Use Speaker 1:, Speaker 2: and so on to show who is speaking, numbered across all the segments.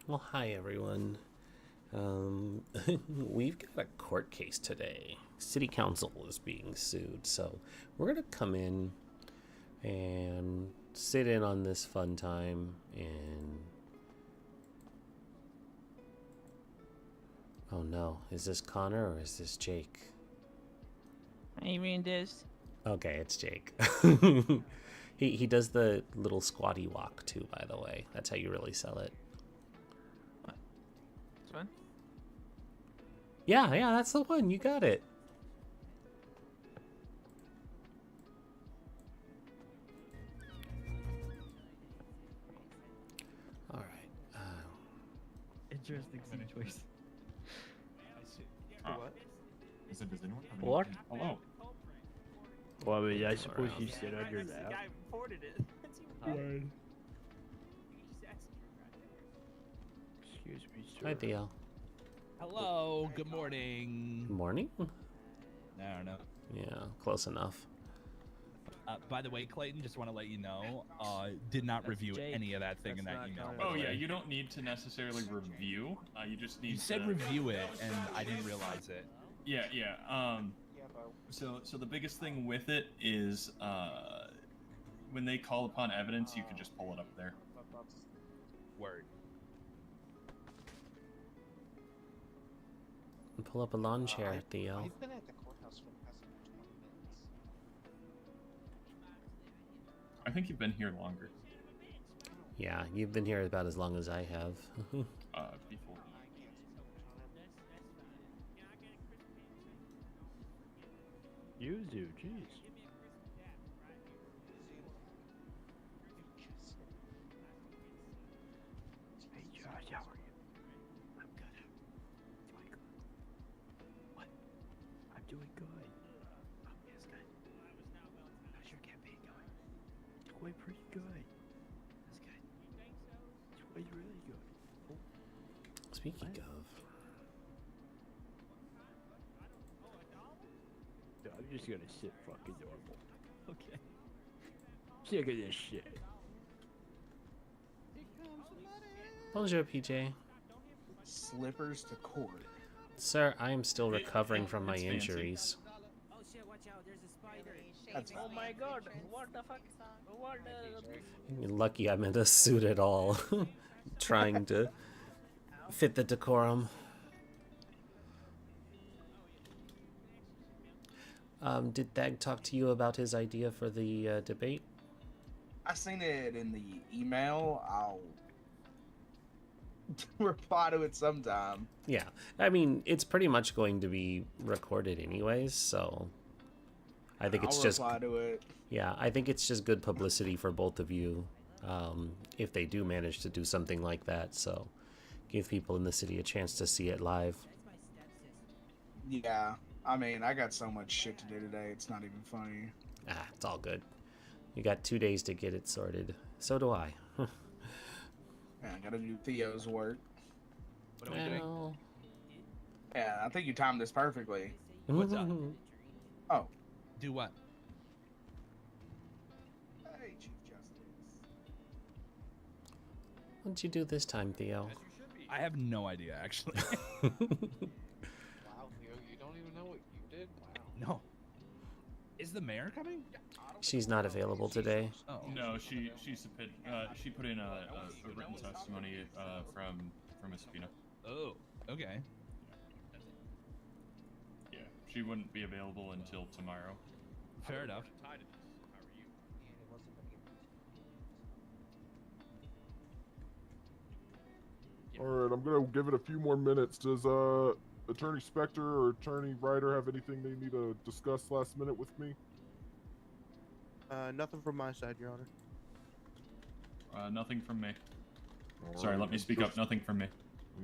Speaker 1: Well, hi everyone. We've got a court case today. City Council is being sued, so we're gonna come in and sit in on this fun time. And oh no, is this Connor or is this Jake?
Speaker 2: Hey, Rindis.
Speaker 1: Okay, it's Jake. He does the little squatty walk too, by the way. That's how you really sell it.
Speaker 2: What? This one?
Speaker 1: Yeah, that's the one. You got it. All right.
Speaker 2: Interesting choice.
Speaker 3: What? Does anyone have
Speaker 4: What?
Speaker 3: anything? Hello.
Speaker 4: Well, I mean, I suppose you sit on your lap.
Speaker 2: Word.
Speaker 4: Excuse me, sir.
Speaker 1: Hi, Theo.
Speaker 5: Hello, good morning.
Speaker 1: Morning?
Speaker 5: I don't know.
Speaker 1: Yeah, close enough.
Speaker 5: By the way, Clayton, just want to let you know, did not
Speaker 4: That's
Speaker 5: review
Speaker 4: Jake.
Speaker 5: any of that thing in
Speaker 4: That's
Speaker 5: that
Speaker 4: not
Speaker 5: email.
Speaker 4: Connor.
Speaker 5: by the
Speaker 3: Oh yeah,
Speaker 5: way.
Speaker 3: you don't need to necessarily review. You just need
Speaker 5: You said
Speaker 3: to...
Speaker 5: review it, and I didn't realize it.
Speaker 3: Yeah. So the biggest thing with it is when they call upon evidence, you can just pull it up there.
Speaker 5: Word.
Speaker 1: Pull up a lawn chair, Theo.
Speaker 6: I've been at the courthouse for the past 20 minutes.
Speaker 3: I think you've been here longer.
Speaker 1: Yeah, you've been here about as long as I have.
Speaker 3: Before.
Speaker 6: I can't spend
Speaker 4: You do, jeez. Hey, Josh, how are you? I'm good. Doing good. What? I'm doing good. Oh, yes, good. How's your campaign going? It's going pretty good. That's good. It's going really good. Oh,
Speaker 1: Speaking of,
Speaker 4: I'm just gonna sit fucking normal. Okay. Sick of this shit.
Speaker 1: bonjour, PJ.
Speaker 6: Slippers to court.
Speaker 1: Sir, I am still recovering from my
Speaker 3: it's fancy.
Speaker 1: injuries.
Speaker 7: Oh shit, watch out, there's a spider.
Speaker 6: That's
Speaker 7: Oh my god, what the fuck? What the...
Speaker 1: You're lucky I'm in a suit at all. Trying to fit the decorum. Did Thag talk to you about his idea for the debate?
Speaker 6: I seen it in the email. I'll reply to it sometime.
Speaker 1: Yeah, I mean, it's pretty much going to be recorded anyways, so I think it's
Speaker 6: I'll
Speaker 1: just...
Speaker 6: reply to it.
Speaker 1: Yeah, I think it's just good publicity for both of you if they do manage to do something like that. So give people in the city a chance to see it live.
Speaker 6: Yeah, I mean, I got so much shit to do today. It's not even funny.
Speaker 1: Ah, it's all good. You got 2 days to get it sorted. So do I.
Speaker 6: Yeah, I gotta do Theo's work.
Speaker 5: What are we doing?
Speaker 1: Well...
Speaker 6: Yeah, I think you timed this perfectly.
Speaker 5: What's up?
Speaker 6: Oh,
Speaker 5: Do what?
Speaker 6: hey, Chief Justice.
Speaker 1: What'd you do this time, Theo?
Speaker 5: I have no idea, actually.
Speaker 8: Wow, Theo, you don't even know what you did? Wow.
Speaker 5: No. Is the mayor coming?
Speaker 1: She's not available today.
Speaker 5: Oh.
Speaker 3: No, she put in a written testimony from a subpoena.
Speaker 5: Oh, okay.
Speaker 3: Yeah, she wouldn't be available until tomorrow.
Speaker 5: Fair enough.
Speaker 9: Alright, I'm gonna give it a few more minutes. Does Attorney Spector or Attorney Ryder have anything they need to discuss last minute with me?
Speaker 10: Nothing from my side, Your Honor.
Speaker 3: Nothing from me.
Speaker 9: Alright,
Speaker 3: Sorry, let me speak up. Nothing from me.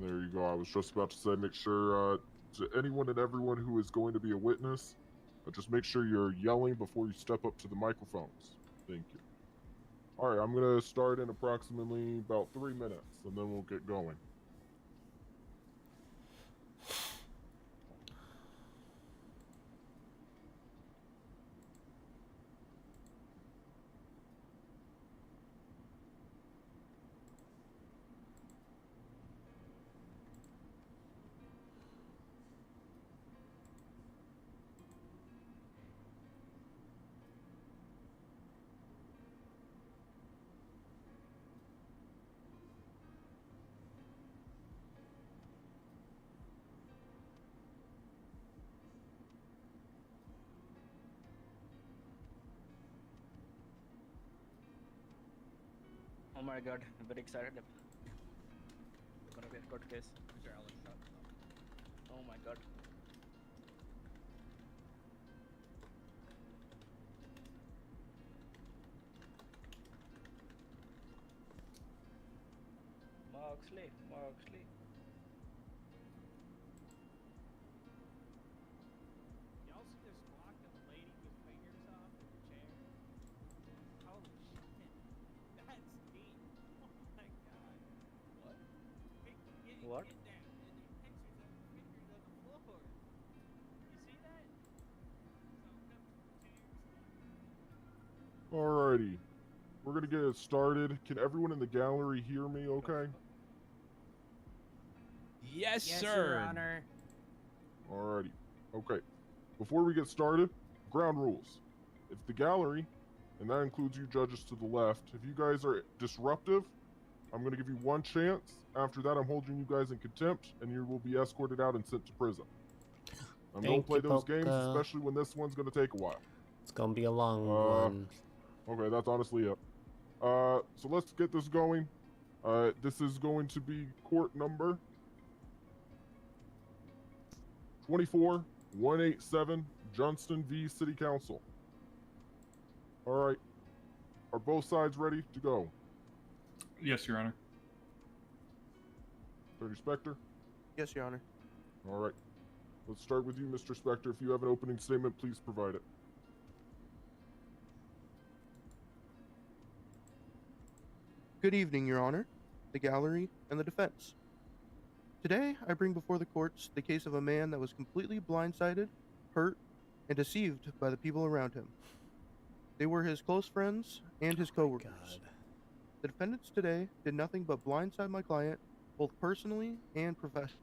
Speaker 9: There you go. I was just about to say, make sure to anyone and everyone who is going to be a witness, just make sure you're yelling before you step up to the microphones. Thank you. Alright, I'm gonna start in approximately about 3 minutes, and then we'll get going.
Speaker 7: Oh my god, I'm very excited. Gonna be a court case. Oh my god. Moxley, Moxley.
Speaker 4: Y'all see this block of the lady with fingers off in the chair? Holy shit. That's deep. Oh my god.
Speaker 8: What?
Speaker 7: What?
Speaker 4: Get down. And there's pictures of her fingers on the floor. You see that? So it comes from chairs.
Speaker 9: Alrighty. We're gonna get it started. Can everyone in the gallery hear me okay?
Speaker 5: Yes,
Speaker 2: Yes,
Speaker 5: sir.
Speaker 2: Your Honor.
Speaker 9: Alrighty. Okay. Before we get started, ground rules. If the gallery, and that includes you judges to the left, if you guys are disruptive, I'm going to give you one chance. After that, I'm holding you guys in contempt, and you will be escorted out and sent to prison. Don't play those games, especially when this one's going to take a while.
Speaker 1: It's gonna be a long one.
Speaker 9: Okay, that's honestly it. So let's get this going. This is going to be court number 24187, Johnston v. City Council. All right. Are both sides ready to go?
Speaker 3: Yes, Your Honor.
Speaker 9: Attorney Spector?
Speaker 10: Yes, Your Honor.
Speaker 9: All right. Let's start with you, Mr. Spector. If you have an opening statement, please provide it.
Speaker 10: Good evening, Your Honor, the gallery, and the defense. Today, I bring before the courts the case of a man that was completely blindsided, hurt, and deceived by the people around him. They were his close friends and his coworkers.
Speaker 1: God.
Speaker 10: The defendants today did nothing but blindside my client, both personally and professionally.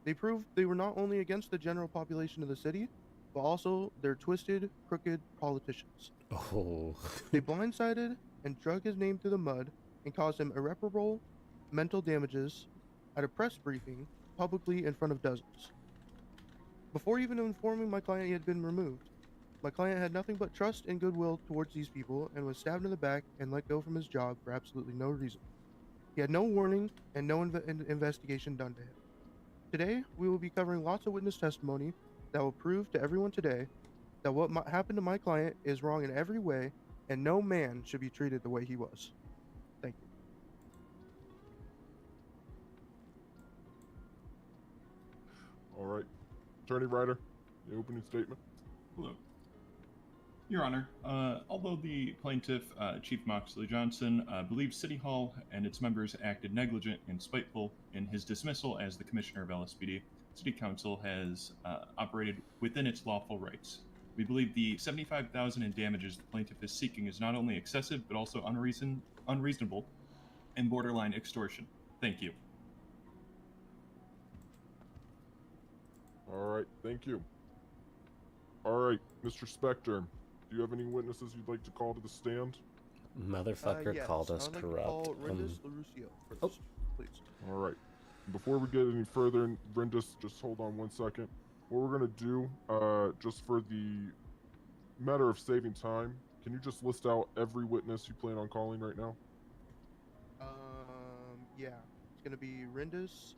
Speaker 10: They proved they were not only against the general population of the city, but also their twisted, crooked politicians.
Speaker 1: Oh.
Speaker 10: They blindsided and drug his name through the mud and caused him irreparable mental damages at a press briefing publicly in front of dozens. Before even informing my client he had been removed, my client had nothing but trust and goodwill towards these people and was stabbed in the back and let go from his job for absolutely no reason. He had no warning and no investigation done to him. Today, we will be covering lots of witness testimony that will prove to everyone today that what happened to my client is wrong in every way and no man should be treated the way he was. Thank you.
Speaker 9: All right. Attorney Ryder, the opening statement.
Speaker 3: Hello. Your Honor, although the plaintiff, Chief Moxley Johnson, believes City Hall and its members acted negligent and spiteful in his dismissal as the Commissioner of LSPD, City Council has operated within its lawful rights. We believe the $75,000 in damages the plaintiff is seeking is not only excessive, but also unreasonable and borderline extortion. Thank you.
Speaker 9: All right. Thank you. All right, Mr. Spector, do you have any witnesses you'd like to call to the stand?
Speaker 1: Motherfucker
Speaker 10: Yes,
Speaker 1: called us
Speaker 10: I would like
Speaker 1: corrupt.
Speaker 10: to call Rindis LaRuccio first, please.
Speaker 9: All right. Before we get any further, Rindis, just hold on one second. What we're going to do, just for the matter of saving time, can you just list out every witness you plan on calling right now?
Speaker 10: Yeah. It's gonna be Rindis,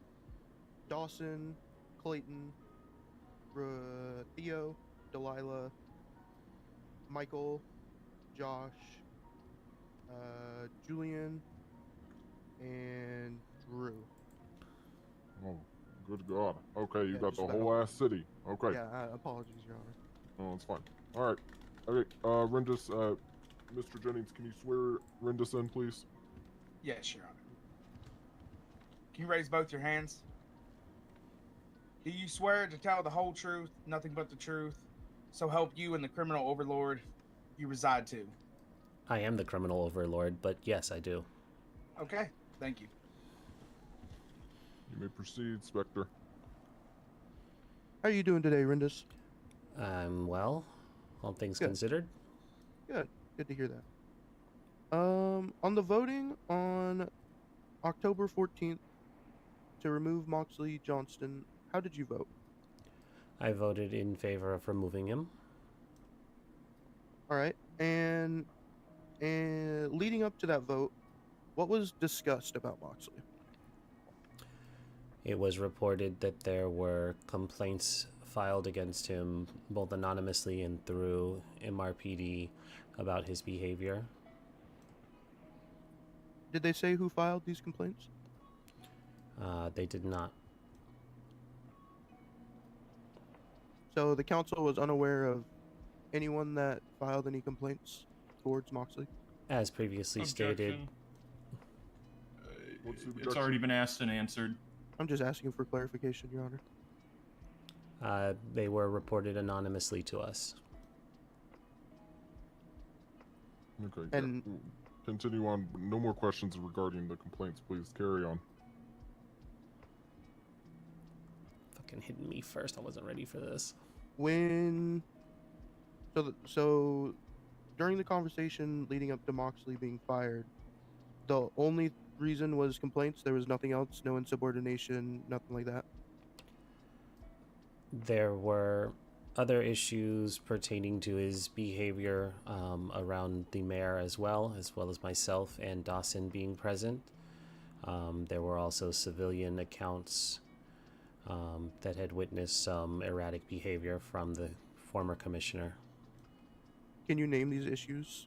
Speaker 10: Dawson, Clayton, Theo, Delilah, Michael, Josh, Julian, and Drew.
Speaker 9: Oh, good God. Okay, you
Speaker 10: Yeah,
Speaker 9: got
Speaker 10: just
Speaker 9: the
Speaker 10: about.
Speaker 9: whole ass city. Okay.
Speaker 10: Yeah, apologies, Your Honor.
Speaker 9: Oh, it's fine. All right. Okay, Rindis, Mr. Jennings, can you swear Rindis in, please?
Speaker 6: Yes, Your Honor. Can you raise both your hands? Do you swear to tell the whole truth, nothing but the truth, so help you and the criminal overlord you reside to?
Speaker 1: I am the criminal overlord, but yes, I do.
Speaker 6: Okay, thank you.
Speaker 9: You may proceed, Spectre.
Speaker 10: How are you doing today, Rindis?
Speaker 1: Well, all things
Speaker 10: Good.
Speaker 1: considered.
Speaker 10: Good. Good to hear that. On the voting on October 14th to remove Moxley Johnston, how did you vote?
Speaker 1: I voted in favor of removing him.
Speaker 10: All right. And And leading up to that vote, what was discussed about Moxley?
Speaker 1: It was reported that there were complaints filed against him, both anonymously and through MRPD, about his behavior.
Speaker 10: Did they say who filed these complaints?
Speaker 1: They did not.
Speaker 10: So the council was unaware of anyone that filed any complaints towards Moxley?
Speaker 1: As previously stated.
Speaker 3: Objection.
Speaker 9: What's the
Speaker 3: It's
Speaker 9: objection?
Speaker 3: already been asked and answered.
Speaker 10: I'm just asking for clarification, Your Honor.
Speaker 1: They were reported anonymously to us.
Speaker 9: Okay.
Speaker 10: And-
Speaker 9: Continue on. No more questions regarding the complaints, please. Carry on.
Speaker 1: Fucking hitting me first. I wasn't ready for this.
Speaker 10: When so during the conversation leading up to Moxley being fired, the only reason was complaints. There was nothing else, no insubordination, nothing like that.
Speaker 1: There were other issues pertaining to his behavior around the mayor as well as myself and Dawson being present. There were also civilian accounts that had witnessed some erratic behavior from the former commissioner.
Speaker 10: Can you name these issues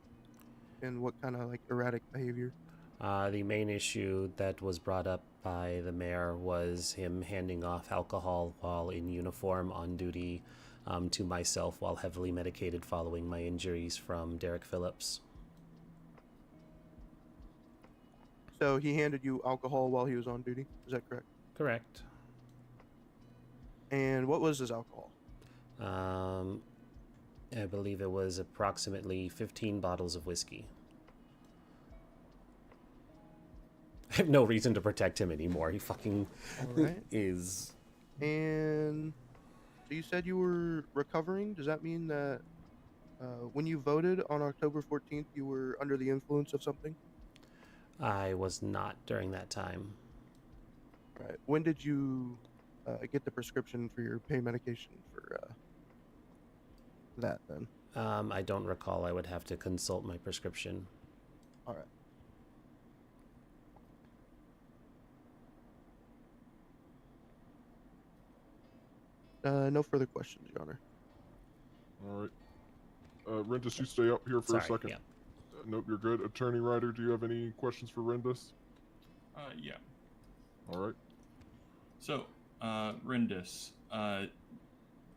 Speaker 10: and what kind of like erratic behavior?
Speaker 1: The main issue that was brought up by the mayor was him handing off alcohol while in uniform on duty to myself while heavily medicated following my injuries from Derek Phillips.
Speaker 10: So he handed you alcohol while he was on duty, is that correct?
Speaker 1: Correct.
Speaker 10: And what was his alcohol?
Speaker 1: I believe it was approximately 15 bottles of whiskey. I have no reason to protect him anymore. He fucking is.
Speaker 10: And so you said you were recovering. Does that mean that when you voted on October 14th, you were under the influence of something?
Speaker 1: I was not during that time.
Speaker 10: Right. When did you get the prescription for your pain medication for that then?
Speaker 1: I don't recall. I would have to consult my prescription.
Speaker 10: All right. No further questions, Your Honor.
Speaker 9: All right. Rindis, you stay up here for a second.
Speaker 1: Yeah.
Speaker 9: Nope, you're good. Attorney Ryder, do you have any questions for Rindis?
Speaker 3: Yeah.
Speaker 9: All right.
Speaker 3: So, Rindis,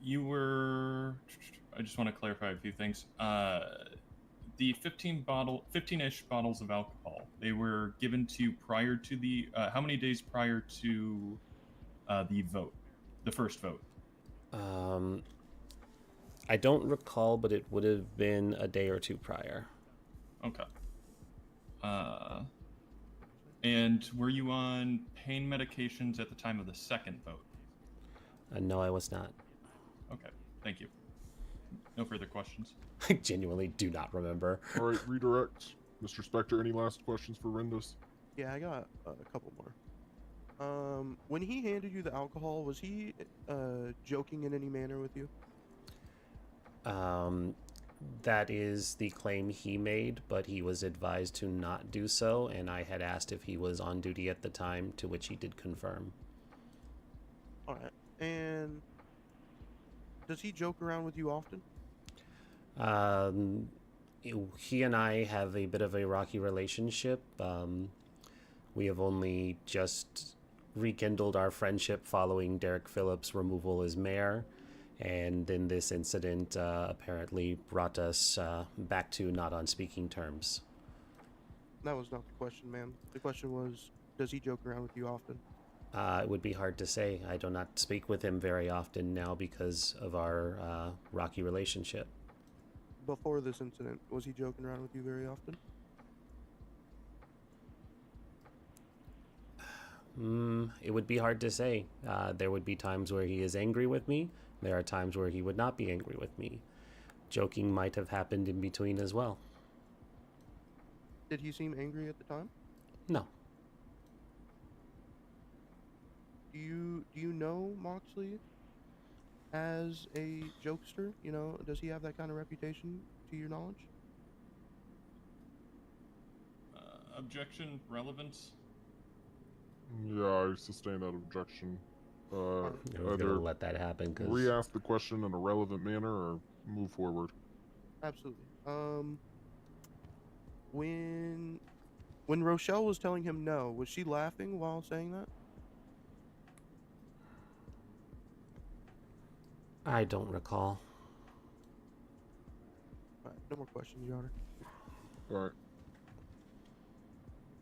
Speaker 3: you were. I just want to clarify a few things. The 15-ish bottles of alcohol, they were given to you prior to the. How many days prior to the vote, the first vote?
Speaker 1: I don't recall, but it would have been a day or two prior.
Speaker 3: Okay. And were you on pain medications at the time of the second vote?
Speaker 1: No, I was not.
Speaker 3: Okay, thank you. No further questions.
Speaker 1: I genuinely do not remember.
Speaker 9: All right, redirect. Mr. Spectre, any last questions for Rindis?
Speaker 10: Yeah, I got a couple more. When he handed you the alcohol, was he joking in any manner with you?
Speaker 1: That is the claim he made, but he was advised to not do so, and I had asked if he was on duty at the time, to which he did confirm.
Speaker 10: All right. And does he joke around with you often?
Speaker 1: He and I have a bit of a rocky relationship. We have only just rekindled our friendship following Derek Phillips' removal as mayor. And then this incident apparently brought us back to not on speaking terms.
Speaker 10: That was not the question, ma'am. The question was, does he joke around with you often?
Speaker 1: It would be hard to say. I do not speak with him very often now because of our rocky relationship.
Speaker 10: Before this incident, was he joking around with you very often?
Speaker 1: It would be hard to say. There would be times where he is angry with me. There are times where he would not be angry with me. Joking might have happened in between as well.
Speaker 10: Did he seem angry at the time?
Speaker 1: No.
Speaker 10: Do you know Moxley as a jokester? You know, does he have that kind of reputation to your knowledge?
Speaker 3: Objection, relevance.
Speaker 9: Yeah, I sustain that objection.
Speaker 1: I was
Speaker 9: Either
Speaker 1: gonna let that happen because
Speaker 9: re-ask the question in a relevant manner or move forward.
Speaker 10: Absolutely. When Rochelle was telling him no, was she laughing while saying that?
Speaker 1: I don't recall.
Speaker 10: All right, no more questions, Your Honor.
Speaker 9: All right.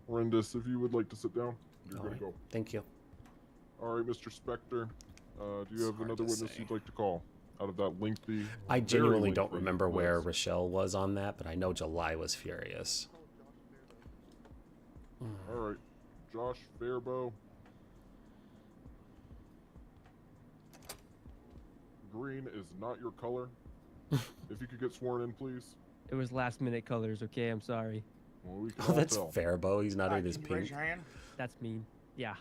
Speaker 9: Rindis, if you would like to sit down, you're
Speaker 1: All
Speaker 9: good
Speaker 1: right.
Speaker 9: to go.
Speaker 1: Thank you.
Speaker 9: All right, Mr. Spector, do you
Speaker 3: It's
Speaker 9: have
Speaker 3: hard
Speaker 9: another
Speaker 3: to
Speaker 9: witness
Speaker 3: say.
Speaker 9: you'd like to call out of that lengthy?
Speaker 1: I
Speaker 9: very
Speaker 1: genuinely don't
Speaker 9: lengthy
Speaker 1: remember where
Speaker 9: list?
Speaker 1: Rochelle was on that, but I know July was furious.
Speaker 9: All right, Josh Fairbow. Green is not your color. If you could get sworn in, please.
Speaker 4: It was last minute colors, okay? I'm sorry.
Speaker 9: Well, we can
Speaker 1: Oh,
Speaker 9: all
Speaker 1: that's
Speaker 9: tell.
Speaker 1: Faribault. He's not
Speaker 6: Alright,
Speaker 1: in his
Speaker 6: can you raise
Speaker 1: pink.
Speaker 6: your hand?
Speaker 4: That's mean. Yeah.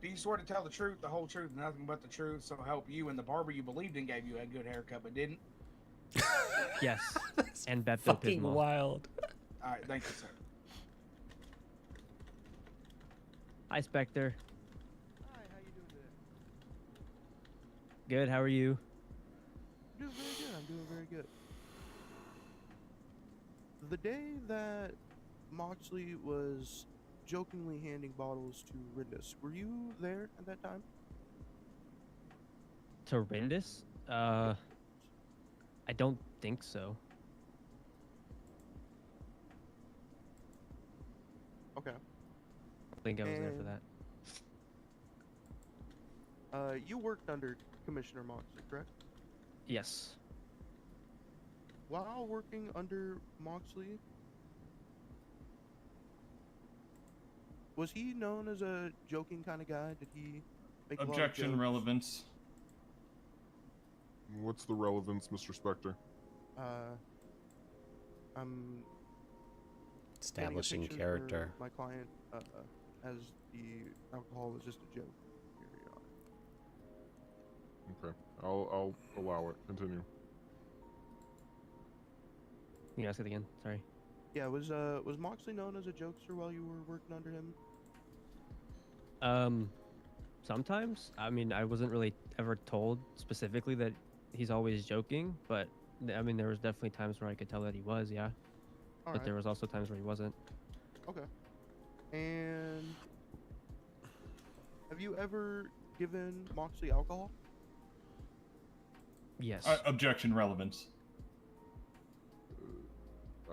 Speaker 6: Do you swear to tell the truth, the whole truth, and nothing but the truth, so help you and the barber you believed in gave you a good haircut but didn't?
Speaker 4: Yes.
Speaker 1: That's
Speaker 4: And Bepto
Speaker 1: fucking
Speaker 4: Pismo.
Speaker 1: wild.
Speaker 6: Alright, thank you, sir.
Speaker 4: Hi, Spectre.
Speaker 10: Hi, how you doing today?
Speaker 4: Good. How are you?
Speaker 10: Doing very good. I'm doing very good. The day that Moxley was jokingly handing bottles to Rindis, were you there at that time?
Speaker 4: To Rindis? I don't think so.
Speaker 10: Okay.
Speaker 4: I think I was there for
Speaker 10: And-
Speaker 4: that.
Speaker 10: You worked under Commissioner Moxley, correct?
Speaker 4: Yes.
Speaker 10: While working under Moxley, was he known as a joking kind of guy? Did he make a lot of
Speaker 3: Objection,
Speaker 10: jokes?
Speaker 3: relevance.
Speaker 9: What's the relevance, Mr. Spector?
Speaker 10: I'm
Speaker 1: Establishing
Speaker 10: painting a picture
Speaker 1: character.
Speaker 10: for my client, as the alcohol was just a joke. Here, Your Honor.
Speaker 9: Okay, I'll allow it. Continue.
Speaker 4: You can ask it again. Sorry.
Speaker 10: Yeah, was Moxley known as a jokester while you were working under him?
Speaker 4: Sometimes. I mean, I wasn't really ever told specifically that he's always joking, but I mean, there was definitely times where I could tell that he was, yeah.
Speaker 10: All
Speaker 4: But
Speaker 10: right.
Speaker 4: there was also times where he wasn't.
Speaker 10: Okay. And have you ever given Moxley alcohol?
Speaker 4: Yes.
Speaker 3: Objection, relevance.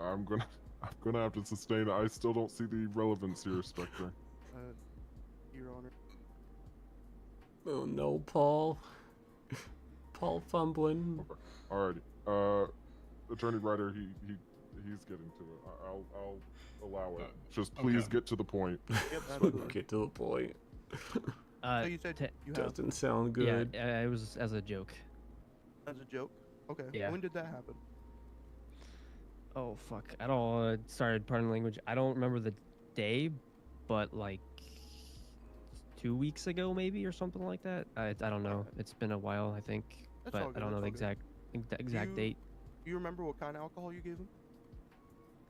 Speaker 9: I'm gonna have to sustain it. I still don't see the relevance here, Spectre.
Speaker 10: Your Honor.
Speaker 1: Oh no, Paul. Paul fumbling.
Speaker 9: Alrighty. Attorney Ryder, he's getting to it. I'll allow it. Just please
Speaker 3: okay.
Speaker 9: get to the point.
Speaker 10: Yep, absolutely.
Speaker 1: Get to the point.
Speaker 4: Uh,
Speaker 10: So you said
Speaker 4: te-
Speaker 10: you have
Speaker 1: Doesn't sound good.
Speaker 4: Yeah, it was as a joke.
Speaker 10: as a joke. Okay.
Speaker 4: Yeah.
Speaker 10: When did that happen?
Speaker 4: Oh fuck! I don't. Started pardon the language. I don't remember the day, but like 2 weeks ago, maybe or something like that. I don't know.
Speaker 10: Alright.
Speaker 4: It's been a while, I think,
Speaker 10: That's
Speaker 4: but
Speaker 10: all
Speaker 4: I
Speaker 10: good,
Speaker 4: don't know the
Speaker 10: that's all
Speaker 4: exact
Speaker 10: You-
Speaker 4: date.
Speaker 10: Do you remember what kind of alcohol you gave him?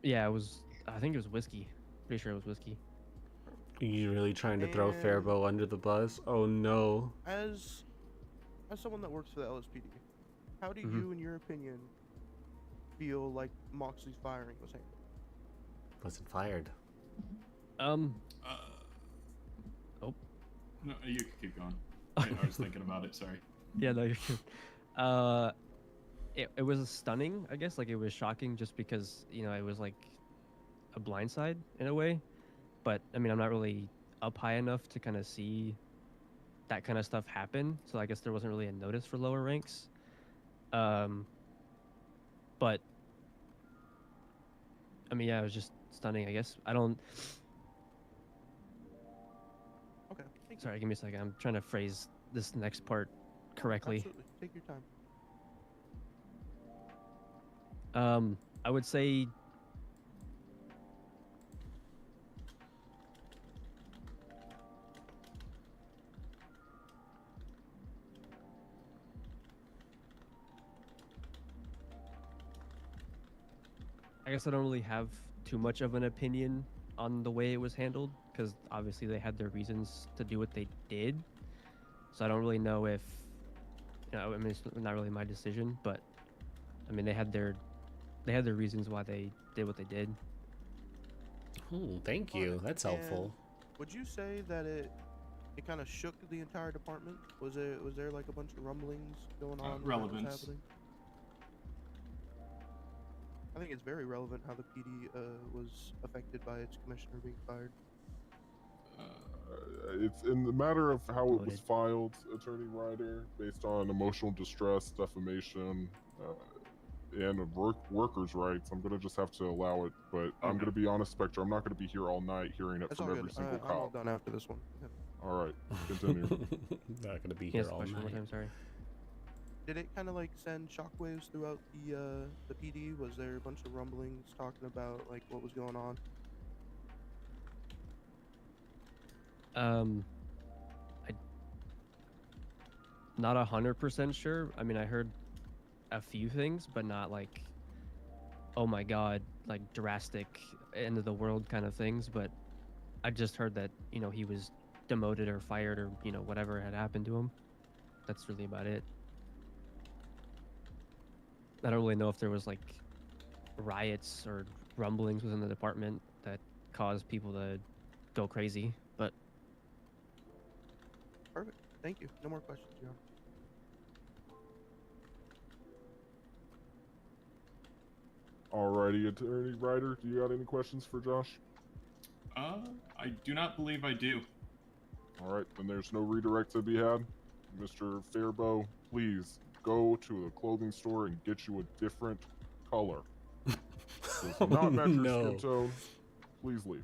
Speaker 4: Yeah, it was. I think it was whiskey. Pretty sure it was whiskey.
Speaker 1: Are you really trying to throw
Speaker 10: And-
Speaker 1: Faribault under the bus? Oh no.
Speaker 10: As someone that works for the LSPD, how do
Speaker 4: Mhm.
Speaker 10: you, in your opinion, feel like Moxley's firing was handled?
Speaker 1: Wasn't fired.
Speaker 3: Oh.
Speaker 4: Oh.
Speaker 3: No, you can keep going. I was thinking about it. Sorry.
Speaker 4: Yeah, no, you're good. It was stunning, I guess. Like, it was shocking just because, you know, it was like a blindside in a way. But, I mean, I'm not really up high enough to kind of see that kind of stuff happen. So I guess there wasn't really a notice for lower ranks. But, I mean, yeah, it was just stunning, I guess. I don't...
Speaker 10: Okay. Thank you.
Speaker 4: Sorry, give me a second. I'm trying to phrase this next part correctly.
Speaker 10: Absolutely. Take your time.
Speaker 4: I would say I guess I don't really have too much of an opinion on the way it was handled because obviously they had their reasons to do what they did. So I don't really know if, I mean, it's not really my decision, but I mean, they had their reasons why they did what they did.
Speaker 1: Thank you. That's helpful.
Speaker 10: And would you say that it kind of shook the entire department? Was there like a bunch of rumblings going on? when that was
Speaker 3: Relevance.
Speaker 10: happening? I think it's very relevant how the PD was affected by its commissioner being fired.
Speaker 9: It's in the matter of how it was
Speaker 4: Noted.
Speaker 9: filed, Attorney Ryder, based on emotional distress, defamation, and of workers' rights. I'm gonna just have to allow it, but I'm gonna be honest, Spectre. I'm not gonna be here all night hearing it
Speaker 10: That's
Speaker 9: from
Speaker 10: all
Speaker 9: every
Speaker 10: good.
Speaker 9: single
Speaker 10: I'm all
Speaker 9: cop.
Speaker 10: done after this one. Yeah.
Speaker 9: All right, continue.
Speaker 1: Not gonna be here
Speaker 4: Yes,
Speaker 1: all
Speaker 4: question one
Speaker 1: night.
Speaker 4: more time. Sorry.
Speaker 10: Did it kind of like send shockwaves throughout the PD? Was there a bunch of rumblings talking about like what was going on?
Speaker 4: I not 100% sure. I mean, I heard a few things, but not like, oh my god, like drastic end of the world kind of things. But I just heard that he was demoted or fired or whatever had happened to him. That's really about it. I don't really know if there was like riots or rumblings within the department that caused people to go crazy, but
Speaker 10: Perfect. Thank you. No more questions, Your Honor.
Speaker 9: Alrighty, Attorney Ryder, do you got any questions for Josh?
Speaker 3: I do not believe I do.
Speaker 9: All right, then there's no redirect to be had. Mr. Fairbow, please go to the clothing store and get you a different color. Does not match your
Speaker 1: No.
Speaker 9: skin tone. Please leave.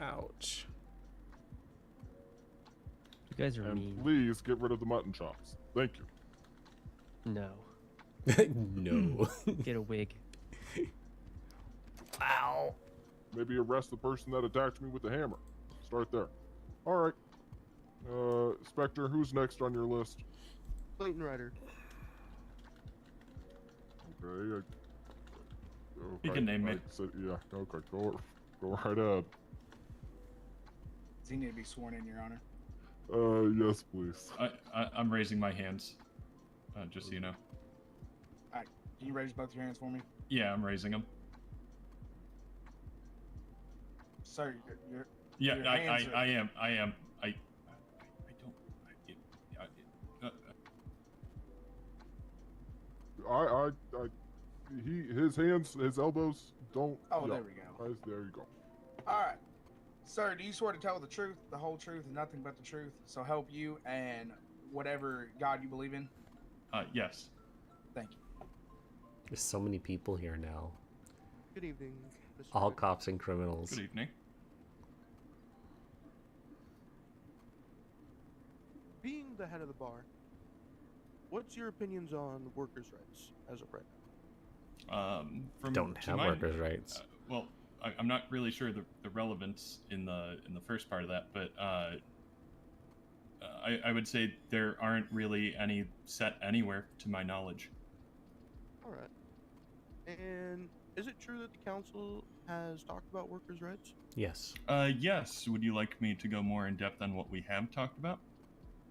Speaker 1: Ouch.
Speaker 4: you guys are
Speaker 9: And
Speaker 4: mean.
Speaker 9: please get rid of the mutton chops. Thank you.
Speaker 4: No.
Speaker 1: No.
Speaker 4: Get a wig.
Speaker 1: Wow.
Speaker 9: Maybe arrest the person that attacked me with the hammer. Start there. All right. Spectre, who's next on your list?
Speaker 10: Clayton Ryder.
Speaker 9: Okay.
Speaker 3: You can name me.
Speaker 9: Yeah. Okay. Go right ahead.
Speaker 6: Does he need to be sworn in, Your Honor?
Speaker 9: Yes, please.
Speaker 3: I'm raising my hands. Just so you know.
Speaker 6: Alright, can you raise both your hands for me?
Speaker 3: Yeah, I'm raising them.
Speaker 6: Sir, your
Speaker 3: Yeah,
Speaker 6: your hands are-
Speaker 3: I am. I don't.
Speaker 9: His hands, his elbows don't.
Speaker 6: Oh,
Speaker 9: yeah.
Speaker 6: there we go.
Speaker 9: There you go.
Speaker 6: Alright. Sir, do you swear to tell the truth, the whole truth, and nothing but the truth, so help you and whatever God you believe in?
Speaker 3: Yes.
Speaker 6: Thank you.
Speaker 1: There's so many people here now.
Speaker 10: Good evening, Mr.
Speaker 1: All
Speaker 10: Ryder.
Speaker 1: cops and criminals.
Speaker 3: Good evening.
Speaker 10: Being the head of the bar, what's your opinions on workers' rights as of right now?
Speaker 3: From
Speaker 1: Don't
Speaker 3: to
Speaker 1: have
Speaker 3: my-
Speaker 1: workers' rights.
Speaker 3: Well, I'm not really sure the relevance in the first part of that, but I would say there aren't really any set anywhere to my knowledge.
Speaker 10: All right. And is it true that the council has talked about workers' rights?
Speaker 1: Yes.
Speaker 3: Yes. Would you like me to go more in depth on what we have talked about?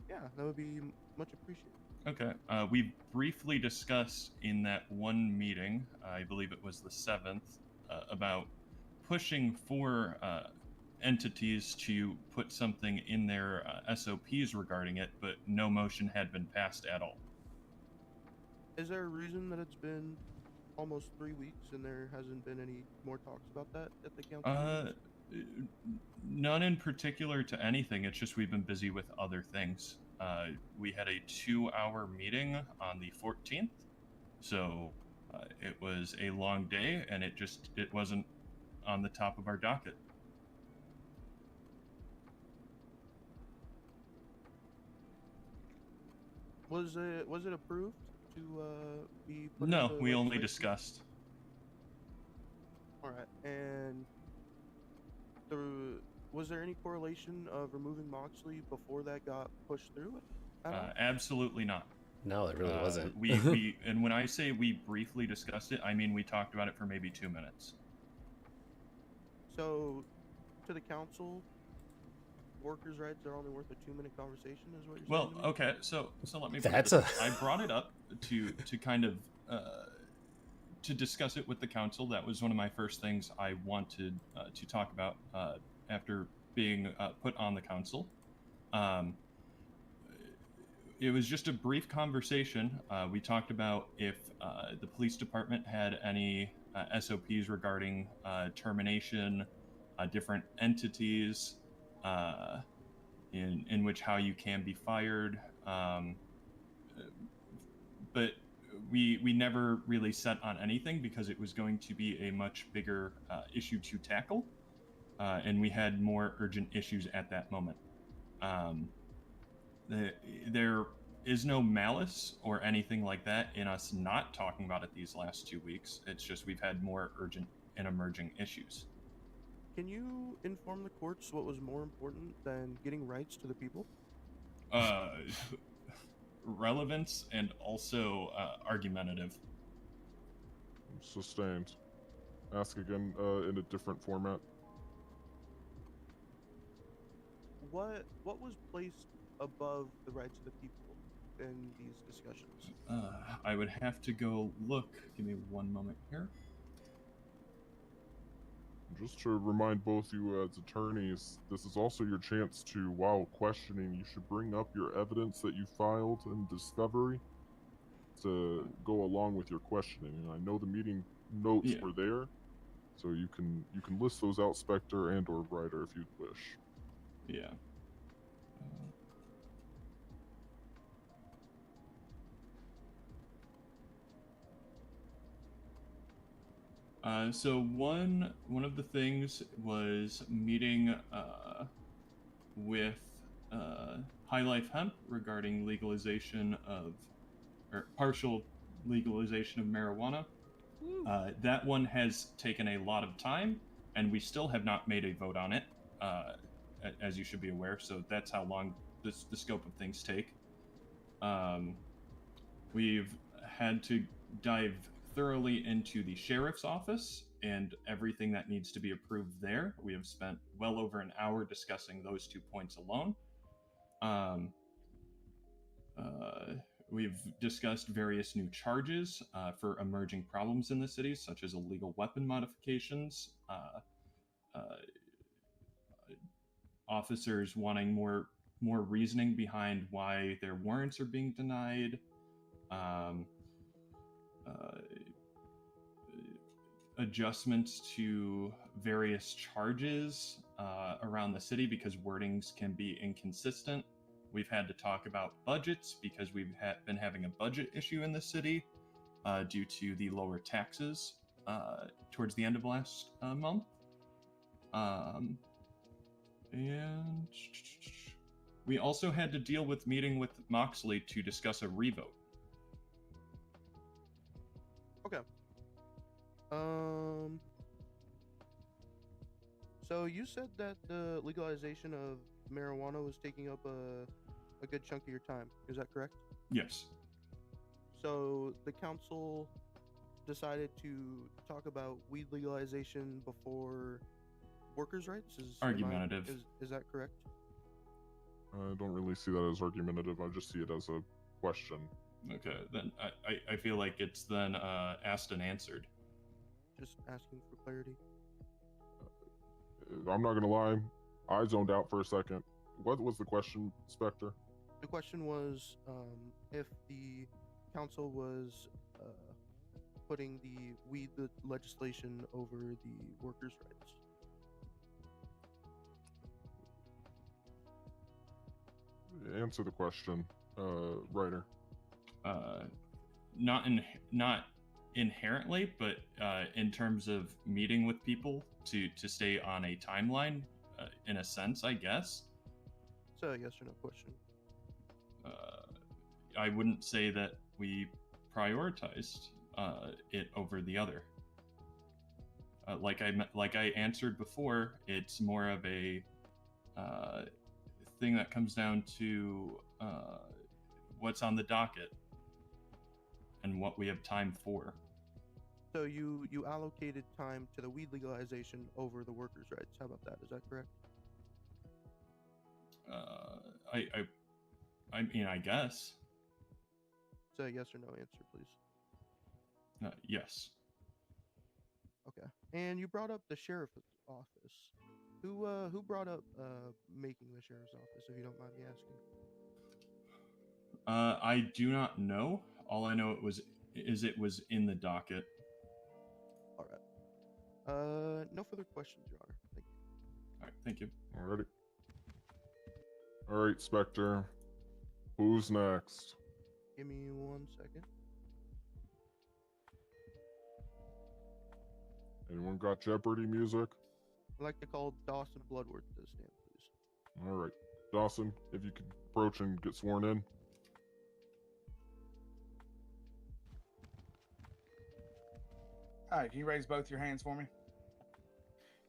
Speaker 10: Yeah, that would be much appreciated.
Speaker 3: Okay. We briefly discussed in that one meeting, I believe it was the 7th, about pushing for entities to put something in their SOPs regarding it, but no motion had been passed at all.
Speaker 10: Is there a reason that it's been almost 3 weeks and there hasn't been any more talks about that at the council? meetings?
Speaker 3: None in particular to anything. It's just we've been busy with other things. We had a 2-hour meeting on the 14th, so it was a long day, and it wasn't on the top of our docket.
Speaker 10: Was it approved to be put
Speaker 3: No,
Speaker 10: into
Speaker 3: we only
Speaker 10: legislation?
Speaker 3: discussed.
Speaker 10: All right, and was there any correlation of removing Moxley before that got pushed through? at all?
Speaker 3: Absolutely not.
Speaker 1: No, it really wasn't.
Speaker 3: We and when I say we briefly discussed it, I mean we talked about it for maybe 2 minutes.
Speaker 10: So, to the council, workers' rights are only worth a 2-minute conversation, is what you're
Speaker 3: Well,
Speaker 10: saying to me?
Speaker 3: okay, so let me put it
Speaker 1: That's
Speaker 3: this
Speaker 1: a-
Speaker 3: way. I brought it up to kind of to discuss it with the council. That was one of my first things I wanted to talk about after being put on the council. It was just a brief conversation. We talked about if the police department had any SOPs regarding termination, different entities, in which how you can be fired. But we never really set on anything because it was going to be a much bigger issue to tackle, and we had more urgent issues at that moment. There is no malice or anything like that in us not talking about it these last 2 weeks. It's just we've had more urgent and emerging issues.
Speaker 10: Can you inform the courts what was more important than getting rights to the people?
Speaker 3: Relevance and also argumentative.
Speaker 9: Sustained. Ask again in a different format.
Speaker 10: What was placed above the rights of the people in these discussions?
Speaker 3: I would have to go look. Give me one moment here.
Speaker 9: Just to remind both you as attorneys, this is also your chance to, while questioning, you should bring up your evidence that you filed in discovery to go along with your questioning. And I know the meeting notes were there, so you can list those out, Spectre and or Ryder, if you'd wish.
Speaker 3: Yeah. So one of the things was meeting with High Life Hemp regarding legalization of, or partial legalization of marijuana. That one has taken a lot of time, and we still have not made a vote on it, as you should be aware. So that's how long the scope of things take. We've had to dive thoroughly into the sheriff's office and everything that needs to be approved there. We have spent well over an hour discussing those 2 points alone. We've discussed various new charges for emerging problems in the city, such as illegal weapon modifications, officers wanting more reasoning behind why their warrants are being denied, adjustments to various charges around the city because wordings can be inconsistent. We've had to talk about budgets because we've been having a budget issue in the city due to the lower taxes towards the end of last month. And we also had to deal with meeting with Moxley to discuss a revote.
Speaker 10: Okay. So you said that the legalization of marijuana was taking up a good chunk of your time. Is that correct?
Speaker 3: Yes.
Speaker 10: So the council decided to talk about weed legalization before workers' rights?
Speaker 3: Argumentative.
Speaker 10: Is that correct?
Speaker 9: I don't really see that as argumentative. I just see it as a question.
Speaker 3: Okay, then I feel like it's then asked and answered.
Speaker 10: Just asking for clarity.
Speaker 9: I'm not gonna lie, I zoned out for a second. What was the question, Spectre?
Speaker 10: The question was if the council was putting the weed legislation over the workers' rights.
Speaker 9: Answer the question, Ryder.
Speaker 3: Not inherently, but in terms of meeting with people to stay on a timeline, in a sense, I guess.
Speaker 10: So a yes or no question.
Speaker 3: I wouldn't say that we prioritized it over the other. Like I answered before, it's more of a thing that comes down to what's on the docket and what we have time for.
Speaker 10: So you allocated time to the weed legalization over the workers' rights. How about that? Is that correct?
Speaker 3: I mean, I guess.
Speaker 10: So yes or no answer, please.
Speaker 3: Yes.
Speaker 10: Okay. And you brought up the sheriff's office. Who brought up making the sheriff's office, if you don't mind me asking?
Speaker 3: I do not know. All I know it was in the docket.
Speaker 10: All right. No further questions, Your Honor. Thank you.
Speaker 3: All right, thank you.
Speaker 9: Alrighty. All right, Spectre. Who's next?
Speaker 10: Give me 1 second.
Speaker 9: Anyone got Jeopardy music?
Speaker 10: I'd like to call Dawson Bloodworth to the stand, please.
Speaker 9: All right, Dawson, if you could approach and get sworn in.
Speaker 6: All right, can you raise both your hands for me?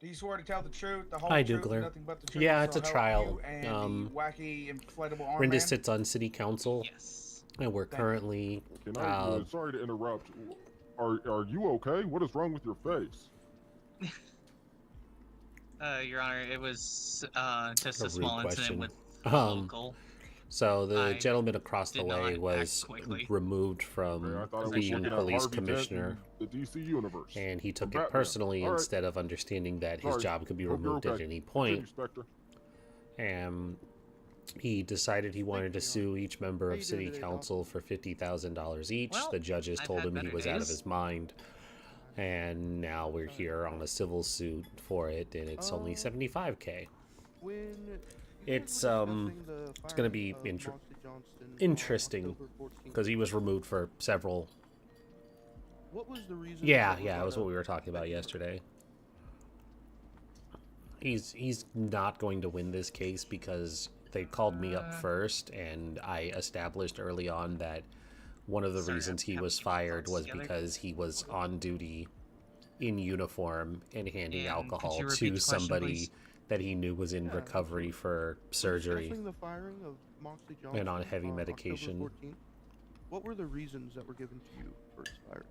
Speaker 6: Do you swear to tell the truth, the whole
Speaker 1: I do,
Speaker 6: truth,
Speaker 1: Claire.
Speaker 6: and nothing but the truth?
Speaker 1: Yeah,
Speaker 6: so
Speaker 1: it's a
Speaker 6: help
Speaker 1: trial.
Speaker 6: you and the wacky inflatable arm
Speaker 1: Rindis
Speaker 6: man?
Speaker 1: sits on city council.
Speaker 2: Yes.
Speaker 1: And we're currently.
Speaker 9: Can I, sorry to interrupt. Are you okay? What is wrong with your face?
Speaker 11: Your Honor, it was just
Speaker 1: A
Speaker 11: a small
Speaker 1: rude
Speaker 11: incident
Speaker 1: question.
Speaker 11: with a local.
Speaker 1: So the
Speaker 11: I
Speaker 1: gentleman across the
Speaker 11: did
Speaker 1: way
Speaker 11: not
Speaker 1: was
Speaker 11: act quickly.
Speaker 1: removed from
Speaker 9: Okay, I thought I was
Speaker 1: being
Speaker 9: looking at
Speaker 1: police
Speaker 9: Harvey Dent
Speaker 1: commissioner,
Speaker 9: in the DC universe.
Speaker 1: and he took
Speaker 9: From
Speaker 1: it
Speaker 9: Batman.
Speaker 1: personally
Speaker 9: All right.
Speaker 1: instead of understanding that his
Speaker 9: Sorry.
Speaker 1: job could be
Speaker 9: Hope you're
Speaker 1: removed
Speaker 9: okay.
Speaker 1: at any point.
Speaker 9: Continue, Spectre.
Speaker 1: And he decided he wanted to sue each member
Speaker 10: How
Speaker 1: of
Speaker 10: you
Speaker 1: city
Speaker 10: doing today,
Speaker 1: council for $50,000 each.
Speaker 11: Well,
Speaker 1: The judges
Speaker 11: I've
Speaker 1: told
Speaker 11: had
Speaker 1: him he
Speaker 11: better
Speaker 1: was out of
Speaker 11: days.
Speaker 1: his mind. And now we're here on a civil suit for it, and it's only $75K.
Speaker 10: When you
Speaker 1: It's
Speaker 10: guys were discussing the
Speaker 1: it's gonna be
Speaker 10: firing of Moxley Johnston on
Speaker 1: interesting
Speaker 10: October 14th,
Speaker 1: because he was removed for several.
Speaker 10: what was the reason?
Speaker 1: Yeah,
Speaker 10: that were
Speaker 1: yeah, it
Speaker 10: brought
Speaker 1: was what
Speaker 10: up
Speaker 1: we were talking
Speaker 10: that
Speaker 1: about
Speaker 10: you were-
Speaker 1: yesterday. He's not going to win this case because they called me up first, and I established early on that one of the
Speaker 11: Sorry,
Speaker 1: reasons
Speaker 11: I'm
Speaker 1: he
Speaker 11: having
Speaker 1: was
Speaker 11: to get my
Speaker 1: fired
Speaker 11: thoughts
Speaker 1: was
Speaker 11: together.
Speaker 1: because he was on duty in uniform and handing
Speaker 11: And could
Speaker 1: alcohol
Speaker 11: you repeat
Speaker 1: to
Speaker 11: the question,
Speaker 1: somebody
Speaker 11: please?
Speaker 1: that he knew was in
Speaker 10: Yeah,
Speaker 1: recovery for surgery
Speaker 10: Discussing the firing of Moxley Johnston
Speaker 1: and on heavy
Speaker 10: October
Speaker 1: medication.
Speaker 10: 14th, what were the reasons that were given to you for his firing?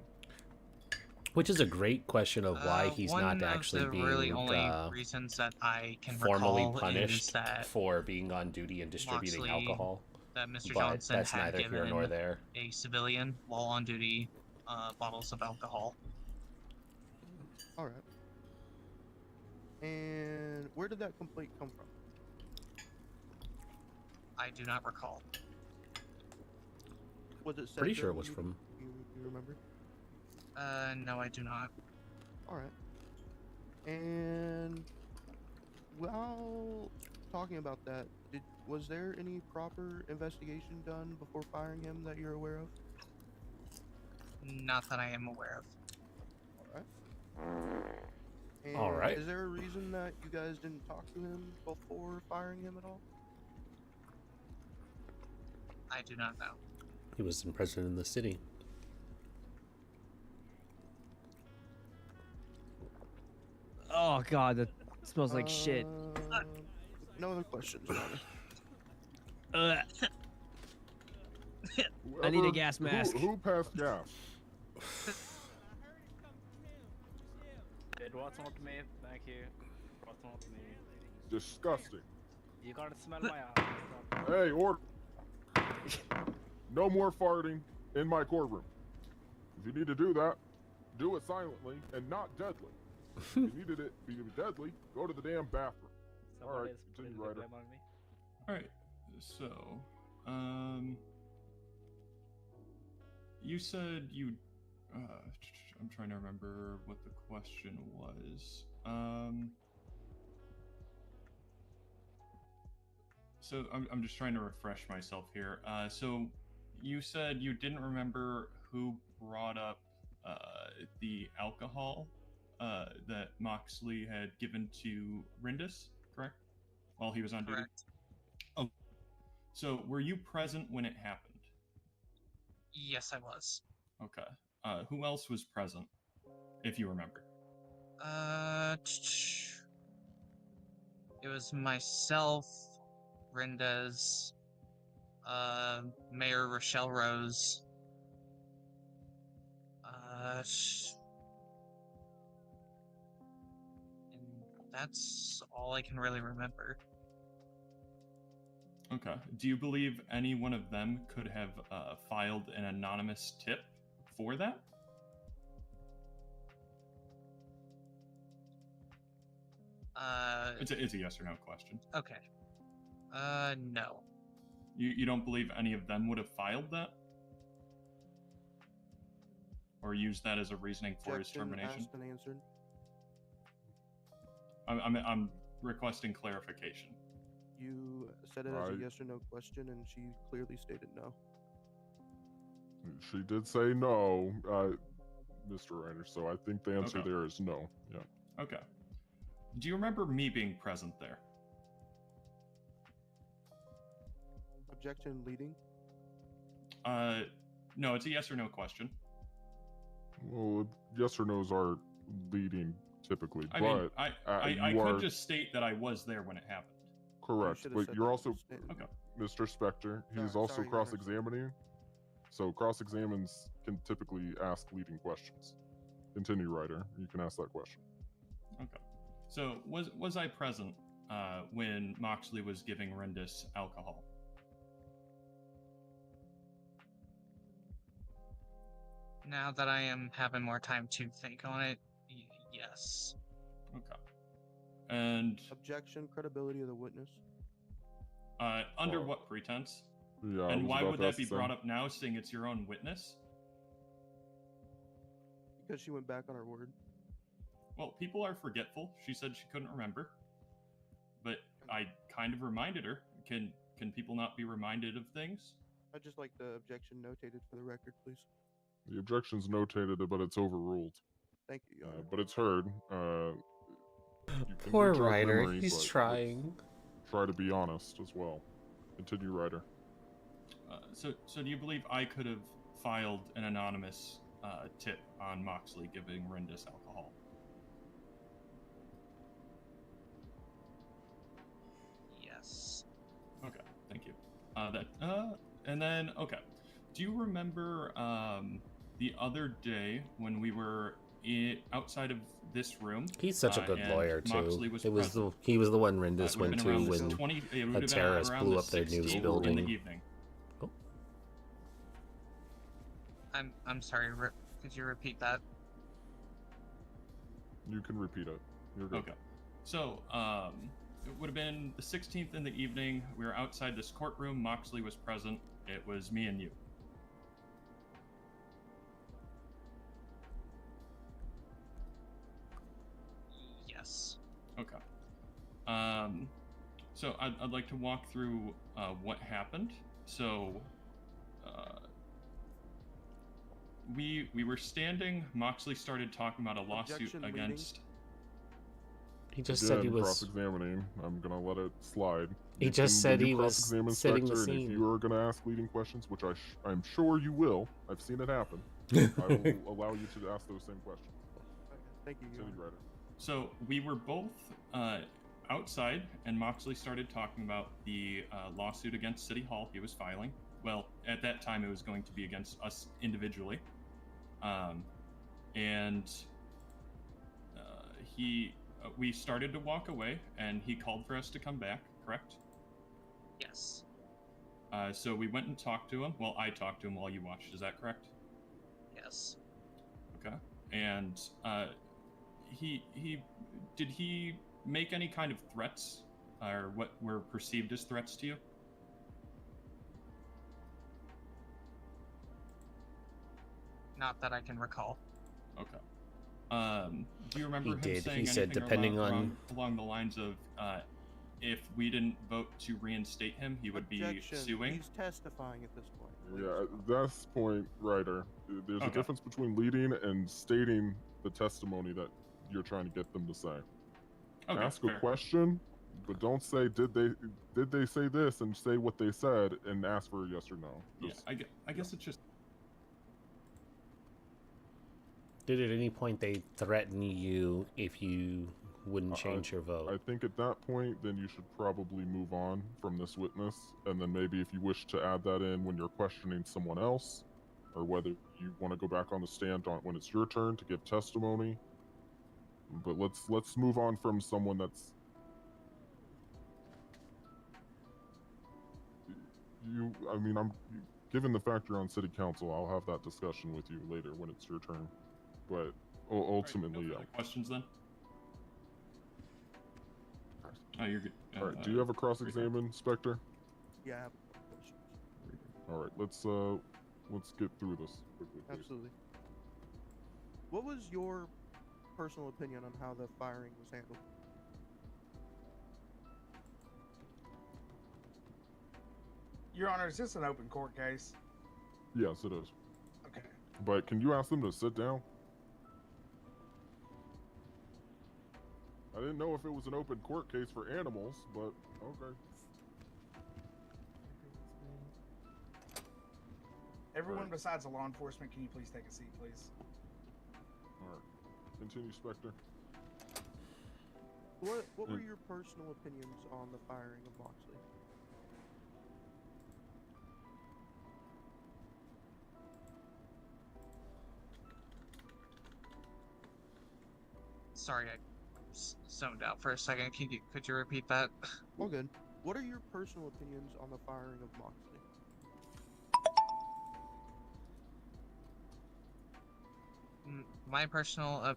Speaker 1: Which is a great question of why he's
Speaker 11: one
Speaker 1: not
Speaker 11: of
Speaker 1: actually
Speaker 11: the
Speaker 1: being
Speaker 11: really only reasons that I can
Speaker 1: formally
Speaker 11: recall is
Speaker 1: punished
Speaker 11: that
Speaker 1: for being on duty and distributing
Speaker 11: Moxley-
Speaker 1: alcohol.
Speaker 11: that Mr.
Speaker 1: But
Speaker 11: Johnson
Speaker 1: that's
Speaker 11: had
Speaker 1: neither here nor
Speaker 11: given
Speaker 1: there.
Speaker 11: a civilian while on duty bottles of alcohol.
Speaker 10: All right. And where did that complaint come from?
Speaker 11: I do not recall.
Speaker 10: Was it said
Speaker 1: Pretty sure it
Speaker 10: during
Speaker 1: was
Speaker 10: the
Speaker 1: from.
Speaker 10: meeting? You remember?
Speaker 11: No, I do not.
Speaker 10: All right. And while talking about that, was there any proper investigation done before firing him that you're aware of?
Speaker 11: Not that I am aware of.
Speaker 10: All right. And
Speaker 1: All right.
Speaker 10: Is there a reason that you guys didn't talk to him before firing him at all?
Speaker 11: I do not know.
Speaker 1: He was in president of the city.
Speaker 4: Oh god, that smells like shit.
Speaker 10: No other questions, Your Honor.
Speaker 4: I need a
Speaker 9: Whoever-
Speaker 4: gas mask.
Speaker 9: Who passed gas?
Speaker 7: It was not me, thank you. It was not me.
Speaker 9: Disgusting.
Speaker 7: You gotta smell my ass.
Speaker 9: Hey, order. No more farting in my courtroom. If you need to do that, do it silently and not deadly. If you needed it to be deadly, go to the damn bathroom. All right, continue, Ryder.
Speaker 3: All right. So, you said you. I'm trying to remember what the question was. So I'm just trying to refresh myself here. So you said you didn't remember who brought up the alcohol that Moxley had given to Rindis, correct? While he was on duty.
Speaker 11: Correct.
Speaker 3: Oh, so were you present when it happened?
Speaker 11: Yes, I was.
Speaker 3: Okay. Who else was present, if you remember?
Speaker 11: It was myself, Rindis, Mayor Rochelle Rose, That's all I can really remember.
Speaker 3: Okay. Do you believe any one of them could have filed an anonymous tip for that? It's a yes or no question.
Speaker 11: Okay. No.
Speaker 3: You don't believe any of them would have filed that? Or used that as a reasoning for his
Speaker 10: Objection
Speaker 3: termination?
Speaker 10: asked and answered.
Speaker 3: I'm requesting clarification.
Speaker 10: You said it as a yes or no question, and she clearly stated no.
Speaker 9: She did say no, Mr. Reiner, so I think the answer
Speaker 3: Okay.
Speaker 9: there is no. Yeah.
Speaker 3: Okay. Do you remember me being present there?
Speaker 10: Objection leading.
Speaker 3: No, it's a yes or no question.
Speaker 9: Well, yes or no's are leading typically,
Speaker 3: I
Speaker 9: but
Speaker 3: mean, I
Speaker 9: you
Speaker 3: could
Speaker 9: are
Speaker 3: just state that I was there when it happened.
Speaker 9: correct.
Speaker 10: should've
Speaker 9: But
Speaker 10: said
Speaker 9: you're
Speaker 10: that
Speaker 9: also
Speaker 10: statement.
Speaker 3: Okay.
Speaker 9: Mr. Spectre. He's
Speaker 10: Sorry,
Speaker 9: also
Speaker 10: Your Honor.
Speaker 9: cross-examining. So cross-examines can typically ask leading questions. Continue, Ryder. You can ask that question.
Speaker 3: Okay. So was I present when Moxley was giving Rindis alcohol?
Speaker 11: Now that I am having more time to think on it, yes.
Speaker 3: Okay. And
Speaker 10: Objection credibility of the witness.
Speaker 3: under what pretense?
Speaker 9: Yeah. I
Speaker 3: And
Speaker 9: was
Speaker 3: why
Speaker 9: about
Speaker 3: would
Speaker 9: to
Speaker 3: that
Speaker 9: ask
Speaker 3: be
Speaker 9: the same.
Speaker 3: brought up now, seeing it's your own witness?
Speaker 10: Because she went back on her word.
Speaker 3: Well, people are forgetful. She said she couldn't remember, but I kind of reminded her. Can people not be reminded of things?
Speaker 10: I'd just like the objection notated for the record, please.
Speaker 9: The objection's notated, but it's overruled.
Speaker 10: Thank you, Your Honor.
Speaker 9: But it's heard. You can
Speaker 1: Poor
Speaker 9: rejog
Speaker 1: Ryder.
Speaker 9: memory,
Speaker 1: He's
Speaker 9: but
Speaker 1: trying.
Speaker 9: let's try to be honest as well. Continue, Ryder.
Speaker 3: So do you believe I could have filed an anonymous tip on Moxley giving Rindis alcohol?
Speaker 11: Yes.
Speaker 3: Okay, thank you. And then okay. Do you remember the other day when we were outside of this room?
Speaker 1: He's such a good
Speaker 3: and
Speaker 1: lawyer too.
Speaker 3: Moxley was
Speaker 1: He was
Speaker 3: present?
Speaker 1: the one Rindis
Speaker 3: It would
Speaker 1: went
Speaker 3: have
Speaker 1: to
Speaker 3: been around
Speaker 1: when
Speaker 3: the 20, it would
Speaker 1: a
Speaker 3: have been
Speaker 1: terrorist
Speaker 3: around
Speaker 1: blew
Speaker 3: the
Speaker 1: up their news
Speaker 3: 16th
Speaker 1: building.
Speaker 3: in the evening.
Speaker 11: I'm sorry. Could you repeat that?
Speaker 9: You can repeat it. You're good.
Speaker 3: Okay. So, it would have been the 16th in the evening. We were outside this courtroom. Moxley was present. It was me and you.
Speaker 11: Yes.
Speaker 3: Okay. So I'd like to walk through what happened. So, we were standing. Moxley started talking about a lawsuit
Speaker 10: Objection
Speaker 3: against.
Speaker 1: He just said he
Speaker 9: Again,
Speaker 1: was.
Speaker 9: cross-examining. I'm gonna let it slide.
Speaker 1: He
Speaker 9: You
Speaker 1: just
Speaker 9: can- when
Speaker 1: said
Speaker 9: you
Speaker 1: he was
Speaker 9: cross-examine
Speaker 1: setting the
Speaker 9: Spectre, and if
Speaker 1: scene.
Speaker 9: you are gonna ask leading questions, which I'm sure you will. I've seen it happen. I will allow you to ask those same questions.
Speaker 10: Okay, thank you, Your
Speaker 9: Continue,
Speaker 10: Honor.
Speaker 9: Ryder.
Speaker 3: So we were both outside, and Moxley started talking about the lawsuit against City Hall he was filing. Well, at that time, it was going to be against us individually. We started to walk away, and he called for us to come back, correct?
Speaker 11: Yes.
Speaker 3: So we went and talked to him. Well, I talked to him while you watched, is that correct?
Speaker 11: Yes.
Speaker 3: Okay. And did he make any kind of threats, or what were perceived as threats to you?
Speaker 11: Not that I can recall.
Speaker 3: Okay. Do you remember
Speaker 1: He
Speaker 3: him
Speaker 1: did.
Speaker 3: saying
Speaker 1: He said
Speaker 3: anything
Speaker 1: depending on-
Speaker 3: along the lines of if we didn't vote to reinstate him, he would
Speaker 10: Objection.
Speaker 3: be suing?
Speaker 10: He's testifying at this point.
Speaker 9: Yeah, at this point, Ryder, there's a
Speaker 3: Okay.
Speaker 9: difference between leading and stating the testimony that you're trying to get them to say.
Speaker 3: Okay,
Speaker 9: Ask
Speaker 3: fair.
Speaker 9: a question, but don't say did they say this and say what they said and ask for a yes or no.
Speaker 3: Yeah,
Speaker 9: Just-
Speaker 3: I guess it's just
Speaker 1: Did at any point they threaten you if you wouldn't change your vote?
Speaker 9: I think at that point, then you should probably move on from this witness, and then maybe if you wish to add that in when you're questioning someone else, or whether you want to go back on the stand when it's your turn to give testimony, but let's move on from someone that's I mean, given the fact you're on city council, I'll have that discussion with you later when it's your turn. But ultimately,
Speaker 3: no further questions then. Oh, you're good.
Speaker 9: All right. Do you have a cross-examine, Spectre?
Speaker 10: Yeah, I have a couple questions.
Speaker 9: All right. Let's get through this quickly, please.
Speaker 10: Absolutely. What was your personal opinion on how the firing was handled?
Speaker 6: Your Honor, is this an open court case?
Speaker 9: Yes, it is.
Speaker 6: Okay.
Speaker 9: But can you ask them to sit down? I didn't know if it was an open court case for animals, but okay.
Speaker 6: Everyone besides the law enforcement, can you please take a seat, please?
Speaker 9: All right. Continue, Spectre.
Speaker 10: What were your personal opinions on the firing of Moxley?
Speaker 11: Sorry, I zoned out for a second. Could you repeat that?
Speaker 10: All good. What are your personal opinions on the firing of Moxley?
Speaker 11: My personal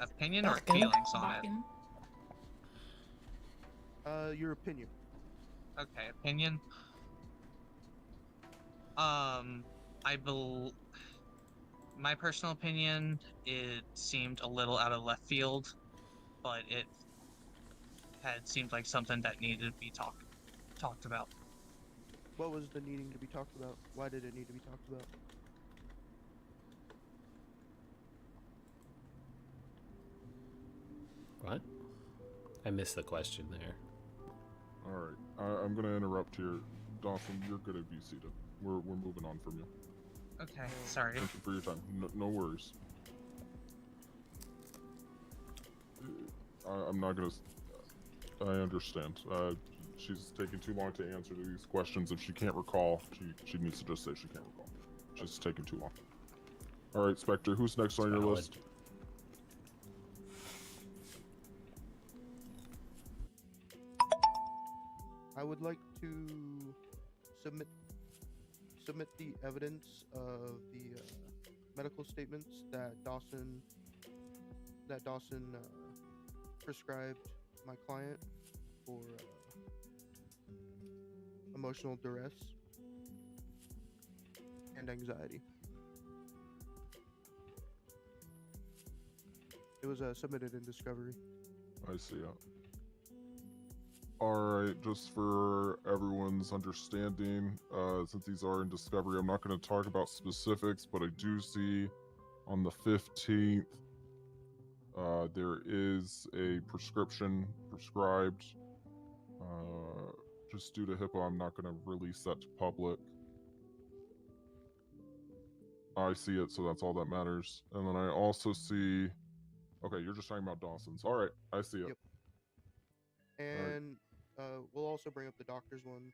Speaker 11: opinion or feelings on it?
Speaker 10: Your opinion.
Speaker 11: Okay, opinion. My personal opinion, it seemed a little out of left field, but it had seemed like something that needed to be talked about.
Speaker 10: What was the needing to be talked about? Why did it need to be talked about?
Speaker 1: What? I missed the question there.
Speaker 9: All right. I'm gonna interrupt here. Dawson, you're gonna be seated. We're moving on from you.
Speaker 11: Okay, sorry.
Speaker 9: Thank you for your time. No worries. I'm not gonna. I understand. She's taking too long to answer these questions. If she can't recall, she needs to just say she can't recall. She's taking too long. All right, Spectre. Who's next on your list?
Speaker 10: I would like to submit the evidence of the medical statements that Dawson prescribed my client for emotional duress and anxiety. It was submitted in discovery.
Speaker 9: I see it. Alright, just for everyone's understanding, since these are in discovery, I'm not going to talk about specifics, but I do see on the 15th, there is a prescription prescribed. Just due to HIPAA, I'm not going to release that to public. I see it, so that's all that matters. And then I also see... Okay, you're just talking about Dawson's. Alright, I see it.
Speaker 10: Yep. And we'll also bring up the doctor's one,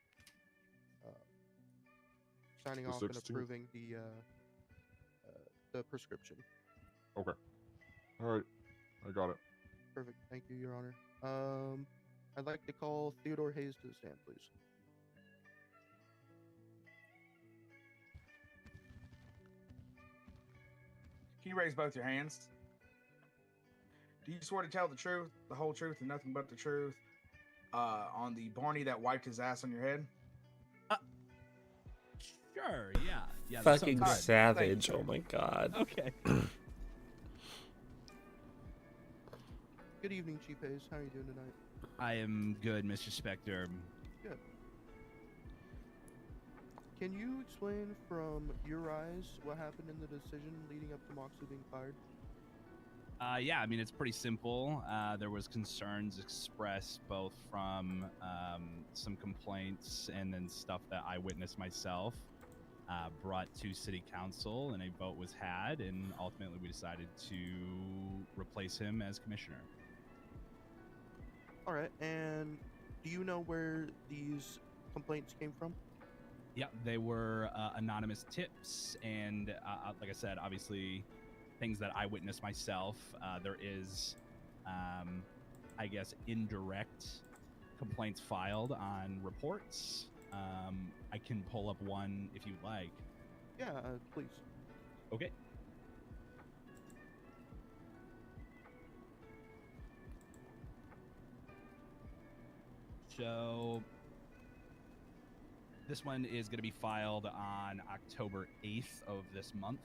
Speaker 10: signing
Speaker 9: The
Speaker 10: off and
Speaker 9: 16th?
Speaker 10: approving the prescription.
Speaker 9: Okay. Alright, I got it.
Speaker 10: Perfect. Thank you, Your Honor. I'd like to call Theodore Hayes to the stand, please.
Speaker 6: Can you raise both your hands? Do you swear to tell the truth, the whole truth, and nothing but the truth on the Barney that wiped his ass on your head?
Speaker 5: Sure, yeah.
Speaker 1: Fucking
Speaker 5: that sounds good.
Speaker 1: savage. Oh my god.
Speaker 5: Okay.
Speaker 10: Good evening, Chief Hayes. How are you doing tonight?
Speaker 5: I am good, Mr. Spectre.
Speaker 10: Good. Can you explain from your eyes what happened in the decision leading up to Moxley being fired?
Speaker 5: Yeah, I mean, it's pretty simple. There was concerns expressed both from some complaints and then stuff that I witnessed myself, brought to city council, and a vote was had, and ultimately we decided to replace him as commissioner.
Speaker 10: All right, and do you know where these complaints came from?
Speaker 5: Yeah, they were anonymous tips, and like I said, obviously things that I witnessed myself. There is, I guess, indirect complaints filed on reports. I can pull up one if you'd like.
Speaker 10: Yeah, please.
Speaker 5: Okay. So this one is going to be filed on October 8th of this month.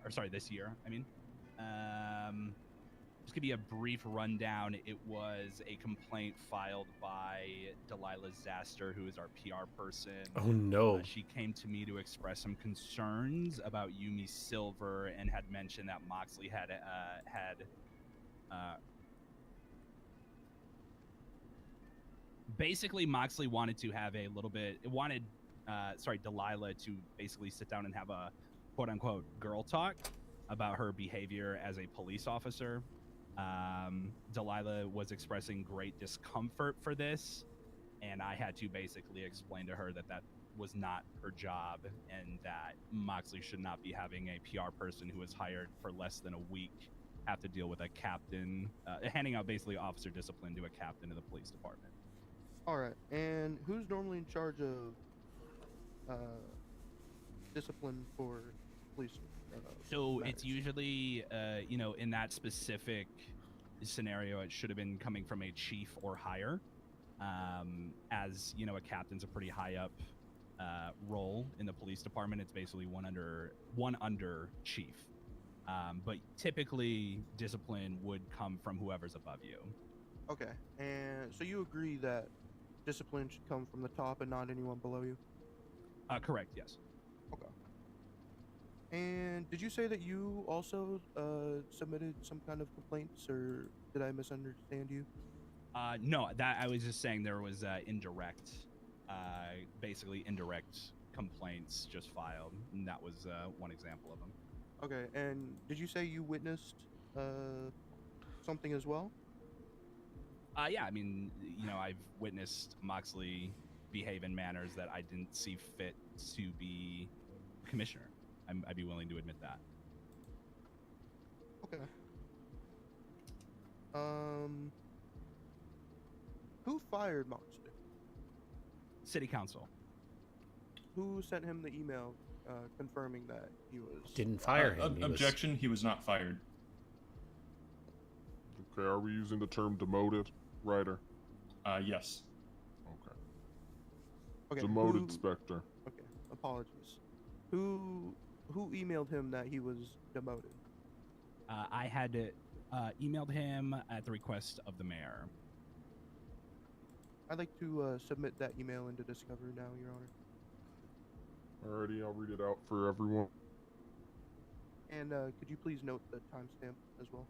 Speaker 5: Or sorry, this year, I mean. Just give you a brief rundown. It was a complaint filed by Delilah Zaster, who is our PR person.
Speaker 1: Oh no.
Speaker 5: She came to me to express some concerns about Yumi Silver and had mentioned that Moxley had basically Moxley wanted to have a little bit, Delilah to basically sit down and have a quote unquote girl talk about her behavior as a police officer. Delilah was expressing great discomfort for this, and I had to basically explain to her that that was not her job and that Moxley should not be having a PR person who was hired for less than a week have to deal with a captain, handing out basically officer discipline to a captain of the police department.
Speaker 10: All right, and who's normally in charge of discipline for police?
Speaker 5: So
Speaker 10: matters?
Speaker 5: it's usually, in that specific scenario, it should have been coming from a chief or higher. As you know, a captain's a pretty high up role in the police department. It's basically one under chief. But typically, discipline would come from whoever's above you.
Speaker 10: Okay, and so you agree that discipline should come from the top and not anyone below you?
Speaker 5: Correct, yes.
Speaker 10: Okay. And did you say that you also submitted some kind of complaints, or did I misunderstand you?
Speaker 5: No, that I was just saying there was basically indirect complaints just filed, and that was one example of them.
Speaker 10: Okay, and did you say you witnessed something as well?
Speaker 5: Yeah, I mean, I've witnessed Moxley behave in manners that I didn't see fit to be commissioner. I'd be willing to admit that.
Speaker 10: Okay. Who fired Moxley?
Speaker 5: City council.
Speaker 10: Who sent him the email confirming that he was...
Speaker 1: Didn't fire him.
Speaker 3: Objection, he was not fired.
Speaker 9: Okay, are we using the term demoted, Ryder?
Speaker 3: Yes.
Speaker 9: Okay.
Speaker 10: Okay,
Speaker 9: Demoted Spectre.
Speaker 10: Okay, apologies. Who emailed him that he was demoted?
Speaker 5: I had emailed him at the request of the mayor.
Speaker 10: I'd like to submit that email into Discovery now, Your Honor.
Speaker 9: Alrighty, I'll read it out for everyone.
Speaker 10: And could you please note the timestamp as well?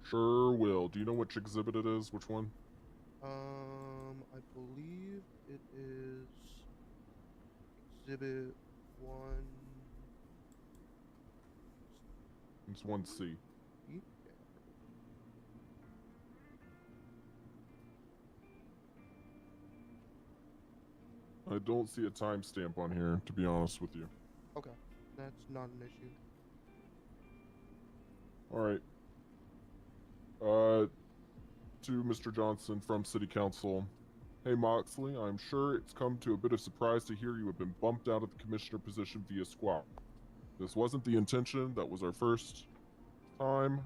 Speaker 9: Sure will. Do you know which exhibit it is? Which one?
Speaker 10: I believe it is Exhibit 1.
Speaker 9: It's 1C. I don't see a timestamp on here, to be honest with you.
Speaker 10: Okay, that's not an issue.
Speaker 9: Alright. To Mr. Johnson from City Council. Hey Moxley, I'm sure it's come to a bit of surprise to hear you have been bumped out of the commissioner position via squawk. This wasn't the intention, that was our first time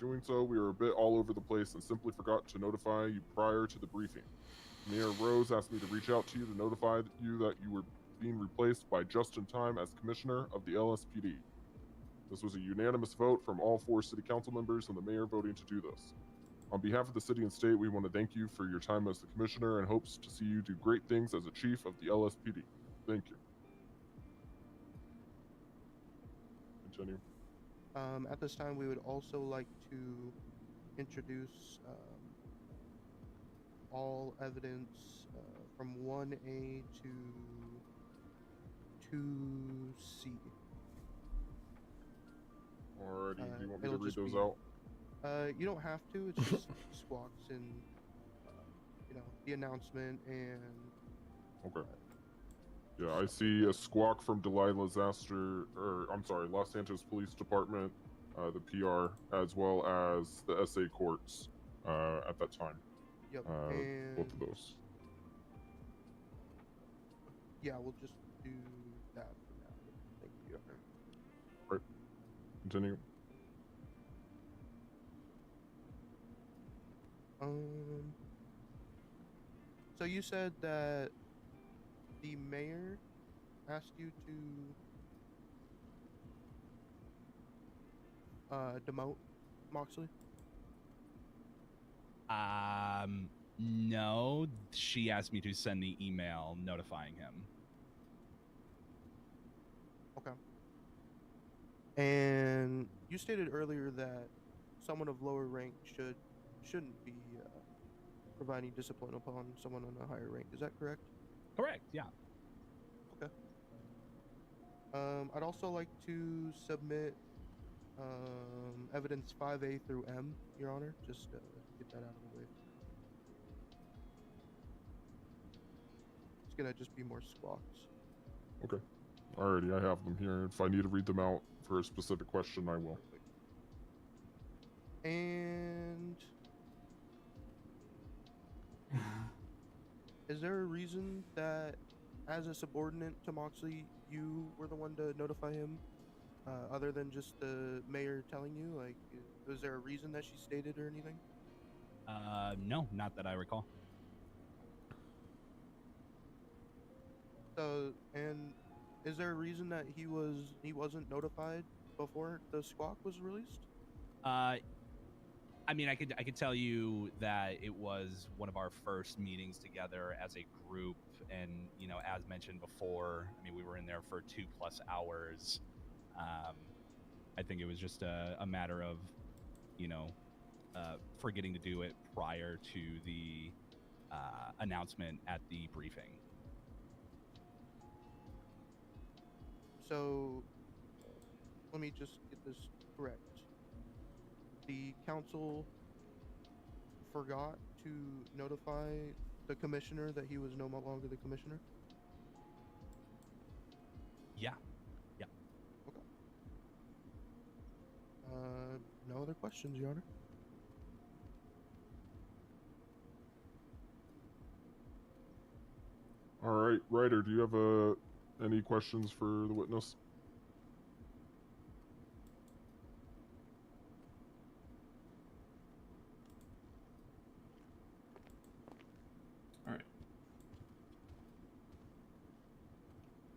Speaker 9: doing so. We were a bit all over the place and simply forgot to notify you prior to the briefing. Mayor Rose asked me to reach out to you to notify you that you were being replaced by just in time as commissioner of the LSPD. This was a unanimous vote from all 4 city council members and the mayor voting to do this. On behalf of the city and state, we want to thank you for your time as the commissioner and hopes to see you do great things as a chief of the LSPD. Thank you. Continue.
Speaker 10: At this time, we would also like to introduce all evidence from 1A to 2C.
Speaker 9: Alrighty, do you want me to
Speaker 10: it'll
Speaker 9: read
Speaker 10: just
Speaker 9: those
Speaker 10: be-
Speaker 9: out?
Speaker 10: You don't have to. It's just squawks and the announcement and
Speaker 9: Okay. Yeah, I see a squawk from Delilah's Los Santos Police Department, the PR, as well as the SA courts at that time.
Speaker 10: Yep.
Speaker 9: Both of those.
Speaker 10: Yeah, we'll just do that for now. Thank you, Your Honor.
Speaker 9: Right. Continue.
Speaker 10: So you said that the mayor asked you to demote Moxley?
Speaker 5: No. She asked me to send the email notifying him.
Speaker 10: Okay. And you stated earlier that someone of lower rank shouldn't be providing discipline upon someone on a higher rank. Is that correct?
Speaker 5: Correct. Yeah.
Speaker 10: Okay. I'd also like to submit evidence 5A through M, Your Honor. Just get that out of the way. It's gonna just be more squawks.
Speaker 9: Okay. Alrighty, I have them here. If I need to read them out for a specific question, I will.
Speaker 10: Perfect. And is there a reason that, as a subordinate to Moxley, you were the one to notify him, other than just the mayor telling you? Like, was there a reason that she stated or anything?
Speaker 5: No, not that I recall.
Speaker 10: So, and is there a reason that he wasn't notified before the squawk was released?
Speaker 5: I mean, I could tell you that it was one of our first meetings together as a group, and you know, as mentioned before, I mean, we were in there for 2+ hours. I think it was just a matter of, you know, forgetting to do it prior to the announcement at the briefing.
Speaker 10: So, let me just get this correct. The council forgot to notify the commissioner that he was no longer the commissioner?
Speaker 5: Yeah. Yeah.
Speaker 10: Okay. No other questions, Your Honor.
Speaker 9: All right, Ryder, do you have any questions for the witness?
Speaker 3: All right.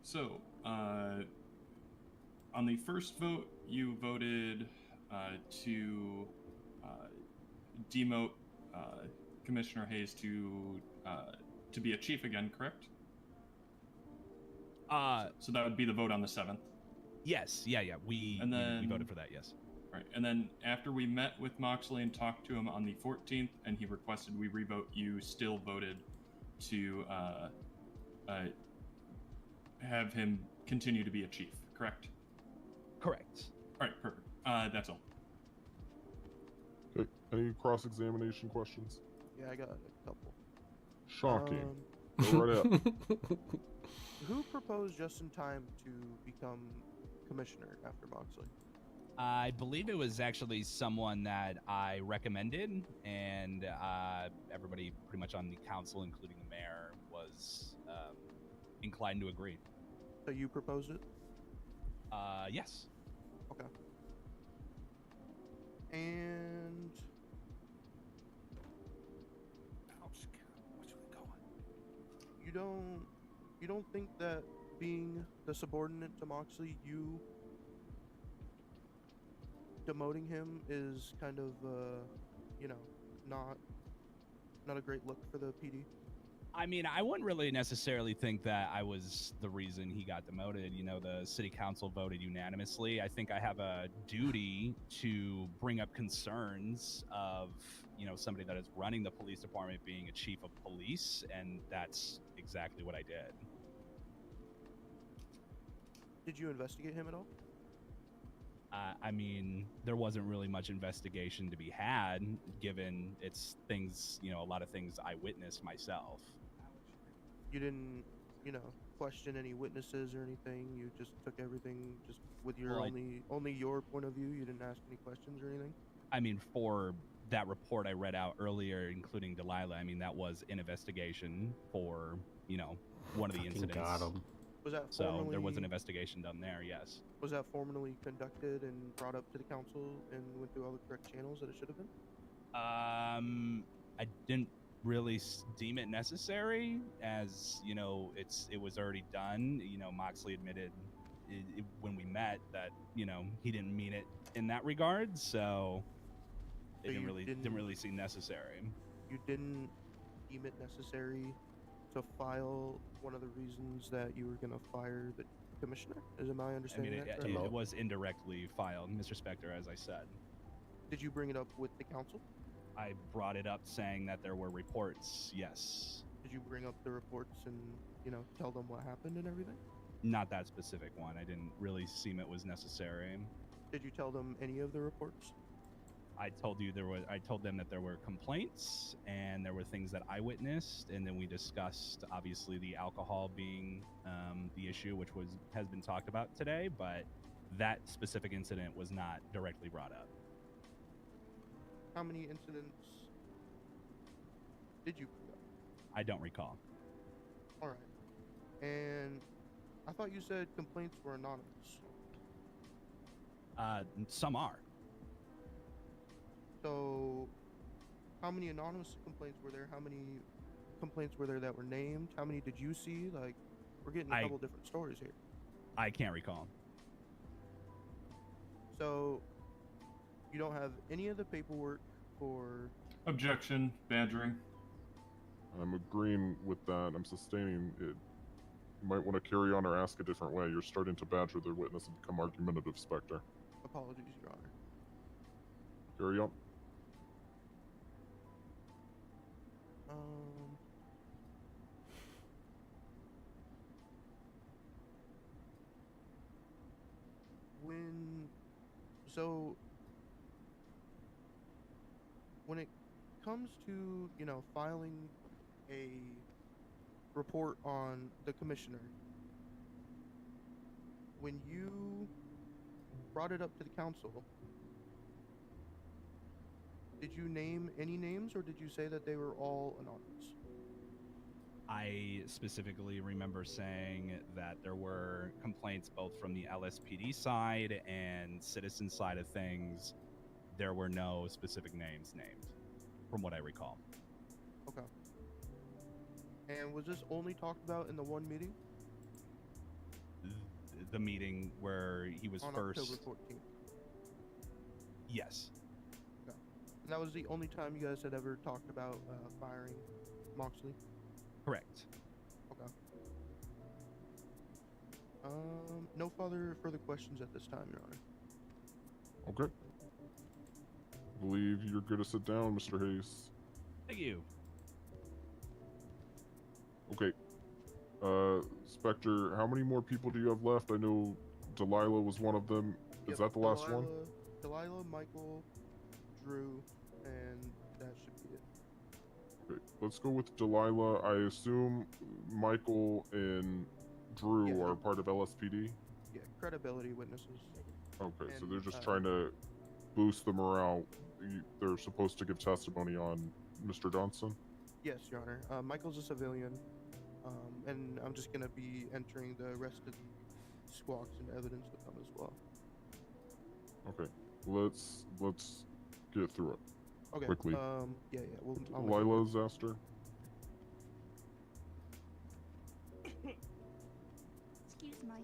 Speaker 3: So, on the first vote, you voted to demote Commissioner Hayes to be a chief again, correct? So that would be the vote on the 7th.
Speaker 5: Yes. Yeah. We voted for that. Yes.
Speaker 3: Right, and then after we met with Moxley and talked to him on the 14th, and he requested we revote, you still voted to have him continue to be a chief, correct?
Speaker 5: Correct.
Speaker 3: All right, perfect. That's all.
Speaker 9: Okay. Any cross-examination questions?
Speaker 10: Yeah, I got a couple.
Speaker 9: Shocking. Go right up.
Speaker 10: Who proposed just in time to become commissioner after Moxley?
Speaker 5: I believe it was actually someone that I recommended, and everybody pretty much on the council, including the mayor, was inclined to agree.
Speaker 10: So you proposed it?
Speaker 5: Yes.
Speaker 10: Okay. And you don't think that being the subordinate to Moxley, you demoting him is kind of not a great look for the PD?
Speaker 5: I mean, I wouldn't really necessarily think that I was the reason he got demoted. You know, the city council voted unanimously. I think I have a duty to bring up concerns of, you know, somebody that is running the police department being a chief of police, and that's exactly what I did.
Speaker 10: Did you investigate him at all?
Speaker 5: I mean, there wasn't really much investigation to be had, given it's things, you know, a lot of things I witnessed myself.
Speaker 10: You didn't, question any witnesses or anything? You just took everything just with your
Speaker 5: Well,
Speaker 10: only your point of view. You didn't ask any questions or anything.
Speaker 5: I mean, for that report I read out earlier, including Delilah, I mean, that was an investigation for, one of the
Speaker 1: Fucking
Speaker 5: incidents.
Speaker 1: got him.
Speaker 10: Was that
Speaker 5: So
Speaker 10: formally?
Speaker 5: there was an investigation done there, yes.
Speaker 10: Was that formally conducted and brought up to the council and went through all the correct channels that it should have been?
Speaker 5: I didn't really deem it necessary, as it was already done. Moxley admitted when we met that he didn't mean it in that regard, so it
Speaker 10: So
Speaker 5: didn't really seem necessary.
Speaker 10: You didn't deem it necessary to file one of the reasons that you were going to fire the commissioner? Is my understanding that correct?
Speaker 5: It was indirectly filed, Mr. Spector, as I said.
Speaker 10: Did you bring it up with the council?
Speaker 5: I brought it up saying that there were reports, yes.
Speaker 10: Did you bring up the reports and, tell them what happened and everything?
Speaker 5: Not that specific one. I didn't really seem it was necessary.
Speaker 10: Did you tell them any of the reports?
Speaker 5: I told them that there were complaints and there were things that I witnessed, and then we discussed obviously the alcohol being the issue, which has been talked about today, but that specific incident was not directly brought up.
Speaker 10: How many incidents did you bring up?
Speaker 5: I don't recall.
Speaker 10: All right. And I thought you said complaints were anonymous.
Speaker 5: Some are.
Speaker 10: So, how many anonymous complaints were there? How many complaints were there that were named? How many did you see? Like, we're getting a couple different stories here.
Speaker 5: I can't recall.
Speaker 10: So, you don't have any of the paperwork for...
Speaker 3: Objection. Badgering.
Speaker 9: I'm agreeing with that. I'm sustaining it. You might want to carry on or ask a different way. You're starting to badger the witness and become argumentative, Spectre.
Speaker 10: Apologies, Your Honor.
Speaker 9: Carry on.
Speaker 10: When it comes to, filing a report on the commissioner, when you brought it up to the council, did you name any names, or did you say that they were all anonymous?
Speaker 5: I specifically remember saying that there were complaints both from the LSPD side and citizen side of things. There were no specific names named, from what I recall.
Speaker 10: Okay. And was this only talked about in the one meeting?
Speaker 5: The meeting where he was
Speaker 10: on
Speaker 5: first.
Speaker 10: October 14th.
Speaker 5: Yes.
Speaker 10: Okay. And that was the only time you guys had ever talked about firing Moxley?
Speaker 5: Correct.
Speaker 10: Okay. No further questions at this time, Your Honor.
Speaker 9: Okay. I believe you're good to sit down, Mr. Hayes.
Speaker 5: Thank you.
Speaker 9: Okay. Spectre, how many more people do you have left? I know Delilah was one of them. Is that the last one?
Speaker 10: Delilah, Michael, Drew, and that should be it.
Speaker 9: Okay, let's go with Delilah. I assume Michael and Drew are part of LSPD?
Speaker 10: Yeah, credibility witnesses.
Speaker 9: Okay, so
Speaker 10: And,
Speaker 9: they're just trying to boost the morale. They're supposed to give testimony on Mr. Johnson?
Speaker 10: Yes, Your Honor. Michael's a civilian, and I'm just going to be entering the rest of the squawks and evidence with them as well.
Speaker 9: Okay, let's get through it.
Speaker 10: Okay.
Speaker 9: Quickly.
Speaker 10: Yeah.
Speaker 9: Lila's Aster.
Speaker 12: Excuse my.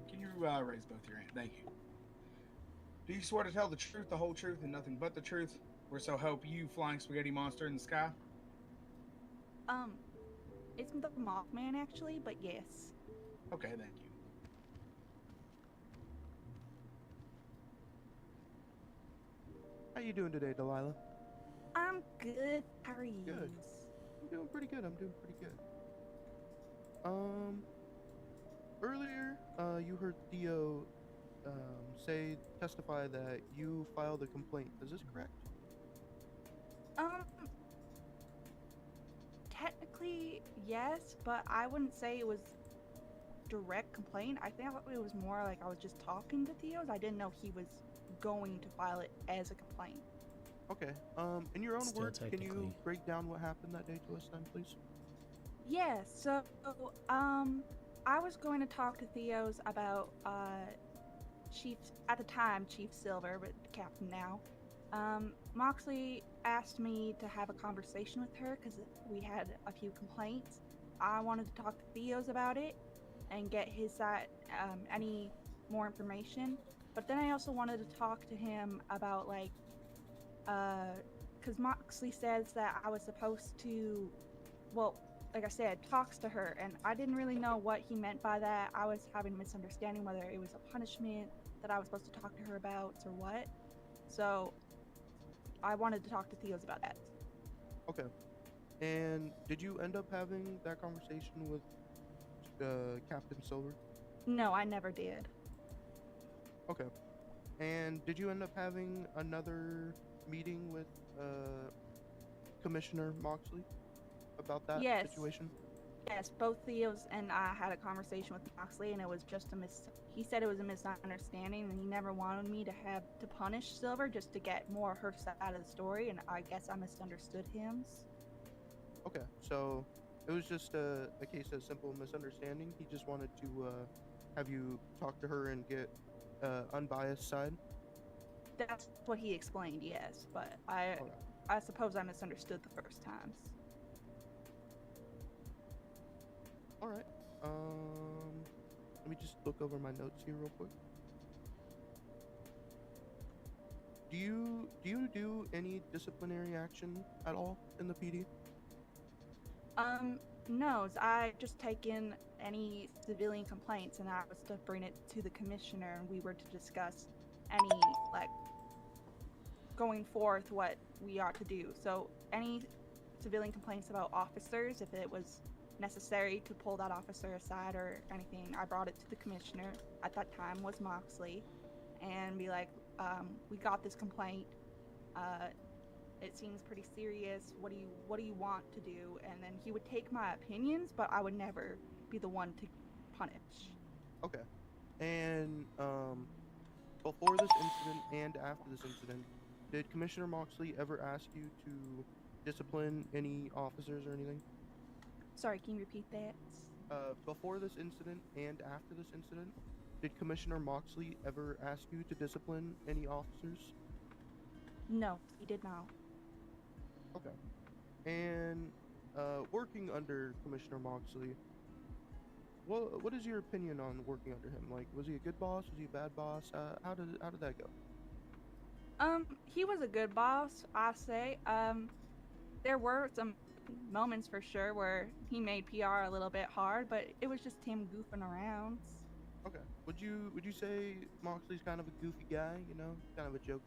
Speaker 6: Can you raise both your hands? Thank you. Do you swear to tell the truth, the whole truth, and nothing but the truth, or so help you, flying spaghetti monster in the sky?
Speaker 12: It's the Mothman actually, but yes.
Speaker 6: Okay, thank you.
Speaker 10: How you doing today, Delilah?
Speaker 12: I'm good. How are you?
Speaker 10: Good. I'm doing pretty good. Earlier, you heard Theo testify that you filed a complaint. Is this correct?
Speaker 12: Um, technically, yes, but I wouldn't say it was direct complaint. I think it was more like I was just talking to Theo's. I didn't know he was going to file it as a complaint.
Speaker 10: Okay. In your own
Speaker 1: Still
Speaker 10: words, can you
Speaker 1: technically.
Speaker 10: break down what happened that day to us then, please?
Speaker 12: Yeah, so I was going to talk to Theo's about Chief at the time, Chief Silver, but Captain now. Moxley asked me to have a conversation with her because we had a few complaints. I wanted to talk to Theo's about it and get his side, any more information. But then I also wanted to talk to him about because Moxley says that I was supposed to, well, like I said, talks to her, and I didn't really know what he meant by that. I was having a misunderstanding whether it was a punishment that I was supposed to talk to her about or what. So I wanted to talk to Theo's about that.
Speaker 10: Okay. And did you end up having that conversation with Captain Silver?
Speaker 12: No, I never did.
Speaker 10: Okay. And did you end up having another meeting with Commissioner Moxley about that situation?
Speaker 12: Yes, both Theo's and I had a conversation with Moxley, and it was just he said it was a misunderstanding, and he never wanted me to have to punish Silver just to get more of her side of the story, and I guess I misunderstood him.
Speaker 10: Okay, so it was just a case of simple misunderstanding. He just wanted to have you talk to her and get unbiased side.
Speaker 12: That's what he explained, yes, but I suppose I misunderstood the first times.
Speaker 10: All right. Let me just look over my notes here real quick. Do you do any disciplinary action at all in the PD?
Speaker 12: No, I just take in any civilian complaints, and I was to bring it to the commissioner, and we were to discuss any, going forth what we are to do. So any civilian complaints about officers, if it was necessary to pull that officer aside or anything, I brought it to the commissioner, at that time was Moxley, and be like, we got this complaint, it seems pretty serious, what do you want to do? And then he would take my opinions, but I would never be the one to punish.
Speaker 10: Okay. And before this incident and after this incident, did Commissioner Moxley ever ask you to discipline any officers or anything?
Speaker 12: Sorry, can you repeat that?
Speaker 10: Before this incident and after this incident, did Commissioner Moxley ever ask you to discipline any officers?
Speaker 12: No, he did not.
Speaker 10: Okay. And working under Commissioner Moxley, what is your opinion on working under him? Like, was he a good boss? Was he a bad boss? How did that go?
Speaker 12: He was a good boss, I say. There were some moments for sure where he made PR a little bit hard, but it was just him goofing around.
Speaker 10: Okay. Would you say Moxley's kind of a goofy guy, kind of a jokester?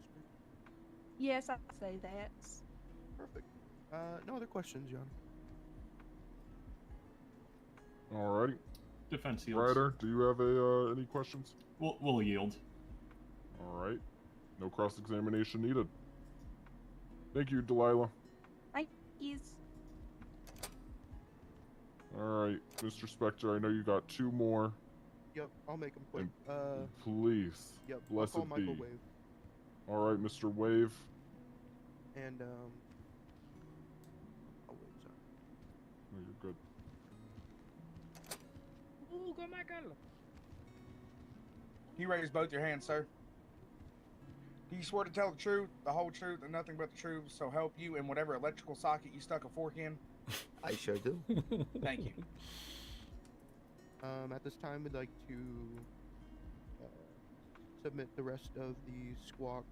Speaker 12: Yes, I'd say that.
Speaker 10: Perfect. No other questions, John.
Speaker 9: Alrighty.
Speaker 3: Defense yields.
Speaker 9: Ryder, do you have any questions?
Speaker 3: We'll yield.
Speaker 9: Alright. No cross-examination needed. Thank you, Delilah.
Speaker 12: Thank you.
Speaker 9: Alright, Mr. Spectre, I know you got two more.
Speaker 10: Yep, I'll make them quick.
Speaker 9: Please.
Speaker 10: Yep,
Speaker 9: Blessed
Speaker 10: I'll call Michael
Speaker 9: be.
Speaker 10: Wave.
Speaker 9: Alright, Mr. Wave.
Speaker 10: And, oh, wait, sorry.
Speaker 9: No, you're good.
Speaker 6: Ooh, go Michael. You raise both your hands, sir. Do you swear to tell the truth, the whole truth, and nothing but the truth, so help you in whatever electrical socket you stuck a fork in?
Speaker 4: I sure do.
Speaker 6: Thank you.
Speaker 10: At this time, we'd like to submit the rest of the squawk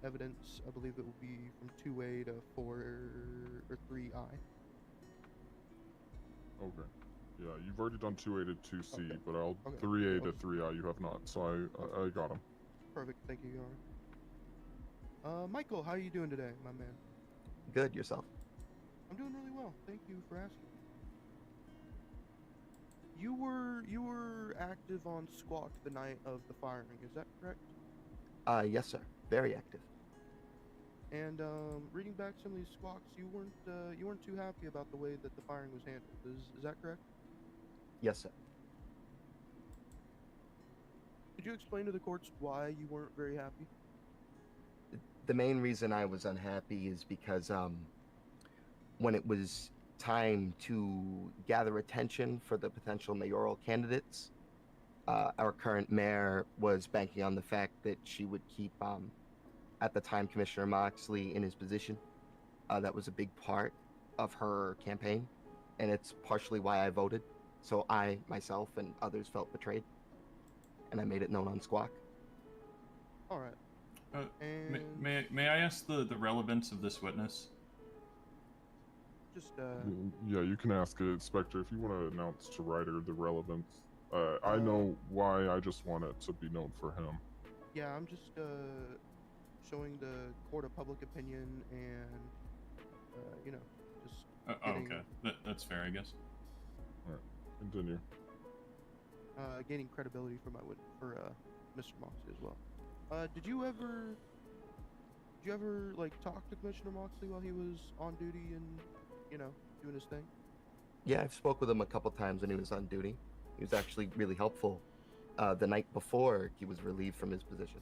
Speaker 10: evidence. I believe it will be from 2A to 4 or 3I.
Speaker 9: Okay. Yeah, you've already done 2A to 2C,
Speaker 10: Okay.
Speaker 9: but I'll
Speaker 10: Okay.
Speaker 9: 3A to 3I you have not, so I got him.
Speaker 10: Perfect. Thank you, Your Honor. Michael, how are you doing today, my man?
Speaker 4: Good, yourself.
Speaker 10: I'm doing really well. Thank you for asking. You were active on Squawk the night of the firing. Is that correct?
Speaker 13: Yes, sir. Very active.
Speaker 10: And reading back some of these squawks, you weren't too happy about the way that the firing was handled. Is that correct?
Speaker 13: Yes, sir.
Speaker 10: Could you explain to the courts why you weren't very happy?
Speaker 13: The main reason I was unhappy is because when it was time to gather attention for the potential mayoral candidates, our current mayor was banking on the fact that she would keep at the time Commissioner Moxley in his position. That was a big part of her campaign, and it's partially why I voted. So I, myself, and others felt betrayed, and I made it known on Squawk.
Speaker 10: All right.
Speaker 3: May I ask the relevance of this witness?
Speaker 10: Just
Speaker 9: Yeah, you can ask it, Spectre, if you want to announce to Ryder the relevance. I know why. I just want it to be known for him.
Speaker 10: Yeah, I'm just showing the court of public opinion and just. Getting,
Speaker 3: okay, that's fair, I guess.
Speaker 9: All right, continue.
Speaker 10: Gaining credibility for Mr. Moxley as well. Did you ever like talk to Commissioner Moxley while he was on duty and doing his thing?
Speaker 13: Yeah, I've spoke with him a couple times when he was on duty. He was actually really helpful. The night before he was relieved from his position.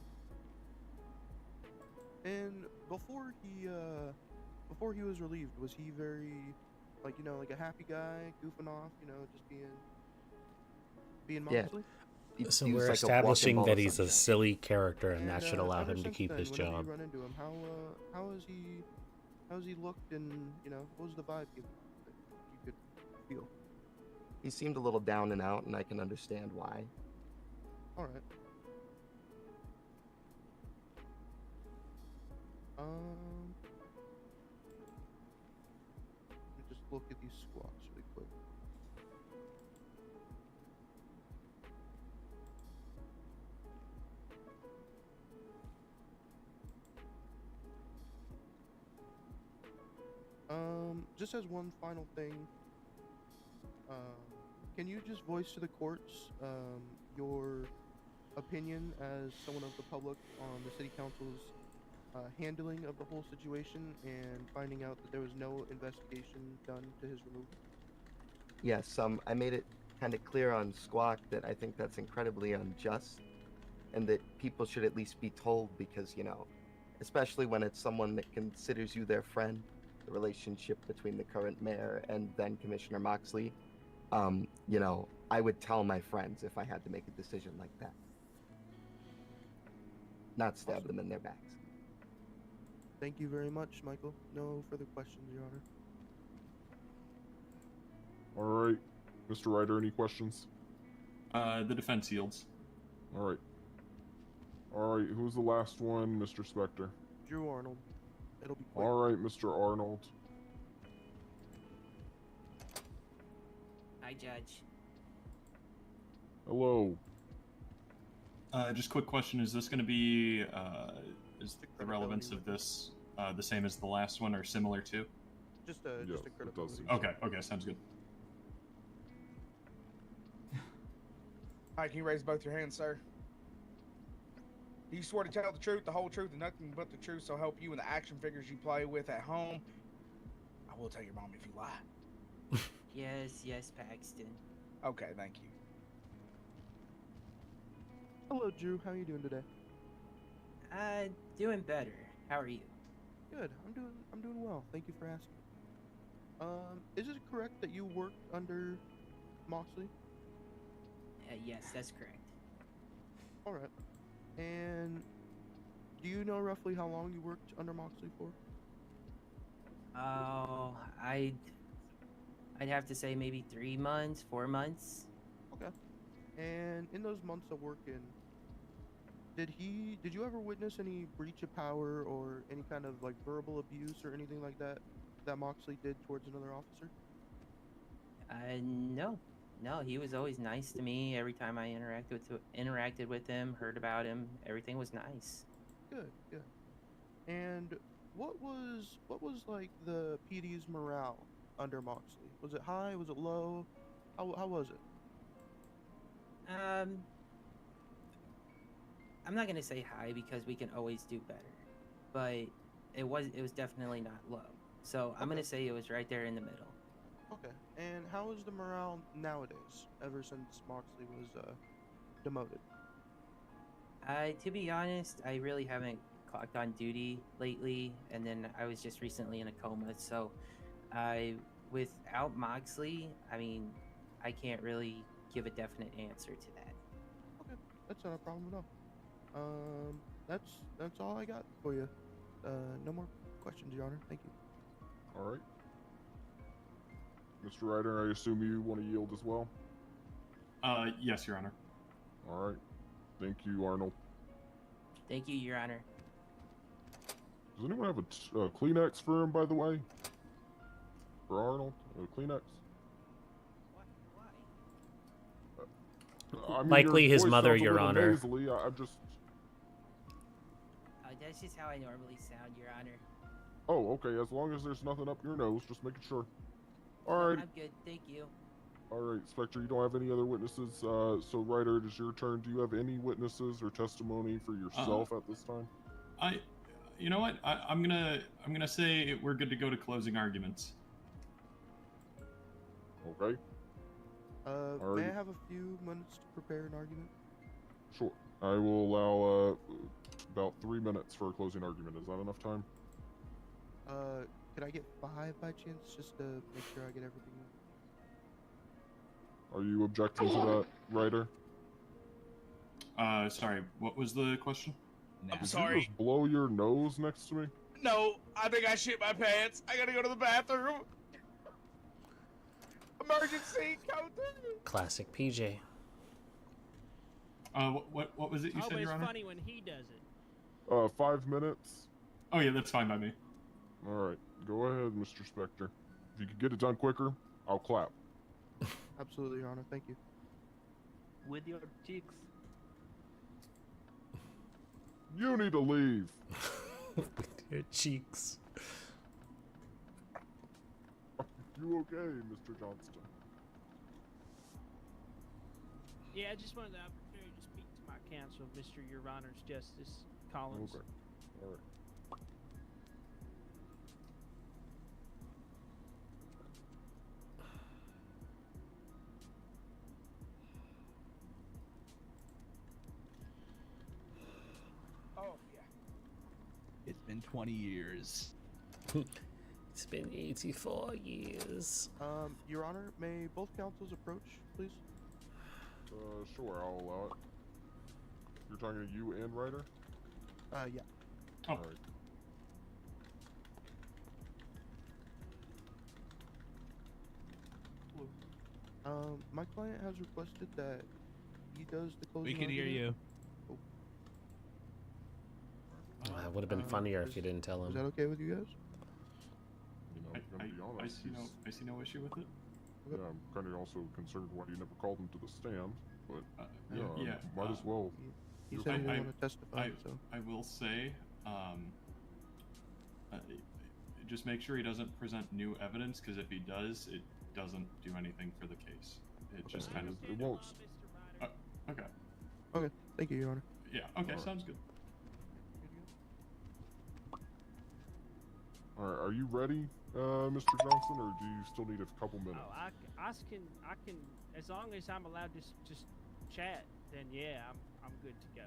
Speaker 10: And before he was relieved, was he very like a happy guy, goofing off, just being Moxley?
Speaker 13: Yeah.
Speaker 1: So
Speaker 13: He was
Speaker 1: we're
Speaker 13: like a
Speaker 1: establishing
Speaker 13: walking
Speaker 1: that
Speaker 13: ball of
Speaker 1: he's a
Speaker 13: sunshine.
Speaker 1: silly character, and that should allow
Speaker 10: ever
Speaker 1: him to
Speaker 10: since
Speaker 1: keep
Speaker 10: then,
Speaker 1: his
Speaker 10: whenever
Speaker 1: job.
Speaker 10: You run into him, how has he looked, and what was the vibe you could feel?
Speaker 13: He seemed a little down and out, and I can understand why.
Speaker 10: All right. Let me just look at these squawks really quick. Just as one final thing, can you just voice to the courts your opinion as someone of the public on the city council's handling of the whole situation and finding out that there was no investigation done to his removal?
Speaker 13: Yes, I made it kind of clear on Squawk that I think that's incredibly unjust, and that people should at least be told because, especially when it's someone that considers you their friend, the relationship between the current mayor and then Commissioner Moxley, I would tell my friends if I had to make a decision like that. Not stab them in their backs.
Speaker 10: Thank you very much, Michael. No further questions, Your Honor.
Speaker 9: All right, Mr. Ryder, any questions?
Speaker 3: The defense yields.
Speaker 9: All right, who's the last one, Mr. Spectre?
Speaker 10: Drew Arnold. It'll be quick.
Speaker 9: All right, Mr. Arnold.
Speaker 14: Hi, Judge.
Speaker 9: Hello.
Speaker 3: Just quick question: is this going to be is the relevance of this the same as the last one or similar to?
Speaker 10: Just a credibility.
Speaker 3: Okay, sounds good.
Speaker 6: All right, can you raise both your hands, sir? Do you swear to tell the truth, the whole truth, and nothing but the truth, so help you and the action figures you play with at home? I will tell your mom if you lie.
Speaker 14: Yes, Paxton.
Speaker 6: Okay, thank you.
Speaker 10: Hello, Drew. How are you doing today?
Speaker 14: Doing better. How are you?
Speaker 10: Good. I'm doing well. Thank you for asking. Is it correct that you worked under Moxley?
Speaker 14: Yes, that's correct.
Speaker 10: All right. And do you know roughly how long you worked under Moxley for?
Speaker 14: Oh, I'd have to say maybe 3 months, 4 months.
Speaker 10: Okay. And in those months of working, did you ever witness any breach of power or any kind of like verbal abuse or anything like that Moxley did towards another officer?
Speaker 14: No, he was always nice to me. Every time I interacted with him, heard about him, everything was nice.
Speaker 10: Good. And what was like the PD's morale under Moxley? Was it high? Was it low? How was it?
Speaker 14: I'm not gonna say high because we can always do better, but it was definitely not low. So I'm gonna say it was right there in the middle.
Speaker 10: Okay. And how is the morale nowadays? Ever since Moxley was demoted?
Speaker 14: To be honest, I really haven't clocked on duty lately, and then I was just recently in a coma. So, without Moxley, I mean, I can't really give a definite answer to that.
Speaker 10: Okay, that's not a problem at all. That's all I got for you. No more questions, Your Honor. Thank you.
Speaker 9: All right. Mr. Ryder, I assume you want to yield as well?
Speaker 3: Yes, Your Honor.
Speaker 9: All right. Thank you, Arnold.
Speaker 14: Thank you, Your Honor.
Speaker 9: Does anyone have a Kleenex for him, by the way? For Arnold? A Kleenex? I mean,
Speaker 1: Likely
Speaker 9: your
Speaker 1: his
Speaker 9: voice
Speaker 1: mother,
Speaker 9: sounds a
Speaker 1: Your
Speaker 9: little
Speaker 1: Honor.
Speaker 9: nasally. I'm just...
Speaker 14: That's just how I normally sound, Your Honor.
Speaker 9: Oh, okay. As long as there's nothing up your nose, just making sure. All right.
Speaker 14: I'm good, thank you.
Speaker 9: All right, Spectre, you don't have any other witnesses. So, Ryder, it is your turn. Do you have any witnesses or testimony for yourself at this time?
Speaker 3: You know what? I'm gonna say we're good to go to closing arguments.
Speaker 9: Okay.
Speaker 10: May I have a few minutes to prepare an argument?
Speaker 9: Sure. I will allow about 3 minutes for a closing argument. Is that enough time?
Speaker 10: Could I get 5 by chance, just to make sure I get everything in?
Speaker 9: Are you objecting to that, Ryder?
Speaker 3: Sorry, what was the question?
Speaker 6: I'm
Speaker 9: Did
Speaker 6: sorry.
Speaker 9: you just blow your nose next to me?
Speaker 6: No, I think I shit my pants. I gotta go to the bathroom. Emergency, code 3.
Speaker 1: Classic PJ.
Speaker 3: What was it you said, Your Honor?
Speaker 7: It's funny when he does it.
Speaker 9: 5 minutes.
Speaker 3: Oh yeah, that's fine by me.
Speaker 9: All right, go ahead, Mr. Spectre. If you could get it done quicker, I'll clap.
Speaker 10: Absolutely, Your Honor. Thank you.
Speaker 4: With your cheeks.
Speaker 9: You need to leave.
Speaker 1: Your cheeks.
Speaker 9: You okay, Mr. Johnston?
Speaker 7: Yeah, I just wanted the opportunity to speak to my counsel, Mr. Your Honor's Justice Collins.
Speaker 9: Okay. All right.
Speaker 6: Oh yeah.
Speaker 5: It's been 20 years.
Speaker 1: It's been 84 years.
Speaker 10: Your Honor, may both counsels approach, please?
Speaker 9: Sure, I'll allow it. You're talking to you and Ryder?
Speaker 10: Yeah.
Speaker 3: Oh.
Speaker 9: All right.
Speaker 10: My client has requested that he does the closing
Speaker 5: We can hear
Speaker 10: argument.
Speaker 5: you.
Speaker 1: Oh, that would have been funnier if you didn't tell him.
Speaker 10: Is that okay with you guys?
Speaker 9: You know, I'm gonna be honest.
Speaker 3: I see no issue with it.
Speaker 9: Yeah, I'm kind of also concerned why you never called him to the stand, but
Speaker 3: yeah,
Speaker 9: might as well.
Speaker 10: He said he didn't want to testify, so.
Speaker 3: I will say, just make sure he doesn't present new evidence, because if he does, it doesn't do anything for the case. It just kind of...
Speaker 9: It won't.
Speaker 3: Okay.
Speaker 10: Okay, thank you, Your Honor.
Speaker 3: Yeah, okay,
Speaker 9: Alright.
Speaker 3: sounds good.
Speaker 9: All right, are you ready, Mr. Johnson, or do you still need a couple minutes?
Speaker 7: Oh, I can, as long as I'm allowed to just chat, then yeah, I'm good to go.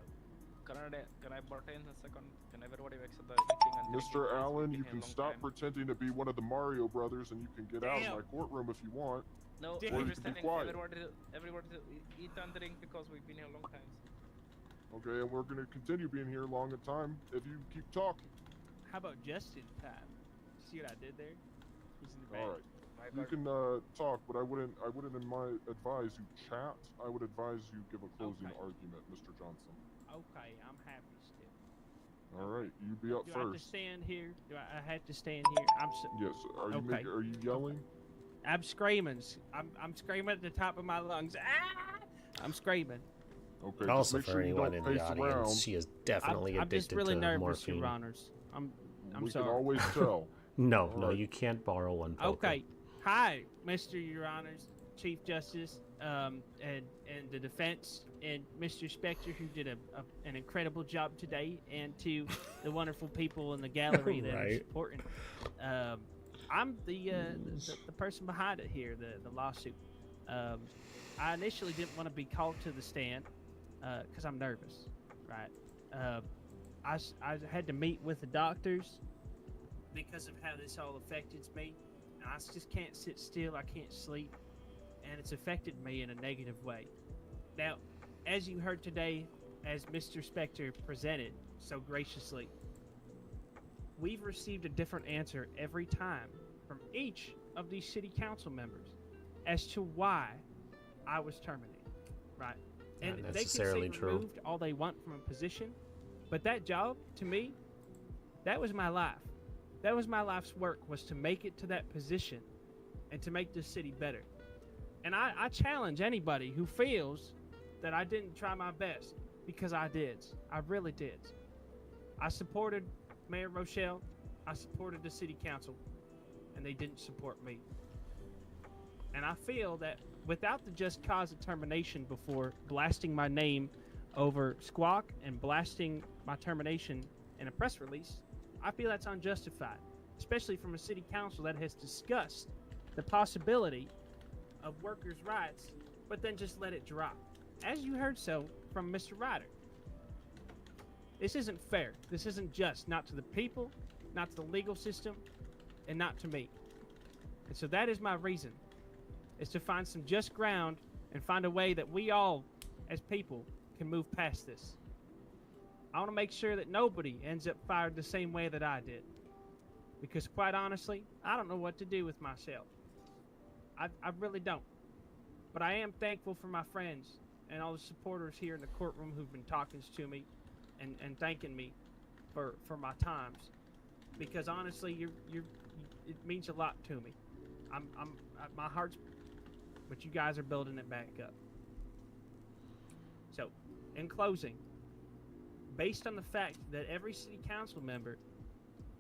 Speaker 2: Can I butt in a second? Can everybody exit the meeting and
Speaker 9: Mr. Allen, you can stop pretending to be one of the Mario brothers, and you can get out of my courtroom if you want.
Speaker 2: No,
Speaker 9: or you can be quiet.
Speaker 2: everybody eat and drink because we've been here a long time.
Speaker 9: Okay, and we're going to continue being here a long time if you keep talking.
Speaker 7: How about just in time? See what I did there? He's in the back.
Speaker 9: All right. You can talk, but I wouldn't advise you chat. I would advise you give a closing argument, Mr. Johnson.
Speaker 7: Okay, I'm happy still.
Speaker 9: All right, you be up
Speaker 7: Do I have to
Speaker 9: first.
Speaker 7: stand here? Do I have to stand here?
Speaker 9: Yes. Are you
Speaker 7: okay.
Speaker 9: are you yelling?
Speaker 7: I'm screaming. I'm screaming at the top of my lungs. Ah! I'm screaming.
Speaker 9: Okay.
Speaker 1: Also,
Speaker 9: just make
Speaker 1: for
Speaker 9: sure you
Speaker 1: anyone
Speaker 9: don't
Speaker 1: in the
Speaker 9: pace
Speaker 1: audience,
Speaker 9: around.
Speaker 1: she is definitely
Speaker 7: I'm
Speaker 1: addicted
Speaker 7: just really
Speaker 1: to
Speaker 7: nervous,
Speaker 1: morphine.
Speaker 7: Your Honors. I'm
Speaker 9: we
Speaker 7: sorry.
Speaker 9: can always tell.
Speaker 1: No,
Speaker 9: All
Speaker 1: no,
Speaker 9: right.
Speaker 1: you can't borrow one. Poker.
Speaker 7: Okay. Hi, Mr. Your Honors, Chief Justice, and the defense, and Mr. Spectre, who did an incredible job today, and to the wonderful people in the gallery that are
Speaker 1: Right.
Speaker 7: supporting. I'm the person behind it here, the lawsuit. I initially didn't want to be called to the stand because I'm nervous, right? I had to meet with the doctors because of how this all affected me. I just can't sit still. I can't sleep, and it's affected me in a negative way. Now, as you heard today, as Mr. Spectre presented so graciously, we've received a different answer every time from each of these city council members as to why I was terminated, right? And
Speaker 1: Not
Speaker 7: they can say
Speaker 1: necessarily true.
Speaker 7: removed all they want from a position, but that job, to me, that was my life. That was my life's work, was to make it to that position and to make this city better. And I challenge anybody who feels that I didn't try my best, because I did. I really did. I supported Mayor Rochelle. I supported the city council, and they didn't support me. And I feel that without the just cause of termination before blasting my name over Squawk and blasting my termination in a press release, I feel that's unjustified, especially from a city council that has discussed the possibility of workers' rights, but then just let it drop. As you heard so from Mr. Ryder. This isn't fair. This isn't just, not to the people, not to the legal system, and not to me. And so that is my reason, is to find some just ground and find a way that we all, as people, can move past this. I want to make sure that nobody ends up fired the same way that I did. Because quite honestly, I don't know what to do with myself. I really don't. But I am thankful for my friends and all the supporters here in the courtroom who've been talking to me and thanking me for my times. Because honestly, it means a lot to me. My heart's, but you guys are building it back up. So, in closing, based on the fact that every city council member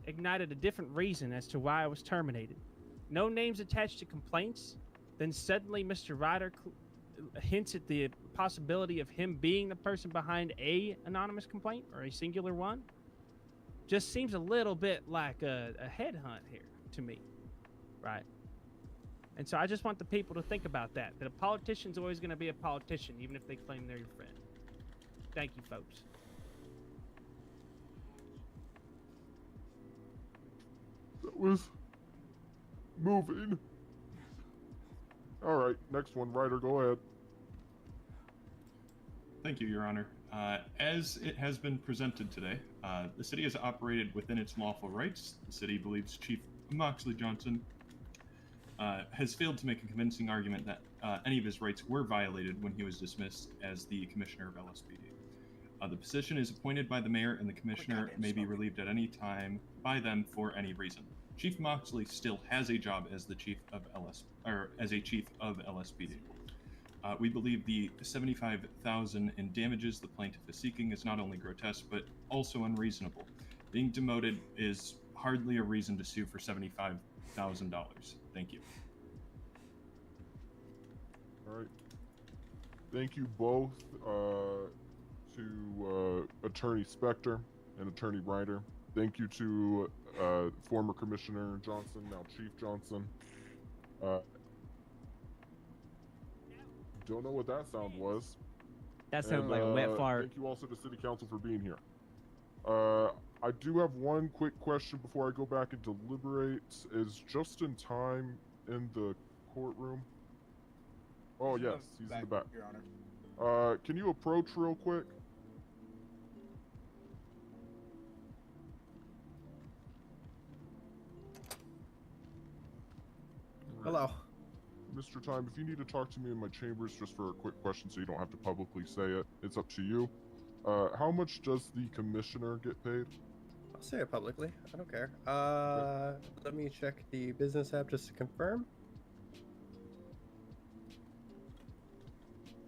Speaker 7: ignited a different reason as to why I was terminated, no names attached to complaints, then suddenly Mr. Ryder hints at the possibility of him being the person behind a anonymous complaint or a singular one, just seems a little bit like a headhunt here to me, right? And so I just want the people to think about that a politician's always going to be a politician, even if they claim they're your friend. Thank you, folks.
Speaker 9: That was moving. All right, next one, Ryder, go ahead.
Speaker 3: Thank you, Your Honor. As it has been presented today, the city has operated within its lawful rights. The city believes Chief Moxley Johnson has failed to make a convincing argument that any of his rights were violated when he was dismissed as the Commissioner of LSPD. The position is appointed by the mayor, and the commissioner may be relieved at any time by them for any reason. Chief Moxley still has a job as the chief of LSPD. We believe the $75,000 in damages the plaintiff is seeking is not only grotesque but also unreasonable. Being demoted is hardly a reason to sue for $75,000. Thank you.
Speaker 9: All right. Thank you both to Attorney Spectre and Attorney Ryder. Thank you to former Commissioner Johnson, now Chief Johnson. Don't know what that sound was.
Speaker 7: That sounded like a wet fart.
Speaker 9: Thank you also to City Council for being here. I do have one quick question before I go back and deliberate. Is Justin Time in the courtroom? Oh, yes, he's in the back.
Speaker 6: Your Honor.
Speaker 9: Can you approach real quick?
Speaker 15: Hello.
Speaker 9: Mr. Time, if you need to talk to me in my chambers just for a quick question so you don't have to publicly say it, it's up to you. How much does the commissioner get paid?
Speaker 15: I'll say it publicly. I don't care. Let me check the business app just to confirm.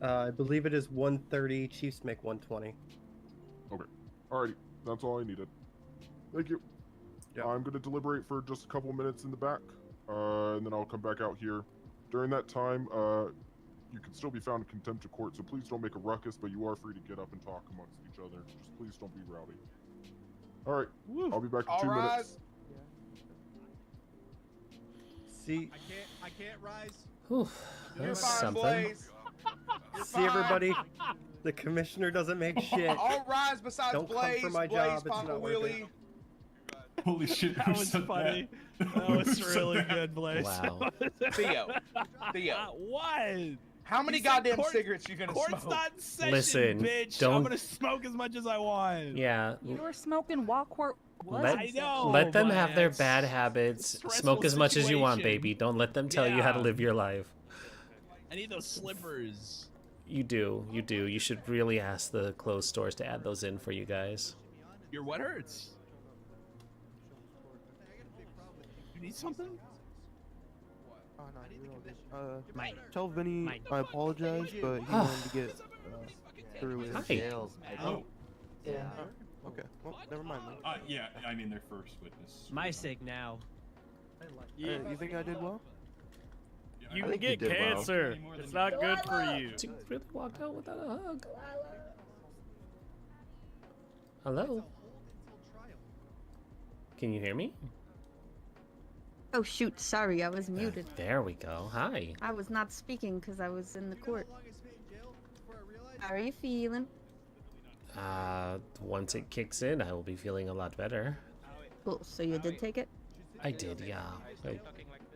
Speaker 15: I believe it is 130. Chiefs make 120.
Speaker 9: Okay. Alrighty. That's all I needed. Thank you. I'm going to deliberate for just a couple minutes in the back, and then I'll come back out here. During that time, you can still be found in contempt of court, so please don't make a ruckus, but you are free to get up and talk amongst each other. Just please don't be rowdy. All right, I'll be back in 2 minutes.
Speaker 15: See,
Speaker 2: I can't rise.
Speaker 1: Whew,
Speaker 6: You're
Speaker 1: that's
Speaker 6: fine,
Speaker 1: something.
Speaker 6: Blaze. You're
Speaker 15: see everybody.
Speaker 6: fine.
Speaker 15: The commissioner doesn't make shit.
Speaker 6: All rise besides
Speaker 15: Don't
Speaker 6: Blaze.
Speaker 15: come for my
Speaker 6: Blaze,
Speaker 15: job. It's
Speaker 6: Papa
Speaker 15: not worth
Speaker 6: Wheelie.
Speaker 15: it.
Speaker 3: Holy shit!
Speaker 5: That
Speaker 3: who
Speaker 5: was
Speaker 3: said
Speaker 5: funny.
Speaker 3: That,
Speaker 5: That was really good, Blaze.
Speaker 1: Wow.
Speaker 6: Theo.
Speaker 5: What?
Speaker 6: How many
Speaker 5: You said
Speaker 6: goddamn
Speaker 5: court-
Speaker 6: cigarettes you gonna
Speaker 5: Court's
Speaker 6: smoke?
Speaker 5: not in session,
Speaker 1: Listen,
Speaker 5: bitch.
Speaker 1: don't-
Speaker 5: I'm gonna smoke as much as I want.
Speaker 1: Yeah.
Speaker 12: You were smoking while court was
Speaker 1: Let,
Speaker 12: in session.
Speaker 1: let them
Speaker 5: but
Speaker 1: have their
Speaker 5: it's
Speaker 1: bad habits.
Speaker 5: stressful
Speaker 1: Smoke as much as you want,
Speaker 5: situation.
Speaker 1: baby. Don't let them tell you how to
Speaker 5: Yeah.
Speaker 1: live your life.
Speaker 5: I need those slippers.
Speaker 1: You do. You do. You should really ask the clothes stores to add those in for you guys.
Speaker 5: Your what hurts? You need something?
Speaker 10: Oh, no, you're all good. Tell Vinny I apologize, but he wanted to get through with
Speaker 1: Hi.
Speaker 13: Jails.
Speaker 10: Oh.
Speaker 13: Yeah.
Speaker 10: Okay, well, never mind then.
Speaker 3: yeah, I mean their first witness.
Speaker 4: My sake now.
Speaker 10: You think I did well?
Speaker 3: You
Speaker 13: I think you did well.
Speaker 3: It's not good for you.
Speaker 1: Did you really walk out without a hug? Hello? Can you hear me?
Speaker 16: Oh shoot, sorry, I was muted.
Speaker 1: There we go. Hi.
Speaker 16: I was not speaking because I was in the court. How are you feeling?
Speaker 1: Once it kicks in, I will be feeling a lot better.
Speaker 16: Cool, so you did take it?
Speaker 1: I did, yeah.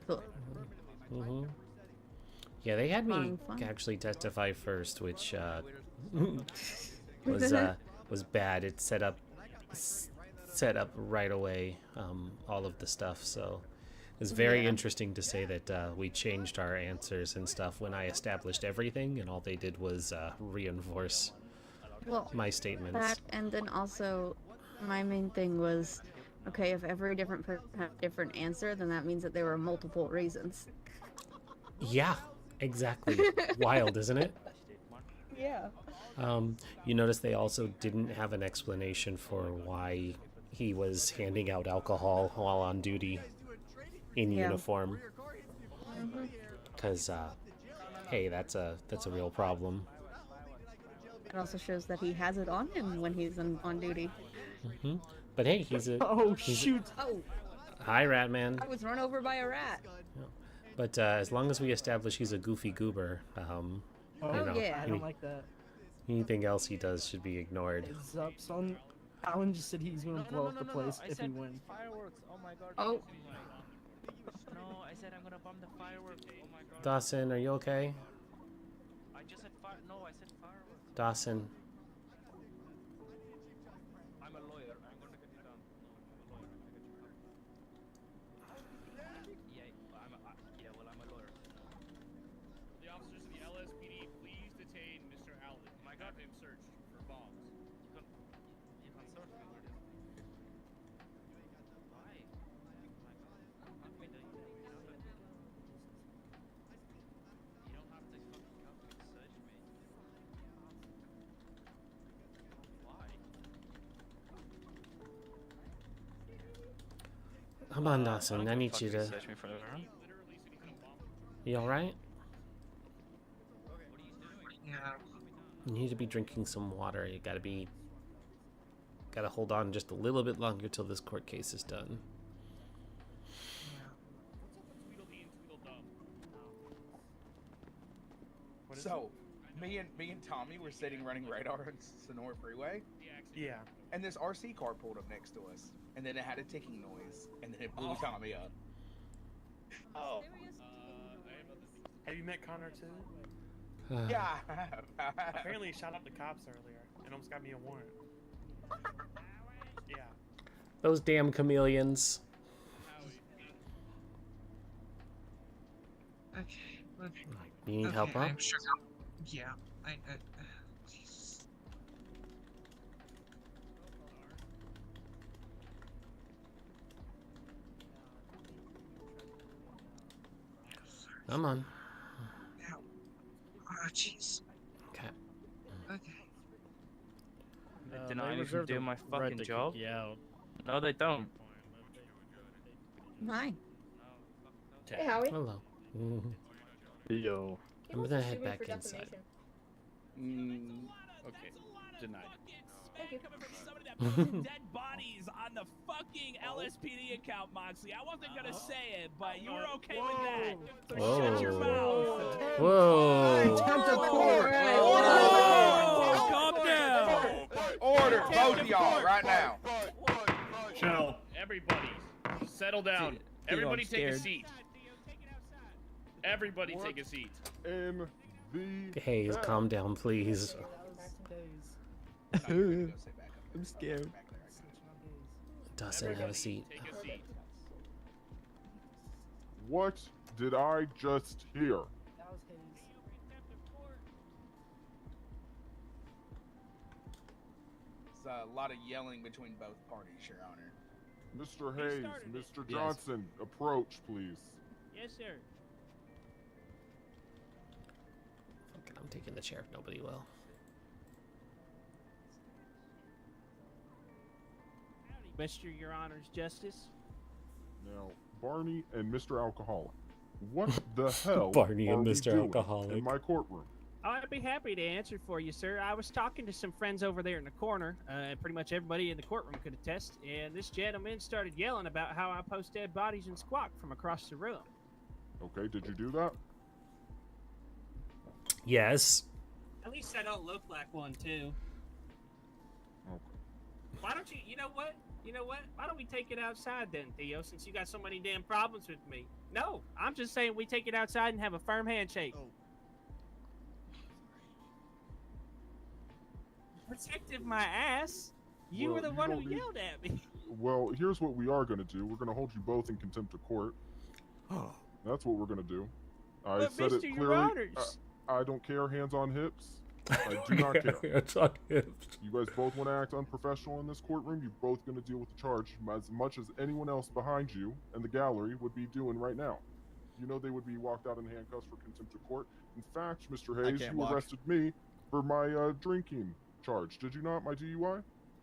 Speaker 16: Cool.
Speaker 1: Mm-hmm. Yeah, they had me
Speaker 16: Fine.
Speaker 1: actually testify first, which was bad. It set up right away all of the stuff. So it was very interesting to say that we changed our answers and stuff when I established everything, and all they did was reinforce my statements.
Speaker 16: That, and then also, my main thing was, okay, if every different person had a different answer, then that means that there were multiple reasons.
Speaker 1: Yeah, exactly. Wild, isn't it?
Speaker 16: Yeah.
Speaker 1: You notice they also didn't have an explanation for why he was handing out alcohol while on duty in uniform. Because, hey, that's a real problem.
Speaker 16: It also shows that he has it on him when he's on duty.
Speaker 1: Hmm. But hey, he's a...
Speaker 4: Oh,
Speaker 1: he's a-
Speaker 4: shoot.
Speaker 16: Oh,
Speaker 1: Hi, Ratman.
Speaker 16: I was run over by a rat.
Speaker 1: But as long as we establish he's a goofy goober, you know,
Speaker 16: yeah.
Speaker 4: I don't like that.
Speaker 1: anything else he does should be ignored.
Speaker 4: Heads up, son. Alan just said he's gonna blow up the place if we win.
Speaker 2: Fireworks. Oh my god.
Speaker 16: Oh.
Speaker 2: No, I said I'm gonna bomb the fireworks. Oh my god.
Speaker 1: Dawson, are you okay?
Speaker 2: I just said fire. No, I said fireworks.
Speaker 1: Dawson.
Speaker 2: I'm a lawyer. I'm gonna get it done. No, I'm a lawyer. I'm gonna get you done. Yeah, well, I'm a lawyer.
Speaker 17: The officers of the LSPD, please detain Mr. Allen. My God, him searched for bombs.
Speaker 2: You can search me. Why? I'm not doing that. You don't have to fucking come and search me. Why?
Speaker 1: Come on, Dawson. I need you to...
Speaker 2: Search me for the room.
Speaker 1: You alright?
Speaker 11: Yeah.
Speaker 1: You need to be drinking some water. You gotta hold on just a little bit longer till this court case is done.
Speaker 6: So, me and Tommy were sitting running radar on Sonora Freeway.
Speaker 4: Yeah.
Speaker 6: And this RC car pulled up next to us, and then it had a ticking noise, and then it blew Tommy up.
Speaker 4: Oh. Have you met Connor too?
Speaker 6: Yeah.
Speaker 4: Apparently, he shot up the cops earlier and almost got me a warrant. Yeah.
Speaker 1: Those damn chameleons.
Speaker 11: Okay. Okay.
Speaker 1: You need help, huh?
Speaker 11: I'm sure. Yeah. Jesus.
Speaker 1: Come on.
Speaker 11: Ow. Oh, jeez.
Speaker 1: Okay.
Speaker 11: Okay.
Speaker 2: They deny me from doing my fucking job?
Speaker 4: Yeah.
Speaker 2: No, they don't.
Speaker 16: Hi.
Speaker 18: Hey, Howie.
Speaker 1: Hello.
Speaker 15: Yo.
Speaker 18: He
Speaker 1: I'm
Speaker 18: wants
Speaker 1: gonna
Speaker 18: to
Speaker 1: head
Speaker 18: sue me
Speaker 1: back
Speaker 18: for
Speaker 1: inside.
Speaker 18: defamation.
Speaker 17: Okay. Denied.
Speaker 18: Thank you.
Speaker 5: Coming from somebody that posted dead bodies on the fucking LSPD account, Moxley. I wasn't gonna say it, but you were okay with that. So shut your mouth.
Speaker 1: Whoa.
Speaker 5: Calm down.
Speaker 6: Order, both of y'all, right now.
Speaker 17: Chill. Everybody, settle down. Everybody take a seat. Everybody take a seat.
Speaker 9: In the
Speaker 1: Hayes, calm down, please.
Speaker 15: I'm scared.
Speaker 1: Dawson, have a seat.
Speaker 17: Take a seat.
Speaker 9: What did I just hear?
Speaker 6: It's a lot of yelling between both parties, Your Honor.
Speaker 9: Mr. Hayes, Mr. Johnson, approach, please.
Speaker 7: Yes, sir.
Speaker 1: Fucking, I'm taking the chair if nobody will.
Speaker 7: Howdy, Mr. Your Honor's Justice.
Speaker 9: Now, Barney and Mr. Alcoholic, what the hell
Speaker 1: Barney
Speaker 9: are
Speaker 1: and
Speaker 9: we
Speaker 1: Mr.
Speaker 9: doing
Speaker 1: Alcoholic.
Speaker 9: in my courtroom?
Speaker 7: I'd be happy to answer for you, sir. I was talking to some friends over there in the corner. Pretty much everybody in the courtroom could attest. And this gentleman started yelling about how I post dead bodies and squawk from across the room.
Speaker 9: Okay, did you do that?
Speaker 1: Yes.
Speaker 7: At least I don't look like one, too.
Speaker 9: Okay.
Speaker 7: Why don't you, you know what? Why don't we take it outside then, Theo, since you got so many damn problems with me? No, I'm just saying we take it outside and have a firm handshake. Protective my ass. You
Speaker 9: Well,
Speaker 7: were the
Speaker 9: you
Speaker 7: one who
Speaker 9: don't need-
Speaker 7: yelled at me.
Speaker 9: Well, here's what we are going to do. We're going to hold you both in contempt of court. That's what we're going to do. I
Speaker 7: But
Speaker 9: said
Speaker 7: Mr.
Speaker 9: it
Speaker 7: Your
Speaker 9: clearly.
Speaker 7: Honors.
Speaker 9: I don't care, hands on hips. I do not care.
Speaker 1: Hands on hips.
Speaker 9: You guys both want to act unprofessional in this courtroom. You're both going to deal with the charge as much as anyone else behind you and the gallery would be doing right now. You know they would be walked out in handcuffs for contempt of court. In fact, Mr. Hayes,
Speaker 15: can't
Speaker 9: you
Speaker 15: walk.
Speaker 9: arrested me for my drinking charge. Did you not? My DUI?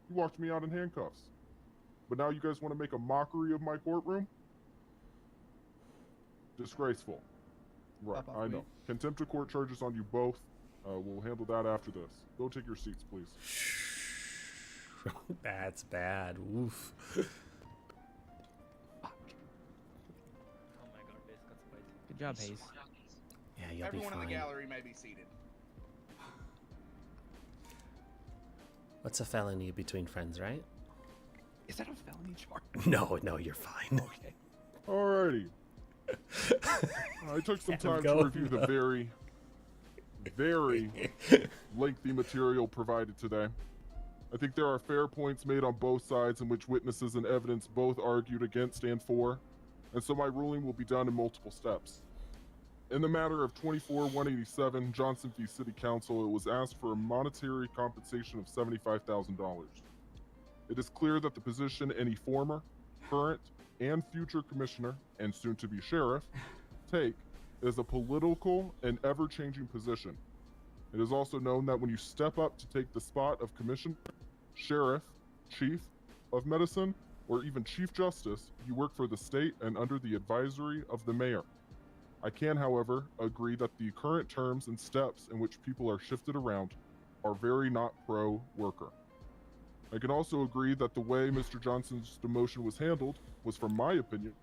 Speaker 9: You walked me out in handcuffs. But now you guys want to make a mockery of my courtroom? Disgraceful. Right,
Speaker 15: Pop off,
Speaker 9: I know.
Speaker 15: please.
Speaker 9: Contempt of court charges on you both. We'll handle that after this. Go take your seats, please.
Speaker 1: That's bad. Oof.
Speaker 4: Good job, Hayes.
Speaker 1: Yeah, you'll
Speaker 6: Everyone
Speaker 1: be
Speaker 6: in
Speaker 1: fine.
Speaker 6: the gallery may be seated.
Speaker 1: What's a felony between friends, right?
Speaker 15: Is that a felony charge?
Speaker 1: No, you're fine.
Speaker 15: Okay.
Speaker 9: Alrighty. I took some
Speaker 1: Let him
Speaker 9: time
Speaker 1: go.
Speaker 9: to review the very lengthy material provided today. I think there are fair points made on both sides in which witnesses and evidence both argued against and for, and so my ruling will be done in multiple steps. In the matter of 24-187 Johnson v. City Council, it was asked for a monetary compensation of $75,000. It is clear that the position any former, current, and future commissioner, and soon-to-be sheriff, take is a political and ever-changing position. It is also known that when you step up to take the spot of commissioner, sheriff, chief of medicine, or even chief justice, you work for the state and under the advisory of the mayor. I can, however, agree that the current terms and steps in which people are shifted around are very not pro-worker. I can also agree that the way Mr. Johnson's demotion was handled was, from my opinion,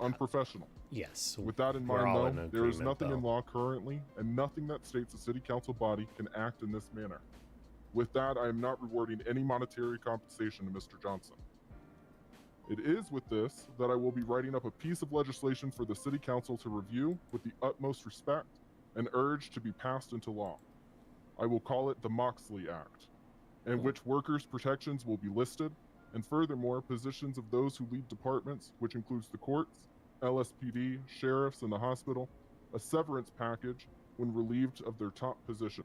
Speaker 9: unprofessional.
Speaker 1: Yes.
Speaker 9: With that in
Speaker 1: we're
Speaker 9: mind,
Speaker 1: all
Speaker 9: though,
Speaker 1: in
Speaker 9: there is
Speaker 1: agreement,
Speaker 9: nothing in
Speaker 1: though.
Speaker 9: law currently, and nothing that states a city council body can act in this manner. With that, I am not rewarding any monetary compensation to Mr. Johnson. It is with this that I will be writing up a piece of legislation for the city council to review with the utmost respect and urge to be passed into law. I will call it the Moxley Act, in which workers' protections will be listed, and furthermore, positions of those who lead departments, which includes the courts, LSPD, sheriffs, and the hospital, a severance package when relieved of their top position.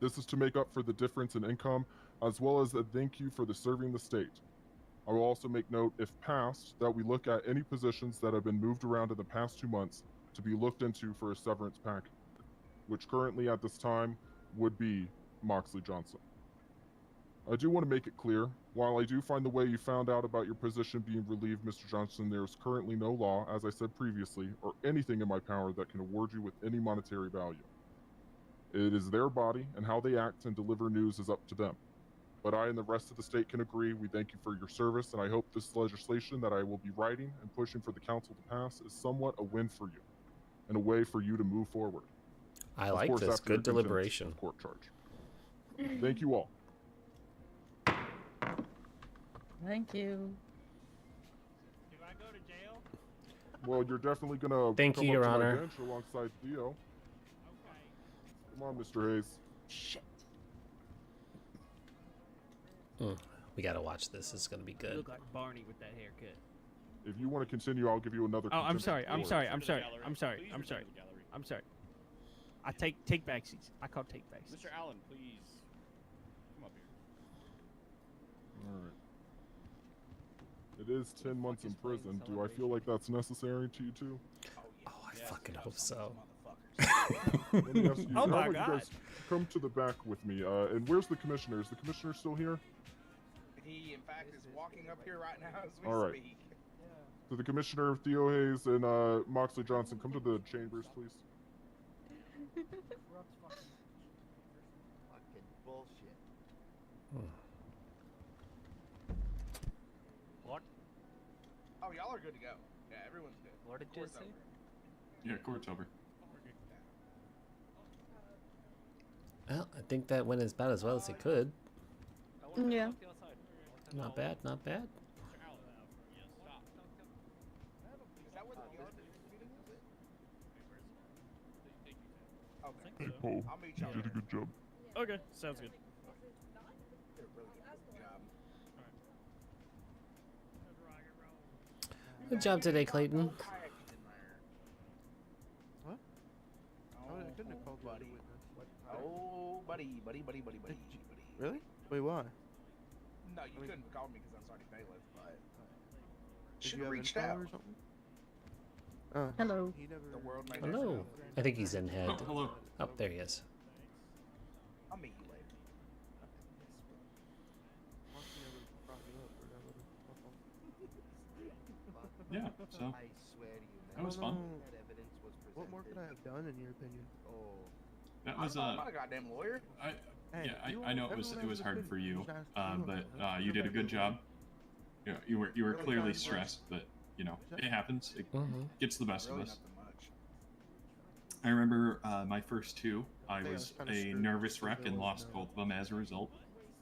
Speaker 9: This is to make up for the difference in income, as well as a thank you for the serving the state. I will also make note, if passed, that we look at any positions that have been moved around in the past 2 months to be looked into for a severance package, which currently at this time would be Moxley Johnson. I do want to make it clear, while I do find the way you found out about your position being relieved, Mr. Johnson, there is currently no law, as I said previously, or anything in my power that can award you with any monetary value. It is their body, and how they act and deliver news is up to them. But I and the rest of the state can agree we thank you for your service, and I hope this legislation that I will be writing and pushing for the council to pass is somewhat a win for you, and a way for you to move forward.
Speaker 1: I
Speaker 9: Of
Speaker 1: like
Speaker 9: course,
Speaker 1: this.
Speaker 9: after your
Speaker 1: Good
Speaker 9: contempt
Speaker 1: deliberation.
Speaker 9: of court charge. Thank you all.
Speaker 16: Thank you.
Speaker 7: Do I go to jail?
Speaker 9: Well, you're definitely gonna
Speaker 1: Thank
Speaker 9: come
Speaker 1: you,
Speaker 9: up
Speaker 1: Your
Speaker 9: to
Speaker 1: Honor.
Speaker 9: my bench alongside Theo.
Speaker 7: Okay.
Speaker 9: Come on, Mr. Hayes.
Speaker 7: Shit.
Speaker 1: We gotta watch this. It's gonna be
Speaker 7: You
Speaker 1: good.
Speaker 7: look like Barney with that haircut.
Speaker 9: If you want to continue, I'll give you another.
Speaker 7: Oh, I'm
Speaker 9: contempt
Speaker 7: sorry.
Speaker 9: of
Speaker 7: I'm
Speaker 9: court.
Speaker 7: sorry. I'm sorry.
Speaker 17: gallery.
Speaker 7: I'm sorry.
Speaker 17: Please
Speaker 7: I'm
Speaker 17: return
Speaker 7: sorry.
Speaker 17: to the gallery.
Speaker 7: I'm sorry. I take backsies. I call take backsies.
Speaker 17: Mr. Allen, please come up here.
Speaker 9: All right. It is 10 months in prison. Do I feel like that's necessary to you too?
Speaker 1: Oh, I fucking hope so.
Speaker 9: Let me ask you,
Speaker 7: Oh
Speaker 9: how
Speaker 7: my
Speaker 9: about
Speaker 7: God.
Speaker 9: you guys come to the back with me? And where's the commissioner? Is the commissioner still here?
Speaker 6: He, in fact, is walking up here right now as we
Speaker 9: All right.
Speaker 6: speak.
Speaker 9: So the commissioner, Theo Hayes, and Moxley Johnson, come to the chambers, please.
Speaker 13: Fucking bullshit.
Speaker 2: What?
Speaker 6: Oh, y'all are good to go. Yeah, everyone's good.
Speaker 2: What did you
Speaker 6: Court's
Speaker 2: say?
Speaker 6: over.
Speaker 3: Yeah, court's over.
Speaker 1: Well, I think that went about as well as it could.
Speaker 16: Yeah.
Speaker 1: Not bad. Not bad.
Speaker 17: Mr. Allen, stop.
Speaker 6: Is that where the meeting is?
Speaker 17: Thank you, Ted.
Speaker 6: Okay.
Speaker 9: Hey, Paul,
Speaker 6: I'll meet
Speaker 9: you
Speaker 6: y'all
Speaker 9: did a
Speaker 6: there.
Speaker 9: good job.
Speaker 17: Okay, sounds good.
Speaker 6: Did a really good job.
Speaker 1: Good job today, Clayton.
Speaker 10: What?
Speaker 6: Oh,
Speaker 10: I couldn't have called you a
Speaker 6: buddy.
Speaker 10: witness.
Speaker 6: Oh, buddy.
Speaker 10: Wait, why?
Speaker 6: No, you couldn't have called me because I'm sorry, bailiff, but
Speaker 10: Did
Speaker 6: should
Speaker 10: you
Speaker 6: have
Speaker 10: have
Speaker 6: reached
Speaker 10: info
Speaker 6: out.
Speaker 10: or something?
Speaker 16: Hello.
Speaker 10: He never.
Speaker 6: The world may
Speaker 1: Hello. I think he's in head.
Speaker 3: Oh, hello.
Speaker 1: Oh, there he is.
Speaker 6: I'll meet you later.
Speaker 10: Moxie never brought me up or whatever.
Speaker 3: Yeah, so
Speaker 13: I swear to you, man.
Speaker 3: that was fun.
Speaker 13: That evidence was presented.
Speaker 10: What more could I have done in your opinion?
Speaker 13: Oh.
Speaker 3: That was
Speaker 6: I'm not a goddamn lawyer.
Speaker 10: Hey,
Speaker 3: yeah,
Speaker 10: you
Speaker 3: I know
Speaker 10: always-
Speaker 3: it was
Speaker 10: everyone has
Speaker 3: hard for
Speaker 10: an
Speaker 3: you,
Speaker 10: opinion. Just ask me.
Speaker 3: but you did a good job. You were
Speaker 6: Really
Speaker 3: clearly
Speaker 6: not much.
Speaker 3: stressed, but you know it happens. It
Speaker 1: Mhm.
Speaker 3: gets the best
Speaker 6: Really
Speaker 3: of us.
Speaker 6: nothing much.
Speaker 3: I remember my first two. I
Speaker 10: Yeah,
Speaker 3: was
Speaker 10: it's kinda
Speaker 3: a
Speaker 10: screwed
Speaker 3: nervous
Speaker 10: with
Speaker 3: wreck and
Speaker 10: bills
Speaker 3: lost
Speaker 10: now.
Speaker 3: both of them as a result.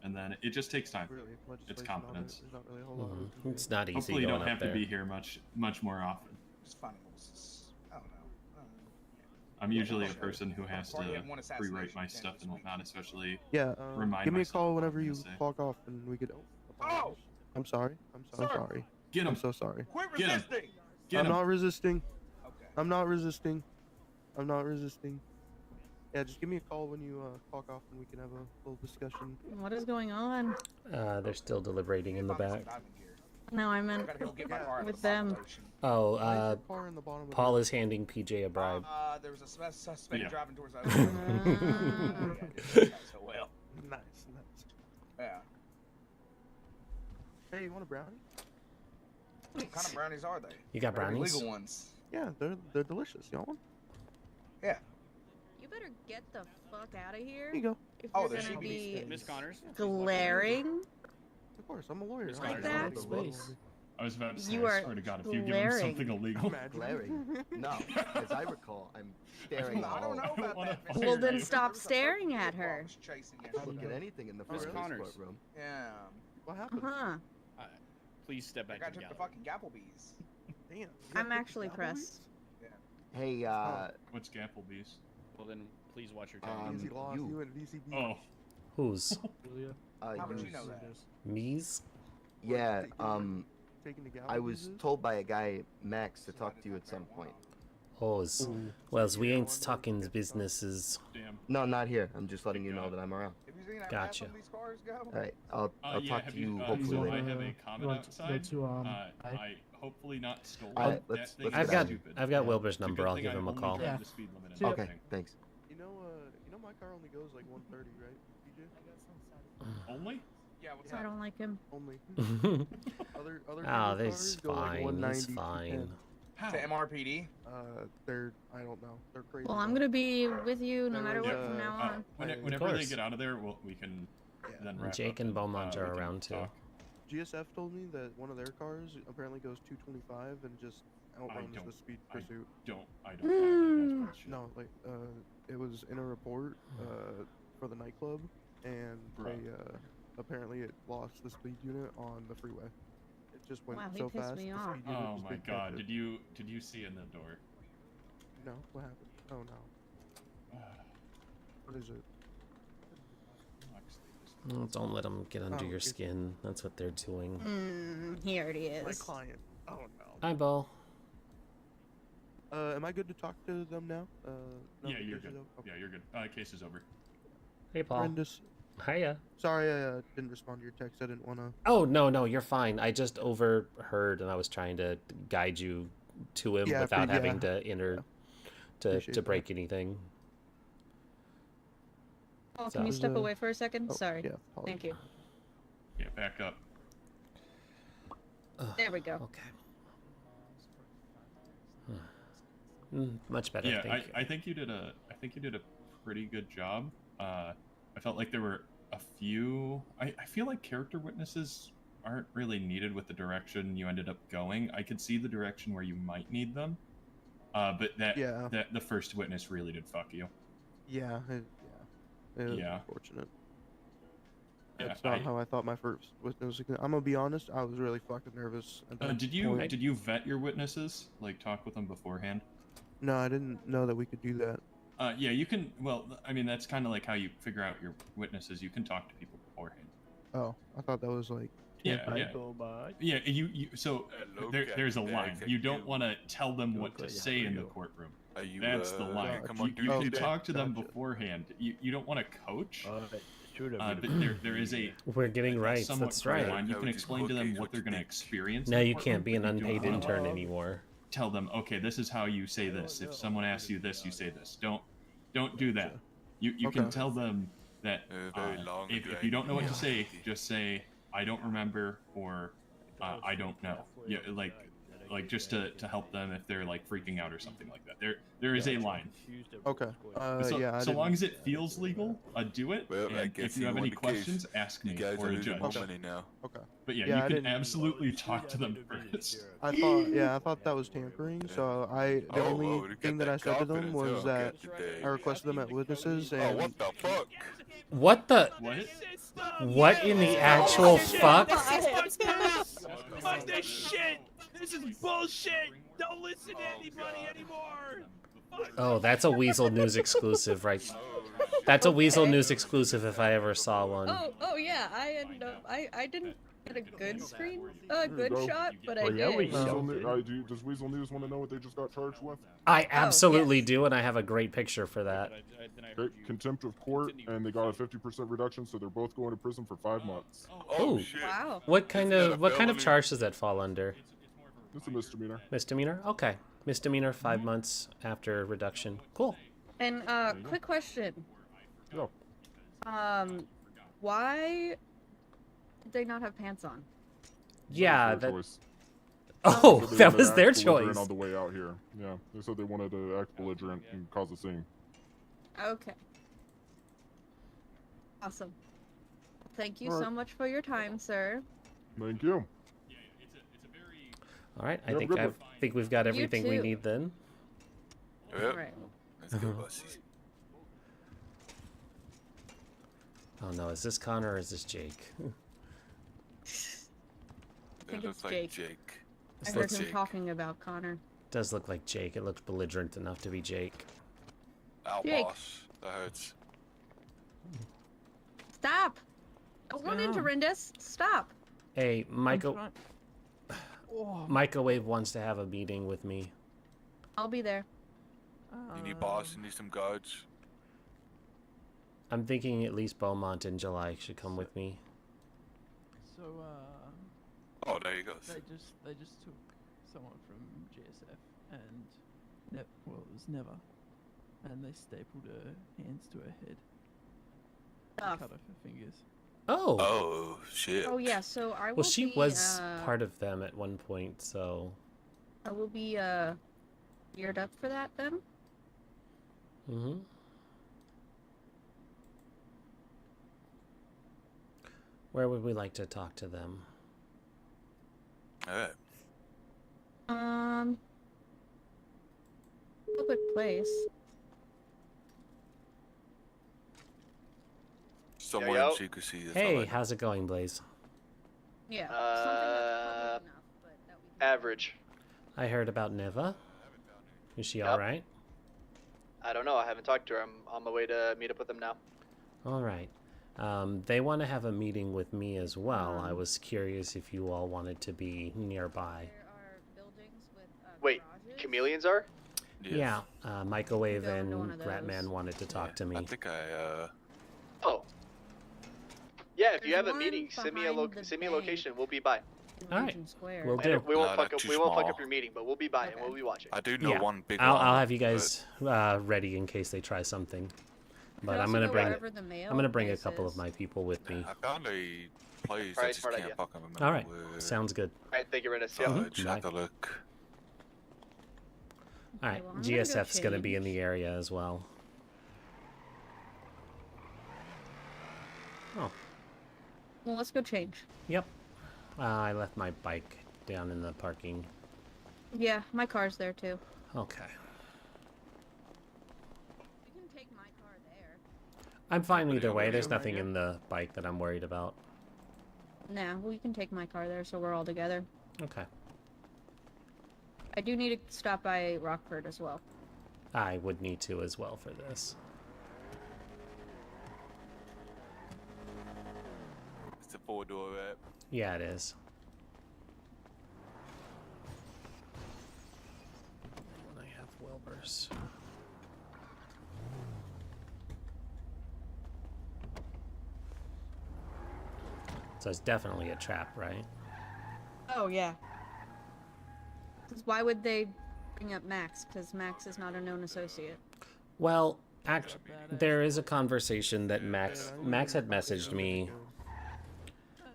Speaker 3: And then it just takes time.
Speaker 10: Really,
Speaker 3: It's
Speaker 10: legislation on it,
Speaker 3: confidence.
Speaker 10: there's not really a whole lot we
Speaker 1: Mhm.
Speaker 10: can do.
Speaker 1: It's not easy
Speaker 3: Hopefully, you
Speaker 1: going
Speaker 3: don't
Speaker 1: up
Speaker 3: have
Speaker 1: there.
Speaker 3: to be here much more often.
Speaker 6: Just finding I don't know.
Speaker 3: I'm usually a
Speaker 6: Sure.
Speaker 3: person who has
Speaker 6: Party
Speaker 3: to
Speaker 6: had one
Speaker 3: rewrite
Speaker 6: assassination
Speaker 3: my
Speaker 6: attempt
Speaker 3: stuff
Speaker 6: this
Speaker 3: and
Speaker 6: week.
Speaker 3: whatnot, especially
Speaker 10: Yeah,
Speaker 3: remind
Speaker 10: give me a
Speaker 3: myself
Speaker 10: call
Speaker 3: what
Speaker 10: whenever
Speaker 3: I'm
Speaker 10: you
Speaker 3: gonna say.
Speaker 10: clock off and we could.
Speaker 6: Oh!
Speaker 10: I'm sorry. I'm
Speaker 6: Sir!
Speaker 10: sorry.
Speaker 3: Get him.
Speaker 10: I'm so sorry.
Speaker 6: Quit
Speaker 3: Get 'em.
Speaker 6: resisting!
Speaker 3: Get
Speaker 10: I'm
Speaker 3: him.
Speaker 10: not resisting.
Speaker 6: Okay.
Speaker 10: I'm not resisting. I'm not resisting. Yeah, just give me a call when you clock off and we can have a little discussion.
Speaker 16: What is going on?
Speaker 1: They're still deliberating in the back.
Speaker 16: No, I
Speaker 6: I
Speaker 16: meant
Speaker 6: gotta go get my car out of
Speaker 16: with
Speaker 6: the
Speaker 16: them.
Speaker 6: population.
Speaker 1: Oh,
Speaker 10: Why is your car in the bottom of the
Speaker 1: Paul is handing PJ a bribe.
Speaker 6: There was a suspect
Speaker 3: Yeah.
Speaker 6: driving towards us.
Speaker 16: Ah.
Speaker 6: Yeah, I did that so well.
Speaker 10: Nice, nice.
Speaker 6: Yeah.
Speaker 10: Hey, you want a brownie?
Speaker 6: What kind of brownies are they?
Speaker 1: You got
Speaker 6: Better be
Speaker 1: brownies?
Speaker 6: legal ones.
Speaker 10: Yeah, they're delicious. You want one?
Speaker 6: Yeah.
Speaker 16: You better get the fuck out of here.
Speaker 10: Here you go.
Speaker 16: If
Speaker 6: Oh,
Speaker 16: you're
Speaker 6: there
Speaker 16: gonna
Speaker 6: should
Speaker 16: be
Speaker 17: Miss Connors.
Speaker 16: glaring
Speaker 10: Of course, I'm a lawyer.
Speaker 17: Miss
Speaker 16: like
Speaker 17: Connors.
Speaker 16: that.
Speaker 3: I was about to say,
Speaker 16: You
Speaker 3: I
Speaker 16: are
Speaker 3: swear to God, if you give him
Speaker 16: glaring.
Speaker 3: something illegal.
Speaker 13: Glaring? No, as I recall, I'm staring
Speaker 6: I don't know
Speaker 3: I
Speaker 6: about
Speaker 3: wanna
Speaker 6: that.
Speaker 3: fire
Speaker 6: Miss
Speaker 16: Well, then
Speaker 6: Harris.
Speaker 16: stop
Speaker 6: There was a
Speaker 16: staring
Speaker 6: fucking
Speaker 16: at
Speaker 6: football
Speaker 16: her.
Speaker 6: was chasing
Speaker 13: I
Speaker 6: you.
Speaker 13: don't get anything in the
Speaker 17: Miss
Speaker 13: front of this
Speaker 17: Connors.
Speaker 13: courtroom.
Speaker 6: Yeah.
Speaker 10: What happened?
Speaker 16: Huh.
Speaker 17: Please step
Speaker 6: I
Speaker 17: back
Speaker 6: got
Speaker 17: to the
Speaker 6: took to
Speaker 17: gallery.
Speaker 6: fucking Gapplebee's.
Speaker 10: Damn. you
Speaker 16: I'm
Speaker 10: got
Speaker 16: actually
Speaker 10: Applebee's?
Speaker 16: pressed.
Speaker 13: Hey,
Speaker 3: What's Gapplebee's?
Speaker 17: Well, then please watch your time.
Speaker 13: Um,
Speaker 10: Easy loss.
Speaker 13: you.
Speaker 10: You and VCB.
Speaker 3: Oh,
Speaker 1: Who's?
Speaker 6: How would you know that?
Speaker 1: Me's?
Speaker 13: Yeah,
Speaker 10: Taking the
Speaker 13: I was
Speaker 10: Applebee's?
Speaker 13: told by a guy, Max, to talk to you at some point.
Speaker 1: Oh, as we ain't talking businesses.
Speaker 3: damn.
Speaker 13: No, not here. I'm just letting you know that I'm around.
Speaker 6: Have you seen how
Speaker 1: Gotcha.
Speaker 6: fast some of these cars go?
Speaker 13: All right, I'll
Speaker 3: Yeah,
Speaker 13: talk
Speaker 3: have
Speaker 13: to you
Speaker 3: so
Speaker 13: hopefully
Speaker 3: I
Speaker 13: later.
Speaker 3: have a comment outside. I hopefully not stolen.
Speaker 13: All right,
Speaker 3: That
Speaker 13: let's
Speaker 3: thing
Speaker 1: I've
Speaker 3: is
Speaker 1: got
Speaker 3: stupid.
Speaker 1: Wilbur's
Speaker 3: It's a
Speaker 1: number.
Speaker 3: good
Speaker 1: I'll
Speaker 3: thing
Speaker 1: give
Speaker 3: I
Speaker 1: him a
Speaker 3: only
Speaker 1: call.
Speaker 3: drive the speed limit and
Speaker 13: Okay,
Speaker 3: everything.
Speaker 13: thanks.
Speaker 10: You know my car only goes like 130, right, PJ?
Speaker 3: Only?
Speaker 6: Yeah, what's
Speaker 16: I
Speaker 6: up?
Speaker 16: don't like him.
Speaker 10: Only. other
Speaker 1: Oh,
Speaker 10: cars
Speaker 1: this
Speaker 10: go like
Speaker 1: fine.
Speaker 10: 190,
Speaker 1: He's fine.
Speaker 6: To MRPD?
Speaker 10: They're I don't know. They're crazy.
Speaker 16: Well, I'm
Speaker 10: though.
Speaker 16: gonna be with you no
Speaker 10: There
Speaker 16: matter
Speaker 10: was,
Speaker 16: what from now on.
Speaker 3: Whenever they
Speaker 1: course.
Speaker 3: get out of there, we can then wrap
Speaker 1: Jake
Speaker 3: up
Speaker 1: and Beaumont
Speaker 3: we
Speaker 1: are
Speaker 3: can
Speaker 1: around too.
Speaker 3: talk.
Speaker 10: GSF told me that one of their cars apparently goes 225 and just outruns the speed pursuit.
Speaker 3: I don't buy that. That's bullshit.
Speaker 10: No, like it was in a report for the nightclub, and they apparently it lost the speed unit on the freeway. It just went
Speaker 16: Wow, he
Speaker 10: so
Speaker 16: pissed
Speaker 10: fast.
Speaker 16: me
Speaker 10: the
Speaker 16: off.
Speaker 10: speed unit
Speaker 3: Oh
Speaker 10: just
Speaker 3: my
Speaker 10: didn't catch
Speaker 3: god!
Speaker 10: it.
Speaker 3: Did you see in the door?
Speaker 10: No, what happened? Oh no. What is it?
Speaker 1: Oh, don't let them get under
Speaker 10: Oh,
Speaker 1: your
Speaker 10: it's-
Speaker 1: skin. That's what they're doing.
Speaker 16: He already is.
Speaker 10: My client. Oh no.
Speaker 1: Hi, Bo.
Speaker 10: Am I good to talk to them now? No,
Speaker 3: Yeah,
Speaker 10: the
Speaker 3: you're
Speaker 10: case is
Speaker 3: good.
Speaker 10: over? Okay.
Speaker 3: Yeah, you're good. Case is over.
Speaker 1: Hey, Paul.
Speaker 10: Rindis.
Speaker 1: Hiya.
Speaker 10: Sorry, I didn't respond to your text. I didn't want to.
Speaker 1: Oh, no, you're fine. I just overheard and I was trying to guide you to him
Speaker 10: Yeah,
Speaker 1: without having
Speaker 10: yeah.
Speaker 1: to
Speaker 10: Appreciate
Speaker 1: break anything.
Speaker 16: Oh,
Speaker 1: So-
Speaker 16: can you step away for a
Speaker 10: Oh,
Speaker 16: second? Sorry.
Speaker 10: yeah,
Speaker 16: Thank you.
Speaker 3: Yeah, back up.
Speaker 16: There we go.
Speaker 1: Okay. Much better.
Speaker 3: Yeah,
Speaker 1: thank you.
Speaker 3: I think you did a pretty good job. I felt like there were a few. I feel like character witnesses aren't really needed with the direction you ended up going. I could see the direction where you might need them, but that the first witness really did fuck you.
Speaker 10: Yeah, it was
Speaker 3: Yeah.
Speaker 10: unfortunate.
Speaker 3: Yeah,
Speaker 10: That's not how I thought my first witness was gonna. I'm gonna be honest. I was really fucking nervous. At that
Speaker 3: Did you
Speaker 10: point.
Speaker 3: vet your witnesses? Like talk with them beforehand?
Speaker 10: No, I didn't know that we could do that.
Speaker 3: Yeah, you can. Well, I mean, that's kind of like how you figure out your witnesses. You can talk to people beforehand.
Speaker 10: Oh, I thought that was like.
Speaker 3: Yeah. Yeah, so there's a line. You don't want to tell them what to say in the courtroom. That's the line. You can talk to them beforehand. You don't want to coach. But there is a.
Speaker 1: We're getting rights.
Speaker 3: somewhat
Speaker 1: That's
Speaker 3: clear
Speaker 1: right.
Speaker 3: line. You can explain to them what they're going to experience.
Speaker 1: Now
Speaker 3: in the
Speaker 1: you can't be an
Speaker 3: courtroom, but you
Speaker 1: unpaid
Speaker 3: don't
Speaker 1: intern anymore.
Speaker 3: Tell them, okay, this is how you say this. If someone asks you this, you say this. Don't do that. You can tell them that if you don't know what to say, just say I don't remember or I don't know. Yeah, like just to help them if they're like freaking out or something like that. There is a line.
Speaker 10: Okay. Yeah.
Speaker 3: So long as it feels legal, do it.
Speaker 19: Well, I
Speaker 3: And
Speaker 19: guess
Speaker 3: if you
Speaker 19: you
Speaker 3: have
Speaker 19: won
Speaker 3: any
Speaker 19: the case.
Speaker 3: questions, ask me
Speaker 19: You guys
Speaker 3: or
Speaker 19: are
Speaker 3: a
Speaker 19: losing
Speaker 3: judge.
Speaker 19: more money now.
Speaker 10: Okay.
Speaker 3: But yeah,
Speaker 10: Yeah, I
Speaker 3: you can
Speaker 10: didn't-
Speaker 3: absolutely talk to them first.
Speaker 10: I thought that was tampering. So the only thing that I said to them was that I requested them at witnesses and.
Speaker 19: Oh, what the fuck?
Speaker 1: What the? What in the actual fuck?
Speaker 7: Fuck this shit! This is bullshit! Don't listen to anybody anymore!
Speaker 1: Oh, that's a Weasel News exclusive, right? That's a Weasel News exclusive if I ever saw one.
Speaker 16: Oh yeah, I didn't get a good screen, good
Speaker 9: go.
Speaker 16: shot, but I
Speaker 9: Oh, yeah,
Speaker 16: did.
Speaker 9: does Weasel News want to know what they just got charged with?
Speaker 1: I absolutely do, and I have a great picture for that.
Speaker 9: Okay, contempt of court, and they got a 50% reduction, so they're both going to prison for 5 months.
Speaker 1: Ooh.
Speaker 16: Wow.
Speaker 1: What kind of charge does that fall under?
Speaker 9: It's a misdemeanor.
Speaker 1: Misdemeanor? Okay. Misdemeanor, 5 months after reduction. Cool.
Speaker 16: And quick question.
Speaker 9: Yeah.
Speaker 16: Why did they not have pants on?
Speaker 1: Yeah,
Speaker 9: Their
Speaker 1: that.
Speaker 9: choice.
Speaker 1: Oh,
Speaker 9: They
Speaker 1: that
Speaker 9: wanted
Speaker 1: was
Speaker 9: to
Speaker 1: their
Speaker 9: act belligerent
Speaker 1: choice.
Speaker 9: on the way out here. Yeah, they said they wanted to act belligerent and cause a scene.
Speaker 16: Okay. Awesome. Thank you
Speaker 9: All right.
Speaker 16: so much for your time, sir.
Speaker 9: Thank you.
Speaker 1: All right, I
Speaker 9: Have a
Speaker 1: think
Speaker 9: good
Speaker 1: I
Speaker 9: one.
Speaker 1: think we've got
Speaker 16: You
Speaker 1: everything we
Speaker 16: too.
Speaker 1: need then.
Speaker 19: Yep.
Speaker 16: Right.
Speaker 19: Let's go, bossies.
Speaker 1: Oh no, is this Connor or is this Jake?
Speaker 16: think
Speaker 19: It looks
Speaker 16: it's
Speaker 19: like
Speaker 16: Jake.
Speaker 19: Jake.
Speaker 16: I
Speaker 1: This
Speaker 16: heard
Speaker 1: looks
Speaker 16: him
Speaker 19: Jake.
Speaker 16: talking about Connor.
Speaker 1: Does look like Jake. It looked belligerent enough to be Jake.
Speaker 19: Ow,
Speaker 16: Jake.
Speaker 19: boss. That hurts.
Speaker 16: Stop! Don't run into Rindis. Stop.
Speaker 1: Hey, Michael.
Speaker 7: trying-
Speaker 1: Microwave wants to have a meeting with me.
Speaker 16: I'll be there.
Speaker 19: You need boss, you need some guards.
Speaker 1: I'm thinking at least Beaumont in July should come with me.
Speaker 2: So,
Speaker 19: Oh, there you go.
Speaker 2: They just took someone from GSF and, well, it was Never, and they stapled her hands to her head.
Speaker 16: Oh.
Speaker 2: Cut off her fingers.
Speaker 1: Oh.
Speaker 19: Oh shit.
Speaker 16: Oh yeah, so I will
Speaker 1: Well, she
Speaker 16: be,
Speaker 1: was part of them at one point, so.
Speaker 16: I will be geared up for that then.
Speaker 1: Mm-hmm. Where would we like to talk to them?
Speaker 19: Alright.
Speaker 16: Public place.
Speaker 19: Somewhere in secrecy. That's all I
Speaker 1: Hey,
Speaker 19: know.
Speaker 1: how's it going, Blaze?
Speaker 16: Yeah.
Speaker 20: Average.
Speaker 1: I heard about Neva. Is she
Speaker 20: Yep.
Speaker 1: all right?
Speaker 20: I don't know. I haven't talked to her. I'm on my way to meet up with them now.
Speaker 1: All right. They want to have a meeting with me as well. I was curious if you all wanted to be nearby.
Speaker 20: Wait, chameleons are?
Speaker 1: Yeah, Microwave and Ratman wanted to talk to me.
Speaker 19: I think
Speaker 20: Oh. Yeah, if you
Speaker 16: There's
Speaker 20: have a
Speaker 16: one
Speaker 20: meeting, send me a
Speaker 16: behind the
Speaker 20: send me a
Speaker 16: bank.
Speaker 20: location. We'll be by.
Speaker 1: All right.
Speaker 16: Square.
Speaker 1: Will
Speaker 20: And
Speaker 1: do.
Speaker 20: we won't
Speaker 19: No,
Speaker 20: fuck
Speaker 19: that's
Speaker 20: up.
Speaker 19: too
Speaker 20: We won't fuck
Speaker 19: small.
Speaker 20: up your meeting, but we'll be by and we'll be watching.
Speaker 19: I do know
Speaker 1: Yeah,
Speaker 19: one big
Speaker 1: I'll
Speaker 19: one.
Speaker 1: have you guys ready in case they try something. But I'm gonna bring a couple of my people with me.
Speaker 19: I found a place
Speaker 20: Alright,
Speaker 19: I just
Speaker 20: smart
Speaker 19: can't
Speaker 20: idea.
Speaker 19: fucking remember.
Speaker 1: All right,
Speaker 19: where.
Speaker 1: sounds good.
Speaker 20: Alright, thank you, Rindis.
Speaker 19: So
Speaker 20: Yeah.
Speaker 19: I just have to look.
Speaker 1: All right,
Speaker 16: well, I'm gonna go
Speaker 1: GSF's gonna be in
Speaker 16: change.
Speaker 1: the area as well. Oh,
Speaker 16: Well, let's go change.
Speaker 1: yep. I left my bike down in the parking.
Speaker 16: Yeah, my car's there too.
Speaker 1: Okay.
Speaker 16: You can take my car there.
Speaker 1: I'm fine
Speaker 19: What
Speaker 1: either
Speaker 19: do you
Speaker 1: way.
Speaker 19: want
Speaker 1: There's
Speaker 19: to do?
Speaker 1: nothing in the bike that I'm worried about.
Speaker 16: Nah, we can take my car there, so we're all together.
Speaker 1: Okay.
Speaker 16: I do need to stop by Rockford as well.
Speaker 1: I would need to as well for this.
Speaker 19: It's a 4-door, right?
Speaker 1: Yeah, it is. And I have Wilbur's. So it's definitely a trap, right?
Speaker 16: Oh, yeah. 'Cause why would they bring up Max? Because Max is not a known associate.
Speaker 1: Well, there is a conversation that Max had messaged me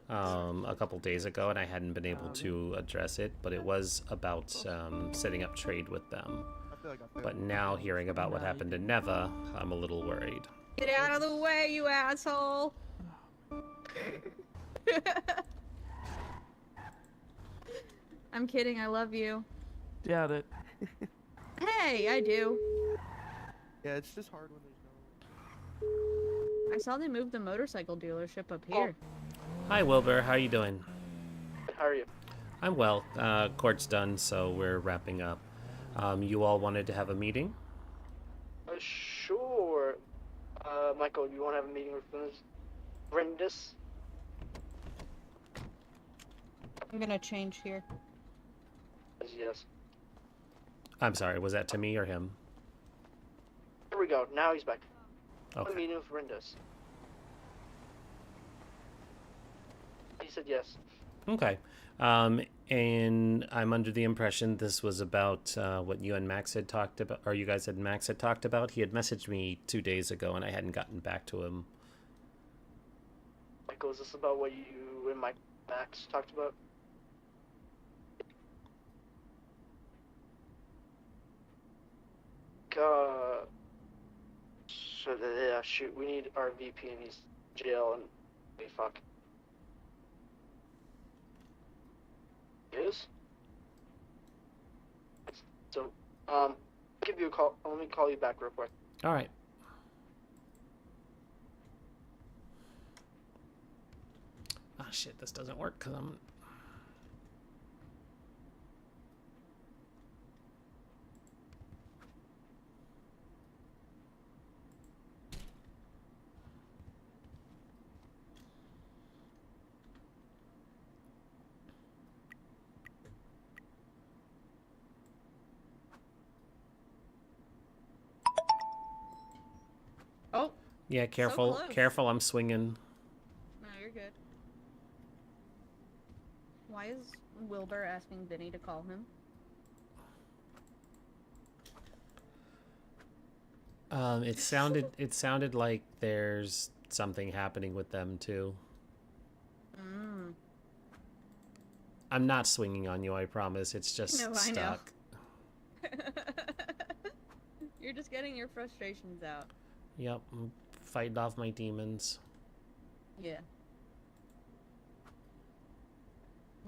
Speaker 1: a couple days ago, and I hadn't been able to address it, but it was about setting up trade with them. But now, hearing about what happened to Neva, I'm a little worried.
Speaker 16: Get out of the way, you asshole! I'm kidding, I love you.
Speaker 4: Doubt it.
Speaker 16: Hey, I do.
Speaker 10: Yeah, it's just hard when there's
Speaker 16: I saw they moved the motorcycle dealership up here.
Speaker 1: Hi, Wilbur. How you doing?
Speaker 20: How are you?
Speaker 1: I'm well. Court's done, so we're wrapping up. You all wanted to have a meeting?
Speaker 21: Sure. Michael, you want to have a meeting with Rindis?
Speaker 16: I'm gonna change here.
Speaker 21: Yes.
Speaker 1: I'm sorry, was that to me or him?
Speaker 21: Here we go. Now he's back.
Speaker 1: Okay.
Speaker 21: A meeting with Rindis. He said yes.
Speaker 1: Okay. And I'm under the impression this was about what you and Max had talked about, or you guys and Max had talked about. He had messaged me 2 days ago, and I hadn't gotten back to him.
Speaker 21: Michael, is this about what you and Max talked about? So yeah, shoot, we need our VP in his jail and fuck. Is? So, give you a call. Let me call you back real quick.
Speaker 1: All right. Ah, shit, this doesn't work because I'm...
Speaker 16: Oh.
Speaker 1: Yeah, careful.
Speaker 16: close.
Speaker 1: Careful, I'm swinging.
Speaker 16: No, you're good. Why is Wilbur asking Vinny to call him?
Speaker 1: It sounded like there's something happening with them too. I'm not swinging on you, I promise. It's just
Speaker 16: No, I know.
Speaker 1: stuck.
Speaker 16: You're just getting your frustrations out.
Speaker 1: Yep, I'm fighting off my demons.
Speaker 16: Yeah.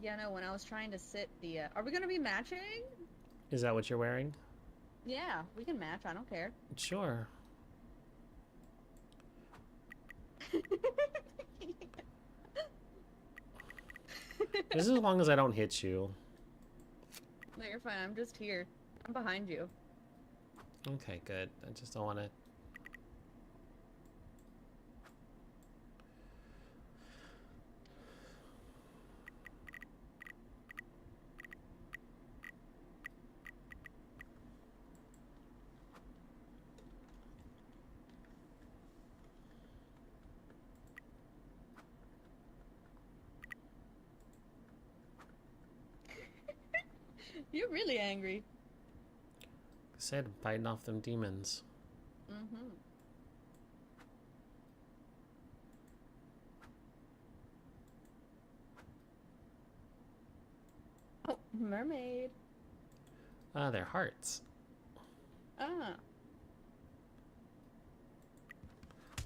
Speaker 16: Yeah, no, when I was trying to sit the... Are we going to be matching?
Speaker 1: Is that what you're wearing?
Speaker 16: Yeah, we can match. I don't care.
Speaker 1: Sure. Just as long as I don't hit you.
Speaker 16: No, you're fine. I'm just here. I'm behind you.
Speaker 1: Okay, good. I just don't want to...
Speaker 16: You're really angry.
Speaker 1: I said, I'm fighting off them demons.
Speaker 16: Mm-hmm. Oh, mermaid.
Speaker 1: Ah, they're hearts.
Speaker 16: Ah.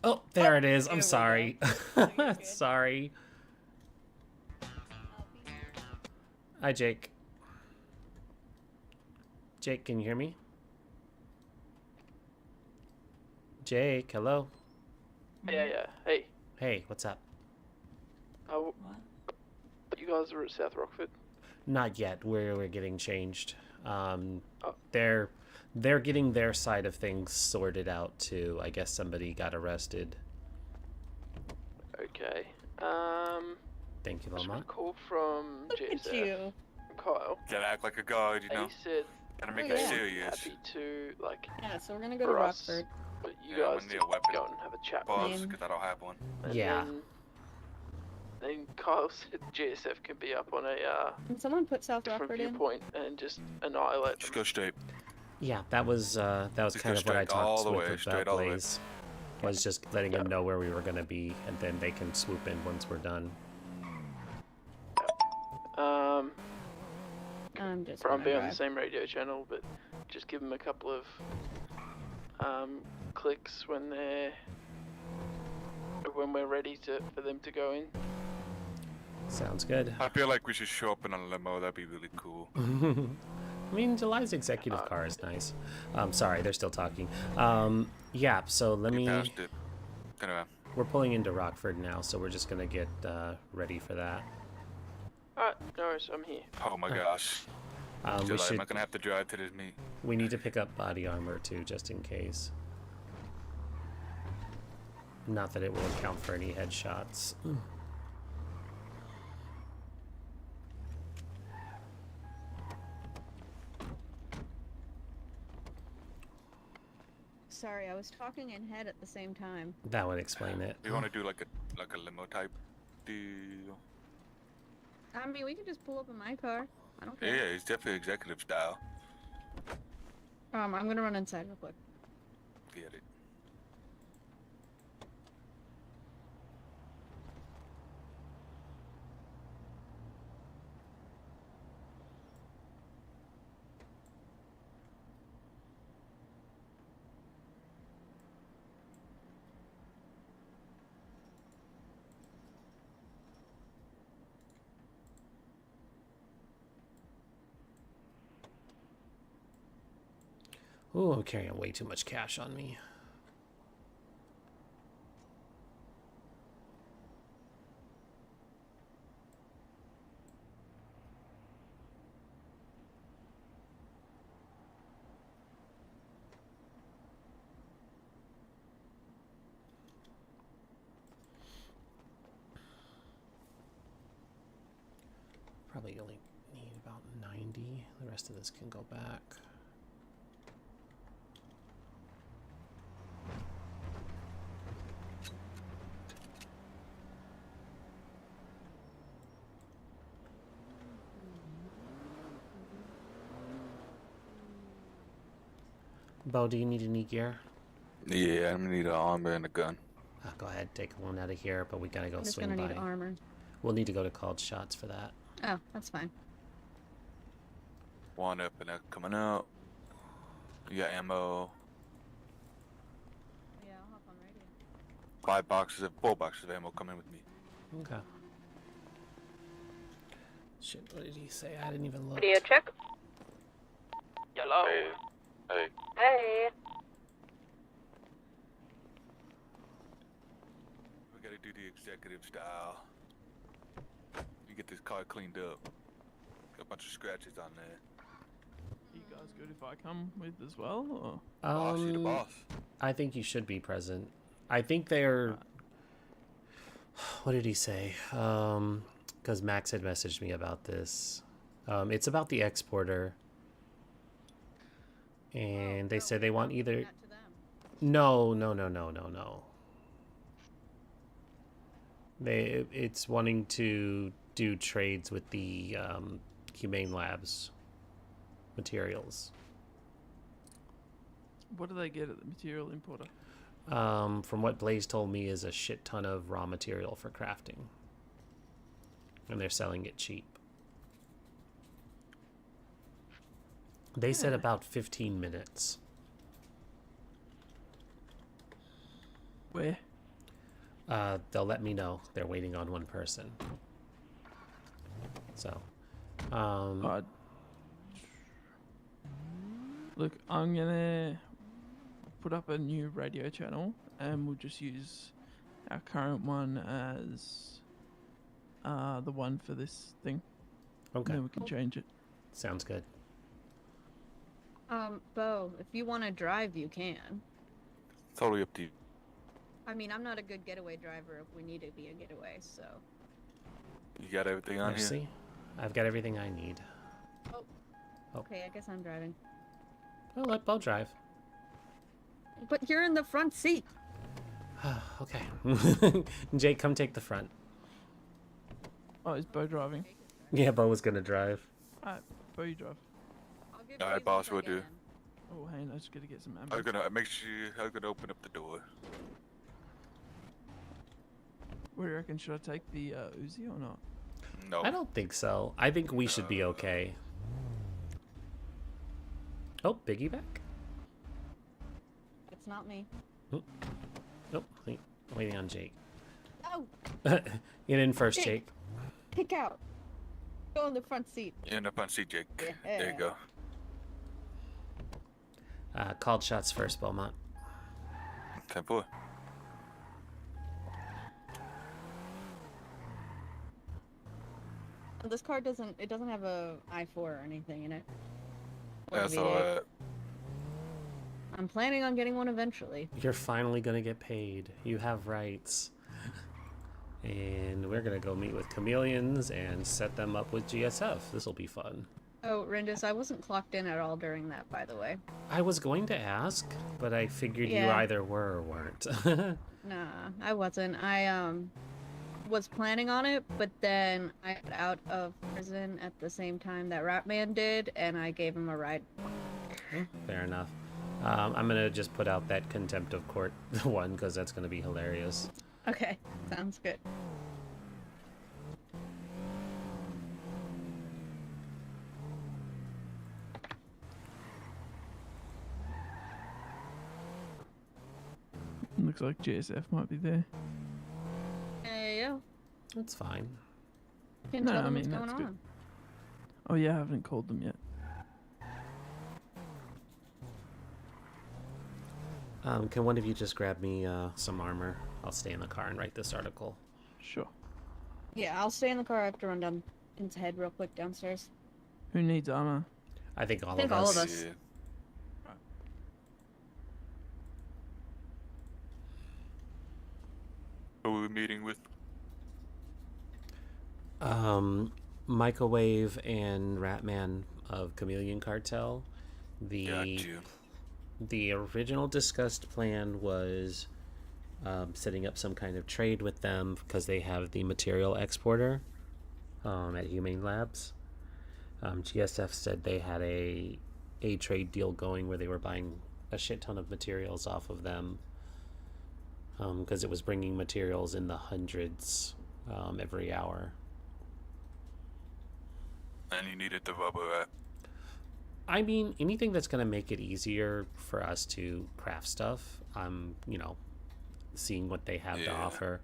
Speaker 1: Oh, there it is.
Speaker 16: there
Speaker 1: I'm
Speaker 16: we
Speaker 1: sorry.
Speaker 16: go. You're good.
Speaker 1: Sorry. Hi, Jake. Jake, can you hear me? Jake, hello.
Speaker 18: Yeah. Hey.
Speaker 1: Hey, what's up?
Speaker 18: You guys are at South Rockford.
Speaker 1: Not yet. We're getting changed. They're getting their side of things sorted out too. I guess somebody got arrested.
Speaker 18: Okay.
Speaker 1: Thank you,
Speaker 18: I just got a
Speaker 1: Lamont.
Speaker 18: call from JSF.
Speaker 16: you.
Speaker 18: Kyle.
Speaker 19: Gotta act like a god, you know.
Speaker 18: He said
Speaker 19: Gotta make
Speaker 16: Oh,
Speaker 19: it
Speaker 16: yeah.
Speaker 19: serious.
Speaker 18: happy to
Speaker 16: Yeah, so we're gonna go to
Speaker 18: for us,
Speaker 16: Rockford.
Speaker 18: but you
Speaker 19: Yeah, I'm
Speaker 18: guys
Speaker 19: gonna need
Speaker 18: to
Speaker 19: a weapon.
Speaker 18: go and have a chat
Speaker 19: Boss,
Speaker 18: with him.
Speaker 19: because I don't have one.
Speaker 18: And
Speaker 1: Yeah.
Speaker 18: Then Kyle said JSF can be up on a
Speaker 16: Can someone put South
Speaker 18: different
Speaker 16: Rockford in?
Speaker 18: viewpoint and just annihilate
Speaker 19: Just
Speaker 18: them.
Speaker 19: go straight.
Speaker 1: Yeah, that was
Speaker 19: Just
Speaker 1: kind
Speaker 19: go
Speaker 1: of what I
Speaker 19: straight all
Speaker 1: talked
Speaker 19: the
Speaker 1: with
Speaker 19: way,
Speaker 1: about
Speaker 19: straight all the way.
Speaker 1: Blaze. Was just letting them know where we were gonna be, and then they can swoop in once we're done.
Speaker 16: I'm just
Speaker 18: Probably
Speaker 16: gonna
Speaker 18: be on the
Speaker 16: drive.
Speaker 18: same radio channel, but just give them a couple of clicks when we're ready for them to go in.
Speaker 1: Sounds good.
Speaker 19: I feel like we should show up in a limo. That'd be really cool.
Speaker 1: I mean, July's executive car is nice. Sorry, they're still talking. Yeah, so let me...
Speaker 19: Passed it. Anyway.
Speaker 1: We're pulling into Rockford now, so we're just gonna get ready for that.
Speaker 18: Alright, no worries, I'm here.
Speaker 19: Oh my gosh.
Speaker 1: We
Speaker 19: July,
Speaker 1: should...
Speaker 19: I'm not gonna have to drive to this meet.
Speaker 1: We need to pick up body armor too, just in case. Not that it will account for any headshots.
Speaker 16: Sorry, I was talking in head at the same time.
Speaker 1: That would explain it.
Speaker 19: We want to do like a limo type deal.
Speaker 16: I mean, we can just pull up in my car. I don't
Speaker 19: Yeah,
Speaker 16: care.
Speaker 19: it's definitely executive style.
Speaker 16: I'm gonna run inside real quick.
Speaker 19: Get it.
Speaker 1: Ooh, I'm carrying way too much cash on me. Probably only need about 90. The rest of this can go back. Bo, do you need any gear?
Speaker 19: Yeah, I'm gonna need an armor and a gun.
Speaker 1: Go ahead, take one out of here, but we gotta go
Speaker 16: I'm just
Speaker 1: swing
Speaker 16: gonna
Speaker 1: by.
Speaker 16: need armor.
Speaker 1: We'll need to go to called shots for that.
Speaker 16: Oh, that's fine.
Speaker 19: One up and out coming out. You got ammo.
Speaker 16: Yeah, I'll hop on radio.
Speaker 19: 4 boxes of ammo coming with me.
Speaker 1: Okay. Shit, what did he say? I didn't even look.
Speaker 8: Radio check.
Speaker 18: Hello.
Speaker 19: Hey.
Speaker 8: Hey.
Speaker 19: We gotta do the executive style. You get this car cleaned up. Got a bunch of scratches on there.
Speaker 22: You guys good if I come with as well, or?
Speaker 19: Boss, you the boss.
Speaker 1: I think you should be present. I think they're... What did he say? Because Max had messaged me about this. It's about the exporter. And they said they want either... No. It's wanting to do trades with the Humane Labs materials.
Speaker 22: What do they get at the material importer?
Speaker 1: From what Blaze told me, is a shit ton of raw material for crafting. And they're selling it cheap. They said about 15 minutes.
Speaker 22: Where?
Speaker 1: They'll let me know. They're waiting on one person. So,
Speaker 22: look, I'm gonna put up a new radio channel, and we'll just use our current one as the one for this thing.
Speaker 1: Okay.
Speaker 22: And then we can change it.
Speaker 1: Sounds good.
Speaker 16: Bo, if you want to drive, you can.
Speaker 19: Totally up to you.
Speaker 16: I mean, I'm not a good getaway driver if we need to be a getaway, so.
Speaker 19: You got everything on
Speaker 1: Merci.
Speaker 19: here?
Speaker 1: I've got everything I need.
Speaker 16: Oh. Okay, I guess I'm driving.
Speaker 1: Well, let Bo drive.
Speaker 16: But you're in the front seat.
Speaker 1: Okay. Jake, come take the front.
Speaker 22: Oh, is Bo driving?
Speaker 1: Yeah, Bo was gonna drive.
Speaker 22: Alright, Bo, you drive.
Speaker 19: Alright, boss, we'll do.
Speaker 22: Oh, hang on, I just gotta get some ammo.
Speaker 19: I'm gonna make sure I'm gonna open up the door.
Speaker 22: What do you reckon? Should I take the Uzi or not?
Speaker 19: No.
Speaker 1: I don't think so. I think we should be okay. Oh, Biggie back?
Speaker 16: It's not me.
Speaker 1: Nope. Waiting on Jake.
Speaker 16: Oh!
Speaker 1: Get in first, Jake.
Speaker 16: Kick out. Go in the front seat.
Speaker 19: You're in the front seat, Jake.
Speaker 16: Yeah.
Speaker 19: There you go.
Speaker 1: Called shots first, Beaumont.
Speaker 19: 10-4.
Speaker 16: This car doesn't have a I-4 or anything in it. Or
Speaker 19: That's
Speaker 16: V8.
Speaker 19: alright.
Speaker 16: I'm planning on getting one eventually.
Speaker 1: You're finally gonna get paid. You have rights. And we're gonna go meet with chameleons and set them up with GSF. This'll be fun.
Speaker 16: Oh, Rindis, I wasn't clocked in at all during that, by the way.
Speaker 1: I was going to ask, but I figured you
Speaker 16: Yeah.
Speaker 1: either were or weren't.
Speaker 16: Nah, I wasn't. I was planning on it, but then I got out of prison at the same time that Ratman did, and I gave him a ride.
Speaker 1: Fair enough. I'm gonna just put out that contempt of court one because that's gonna be hilarious.
Speaker 16: Okay, sounds good.
Speaker 22: Looks like JSF might be there.
Speaker 16: Yeah.
Speaker 1: That's fine.
Speaker 16: Can
Speaker 22: No,
Speaker 16: tell
Speaker 22: I
Speaker 16: them
Speaker 22: mean,
Speaker 16: what's
Speaker 22: that's
Speaker 16: going
Speaker 22: good.
Speaker 16: on.
Speaker 22: Oh yeah, I haven't called them yet.
Speaker 1: Can one of you just grab me some armor? I'll stay in the car and write this article.
Speaker 22: Sure.
Speaker 16: Yeah, I'll stay in the car. I have to run down into head real quick downstairs.
Speaker 22: Who needs armor?
Speaker 1: I think all
Speaker 16: I think
Speaker 1: of us.
Speaker 16: all of us.
Speaker 19: Yeah. Who are we meeting with?
Speaker 1: Microwave and Ratman of Chameleon Cartel.
Speaker 19: Got you.
Speaker 1: The original discussed plan was setting up some kind of trade with them because they have the material exporter at Humane Labs. GSF said they had a trade deal going where they were buying a shit ton of materials off of them because it was bringing materials in the hundreds every hour.
Speaker 19: And you needed the rubber wrap.
Speaker 1: I mean, anything that's going to make it easier for us to craft stuff. I'm, seeing what they have to offer,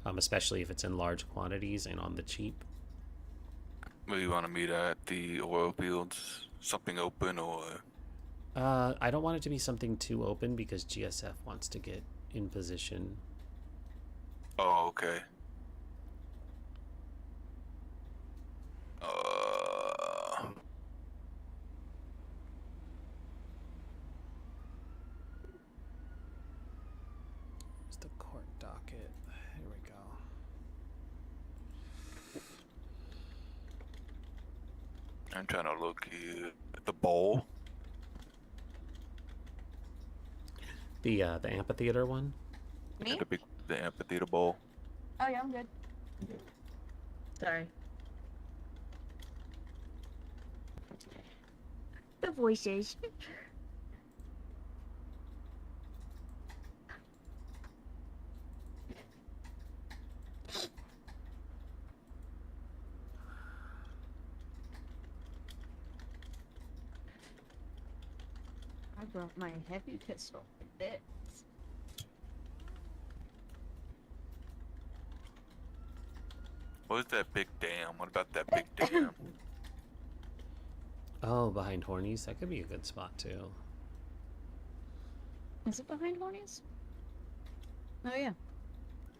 Speaker 1: especially if it's in large quantities and on the cheap.
Speaker 19: Where you want to meet at the oil fields? Something open or?
Speaker 1: I don't want it to be something too open because GSF wants to get in position.
Speaker 19: Oh, okay.
Speaker 1: Where's the court docket? Here we go.
Speaker 19: I'm trying to look here. The bowl.
Speaker 1: The amphitheater one.
Speaker 16: Me?
Speaker 19: The amphitheater bowl.
Speaker 16: Oh yeah, I'm good. Sorry. The voices. I brought my heavy pistol for this.
Speaker 19: What is that big dam? What about that big dam?
Speaker 1: Oh, behind Hornies? That could be a good spot, too.
Speaker 16: Is it behind Hornies? Oh yeah.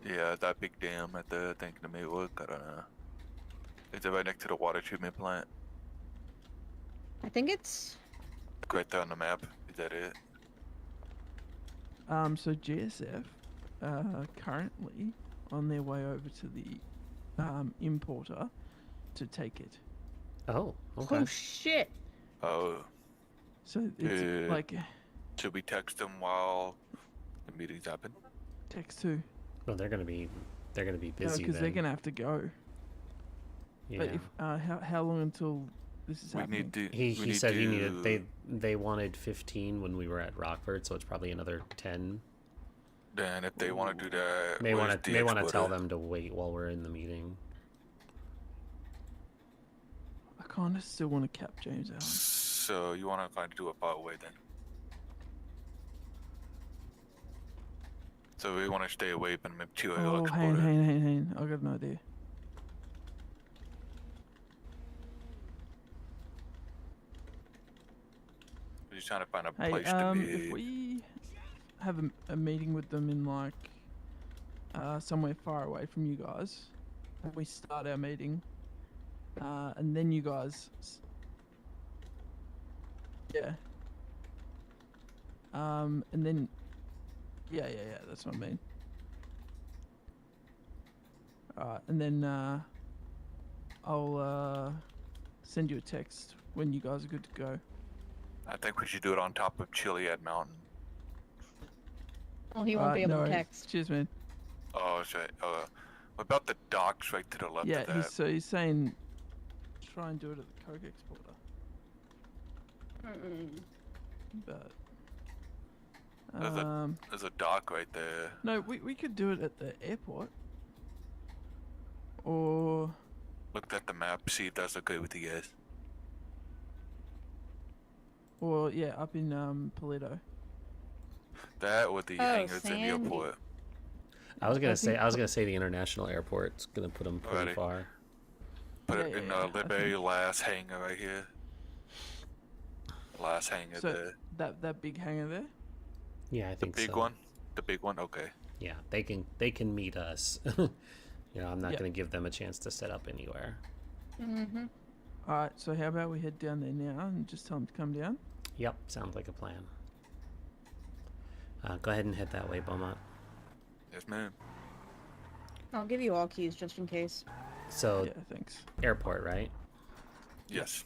Speaker 19: Yeah, that big dam at the thing to me look. I don't know. Is it right next to the water treatment plant?
Speaker 16: I think it's...
Speaker 19: Right there on the map. Is that it?
Speaker 22: So GSF currently on their way over to the importer to take it.
Speaker 1: Oh, okay.
Speaker 16: Oh shit.
Speaker 19: Oh.
Speaker 22: So it's like
Speaker 19: Should we text them while the meetings happen?
Speaker 22: text too.
Speaker 1: Well, they're gonna be busy
Speaker 22: because they're gonna have to go.
Speaker 1: Yeah.
Speaker 22: But if how long until this is happening?
Speaker 1: He said he needed they wanted 15 when we were at Rockford, so it's probably another 10.
Speaker 19: Then if they want to do that,
Speaker 1: May want to tell
Speaker 19: exporter?
Speaker 1: them to wait while we're in the meeting.
Speaker 22: I kind of still want to cap James Allen.
Speaker 19: So you want to kind of do it far away then? So we want to stay away from the material
Speaker 22: Oh,
Speaker 19: exporter.
Speaker 22: hang. I got an idea.
Speaker 19: We're just trying to find a
Speaker 22: Hey,
Speaker 19: place to meet.
Speaker 22: if we have a meeting with them in like somewhere far away from you guys, and we start our meeting, and then you guys, yeah, and then, yeah, that's what I mean. And then I'll send you a text when you guys are good to go.
Speaker 19: I think we should do it on top of Chiliad Mountain.
Speaker 16: Well, he won't be able
Speaker 22: no
Speaker 16: to
Speaker 22: worries.
Speaker 16: text.
Speaker 22: Cheers, man.
Speaker 19: Oh, shit. What about the docks right to the left
Speaker 22: Yeah,
Speaker 19: of that?
Speaker 22: he's saying try and do it at the Coke exporter. But
Speaker 19: There's a dock right there.
Speaker 22: no, we could do it at the airport. Or
Speaker 19: Looked at the map, see if that's okay with you guys.
Speaker 22: yeah, up in Toledo.
Speaker 19: That or the hangars in the
Speaker 16: Sandy.
Speaker 19: airport.
Speaker 1: I was gonna say the international airport's gonna put them pretty
Speaker 19: Alrighty.
Speaker 1: far.
Speaker 19: Put it
Speaker 22: Yeah,
Speaker 19: in
Speaker 22: yeah,
Speaker 19: the very last hangar right here. Last hangar
Speaker 22: So
Speaker 19: there.
Speaker 22: that big hangar there.
Speaker 1: Yeah, I
Speaker 19: The
Speaker 1: think
Speaker 19: big
Speaker 1: so.
Speaker 19: one? The big one? Okay.
Speaker 1: Yeah, they can meet us. I'm not
Speaker 22: Yeah.
Speaker 1: gonna give them a chance to set up anywhere.
Speaker 16: Mm-hmm.
Speaker 22: All right, so how about we head down there now and just tell them to come down?
Speaker 1: Yep, sounds like a plan. Go ahead and head that way, Beaumont.
Speaker 19: Yes, ma'am.
Speaker 16: I'll give you all keys just in case.
Speaker 1: So,
Speaker 22: Yeah, thanks.
Speaker 1: airport, right?
Speaker 19: Yes.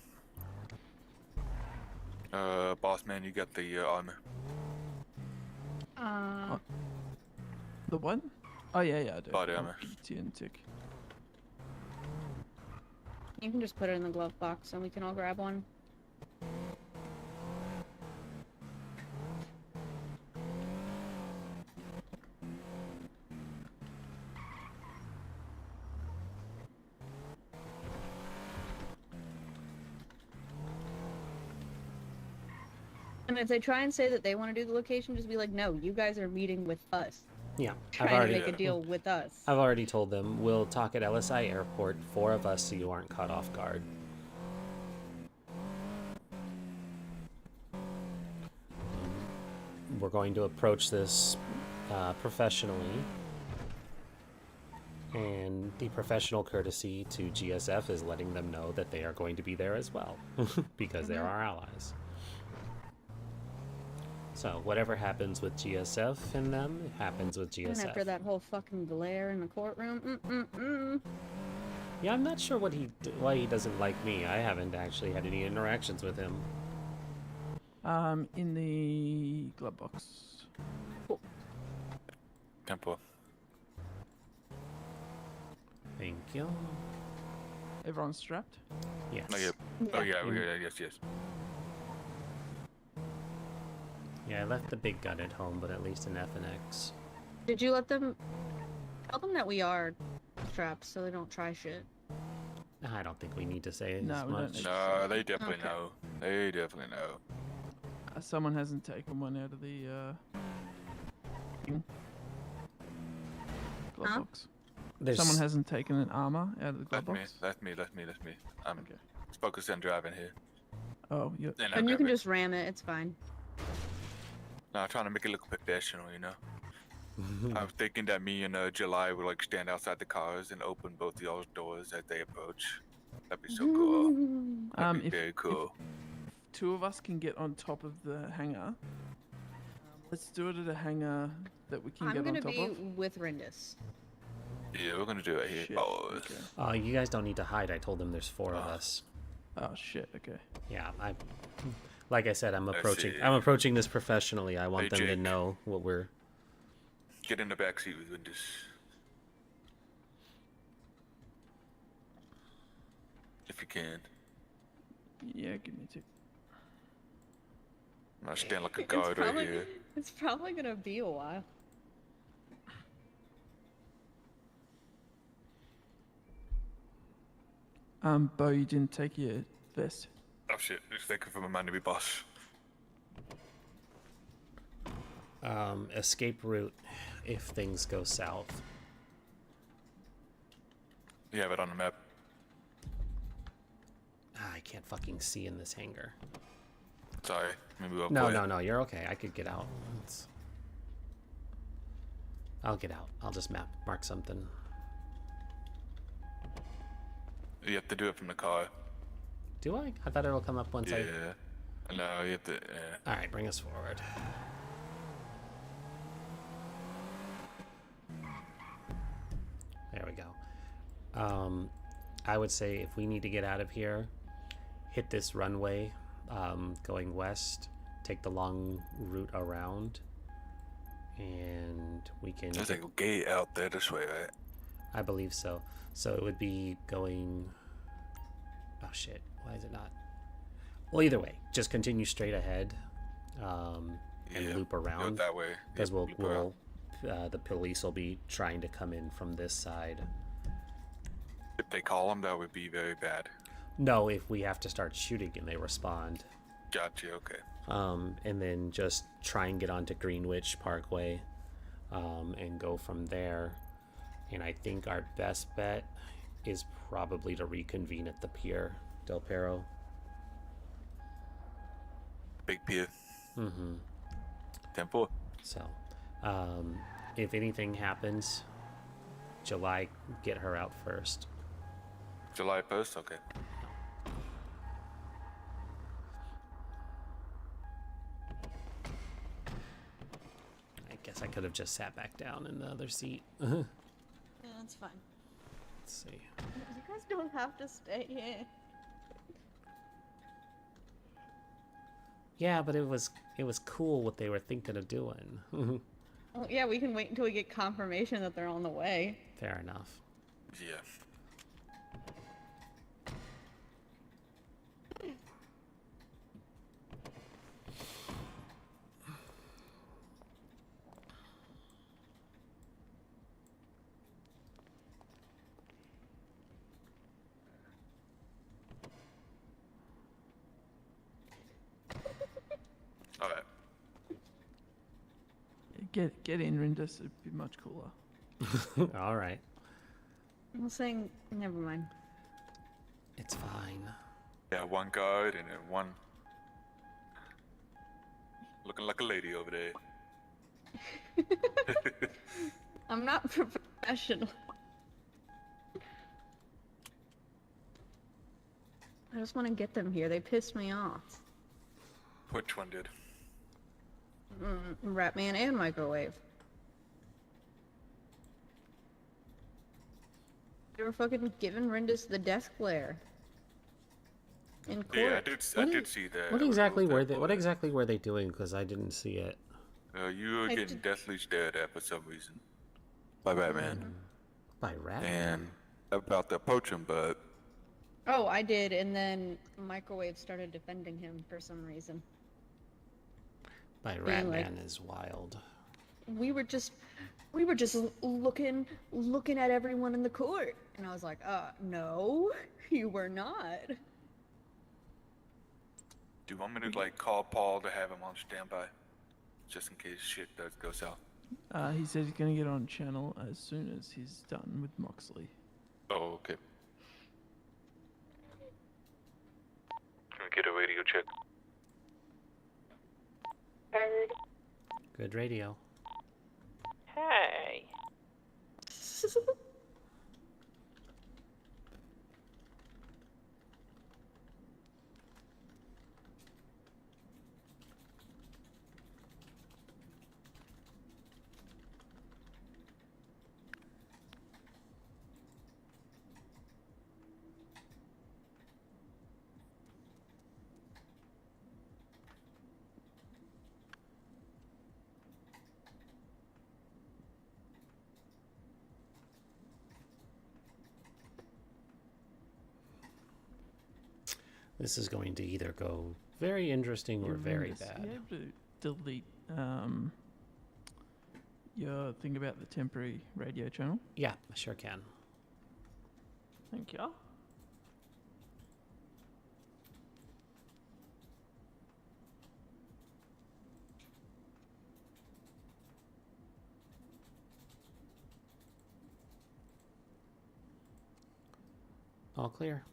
Speaker 19: Boss man, you got the armor.
Speaker 22: The what? Oh yeah, I do.
Speaker 19: Body armor.
Speaker 22: It's in tick.
Speaker 16: You can just put it in the glove box and we can all grab one. And if they try and say that they want to do the location, just be like, no, you guys are meeting with us.
Speaker 1: Yeah,
Speaker 16: Trying to make a deal with us.
Speaker 1: I've already told them we'll talk at LSI Airport, 4 of us, so you aren't caught off guard. We're going to approach this professionally, and the professional courtesy to GSF is letting them know that they are going to be there as well, because they're our allies. So whatever happens with GSF and them, it happens with
Speaker 16: And
Speaker 1: GSF.
Speaker 16: after that whole fucking glare in the courtroom,
Speaker 1: Yeah, I'm not sure why he doesn't like me. I haven't actually had any interactions with him.
Speaker 22: In the glove box.
Speaker 19: Tempo.
Speaker 1: Thank you.
Speaker 22: Everyone's strapped?
Speaker 1: Yes.
Speaker 19: Oh, yeah. Oh, yeah. Yes.
Speaker 1: Yeah, I left the big gun at home, but at least an FNX.
Speaker 16: did you let them tell them that we are strapped so they don't try shit?
Speaker 1: I don't think we need to say
Speaker 22: No,
Speaker 1: as
Speaker 22: we don't
Speaker 1: much.
Speaker 22: need
Speaker 19: No, they definitely
Speaker 16: Okay.
Speaker 19: know. They definitely know.
Speaker 22: Someone hasn't taken one out of the glove
Speaker 16: Huh?
Speaker 22: box.
Speaker 1: There's
Speaker 22: Someone hasn't taken an armor out of the glove
Speaker 19: That's me.
Speaker 22: box.
Speaker 19: That's me. I'm focused on driving here.
Speaker 22: Oh, yeah.
Speaker 19: Then
Speaker 16: And you can just ram it, it's fine.
Speaker 19: No, I'm trying to make it look professional, you know. I was thinking that me and July would like stand outside the cars and open both of y'all's doors as they approach. That'd be so cool. That'd be very cool.
Speaker 22: If 2 of us can get on top of the hangar, let's do it at a hangar that we can
Speaker 16: I'm
Speaker 22: get on
Speaker 16: gonna
Speaker 22: top
Speaker 16: be
Speaker 22: of.
Speaker 16: with Rindis.
Speaker 19: Yeah, we're gonna do it here.
Speaker 22: Shit,
Speaker 19: Oh,
Speaker 22: okay.
Speaker 1: You guys don't need to hide. I told them there's 4 of us.
Speaker 22: Oh shit, okay.
Speaker 1: Yeah, like I said, I'm
Speaker 19: I
Speaker 1: approaching.
Speaker 19: see.
Speaker 1: I'm approaching this professionally. I want
Speaker 19: Hey,
Speaker 1: them to
Speaker 19: Jake.
Speaker 1: know what we're.
Speaker 19: get in the back seat with Rindis. If you can.
Speaker 22: Yeah, give me 2.
Speaker 19: I'm gonna stand like a guard right here.
Speaker 16: It's probably gonna be a while.
Speaker 22: Bo, you didn't take your vest.
Speaker 19: Oh shit, just thank you for reminding me, boss.
Speaker 1: Escape route if things go south.
Speaker 19: You have it on the map.
Speaker 1: I can't fucking see in this hangar.
Speaker 19: Sorry, maybe we'll
Speaker 1: No, you're okay. I could get out. I'll get out. I'll just mark something.
Speaker 19: You have to do it from the car.
Speaker 1: Do I? I thought it'll come up once I...
Speaker 19: Yeah. No, you have to, yeah.
Speaker 1: Alright, bring us forward. There we go. I would say if we need to get out of here, hit this runway going west, take the long route around, and we can...
Speaker 19: There's like a gate out there this way, right?
Speaker 1: I believe so. So it would be going... Oh shit, why is it not? Well, either way, just continue straight ahead and loop around.
Speaker 19: that way.
Speaker 1: Because
Speaker 19: Yep, loop
Speaker 1: the police will be trying to come in from this side.
Speaker 19: If they call them, that would be very bad.
Speaker 1: No, if we have to start shooting and they respond.
Speaker 19: Gotcha, okay.
Speaker 1: And then just try and get onto Greenwich Parkway and go from there. And I think our best bet is probably to reconvene at the pier, Del Perro.
Speaker 19: Big pier.
Speaker 1: Mm-hmm.
Speaker 19: Tempo.
Speaker 1: So, if anything happens, July, get her out first.
Speaker 19: July 1st? Okay.
Speaker 1: I guess I could have just sat back down in the other seat.
Speaker 16: Yeah, that's fine.
Speaker 1: Let's see.
Speaker 16: You guys don't have to stay here.
Speaker 1: Yeah, but it was cool what they were thinking of doing.
Speaker 16: Well, yeah, we can wait until we get confirmation that they're on the way.
Speaker 1: Fair enough.
Speaker 19: Yeah.
Speaker 22: Get in, Rindis. It'd be much cooler.
Speaker 1: All right.
Speaker 16: I'm saying, never mind.
Speaker 1: It's fine.
Speaker 19: Yeah, one guard and then one looking like a lady over there.
Speaker 16: I'm not professional. I just want to get them here. They pissed me off.
Speaker 19: Which one did?
Speaker 16: Ratman and Microwave. They were fucking giving Rindis the death glare. In court.
Speaker 19: Yeah, I did see that.
Speaker 1: What exactly were they doing? Because I didn't see it.
Speaker 19: You were getting deathly stared at for some reason. By Batman.
Speaker 1: By Ratman?
Speaker 19: And about to approach him, but...
Speaker 16: Oh, I did, and then Microwave started defending him for some reason.
Speaker 1: By
Speaker 16: Being like,
Speaker 1: Ratman is wild.
Speaker 16: We were just looking at everyone in the court. And I was like, no, you were not.
Speaker 19: Do you want me to, like, call Paul to have him on standby? Just in case shit does go south.
Speaker 22: He said he's gonna get on channel as soon as he's done with Moxley.
Speaker 19: Oh, okay. Can we get a radio check?
Speaker 18: Heard.
Speaker 1: Good radio.
Speaker 18: Hey.
Speaker 1: This is going to either go very interesting or very bad.
Speaker 22: You able to delete your thing about the temporary radio channel?
Speaker 1: Yeah, I sure can.
Speaker 22: Thank you.
Speaker 1: All clear.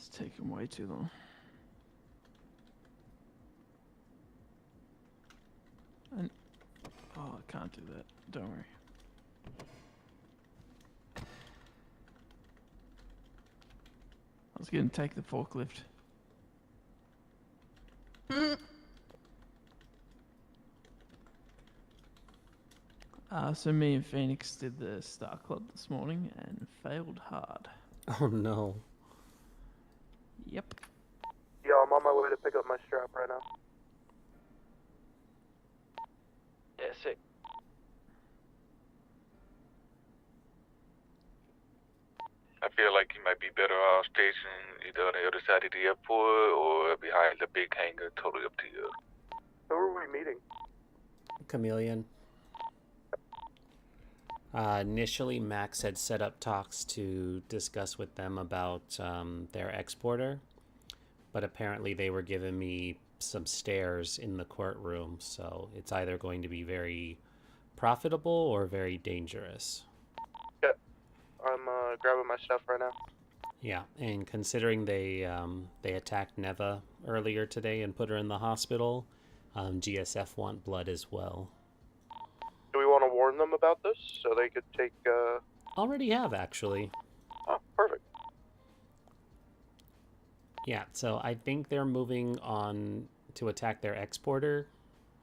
Speaker 22: It's taking way too long. And oh, I can't do that. Don't worry. I was gonna take the forklift. So me and Phoenix did the Star Club this morning and failed hard.
Speaker 1: Oh no.
Speaker 22: Yep.
Speaker 10: Yo, I'm on my way to pick up my strap right now.
Speaker 18: Yeah, sick.
Speaker 19: I feel like you might be better off stationed either on the other side of the airport or behind the big hangar, totally up to you.
Speaker 10: Who are we meeting?
Speaker 1: Chameleon. Initially, Max had set up talks to discuss with them about their exporter, but apparently they were giving me some stares in the courtroom, so it's either going to be very profitable or very dangerous.
Speaker 10: Yep. I'm grabbing my stuff right now.
Speaker 1: Yeah, and considering they attacked Neva earlier today and put her in the hospital, GSF want blood as well.
Speaker 10: Do we want to warn them about this so they could take,
Speaker 1: Already have, actually.
Speaker 10: Oh, perfect.
Speaker 1: Yeah, so I think they're moving on to attack their exporter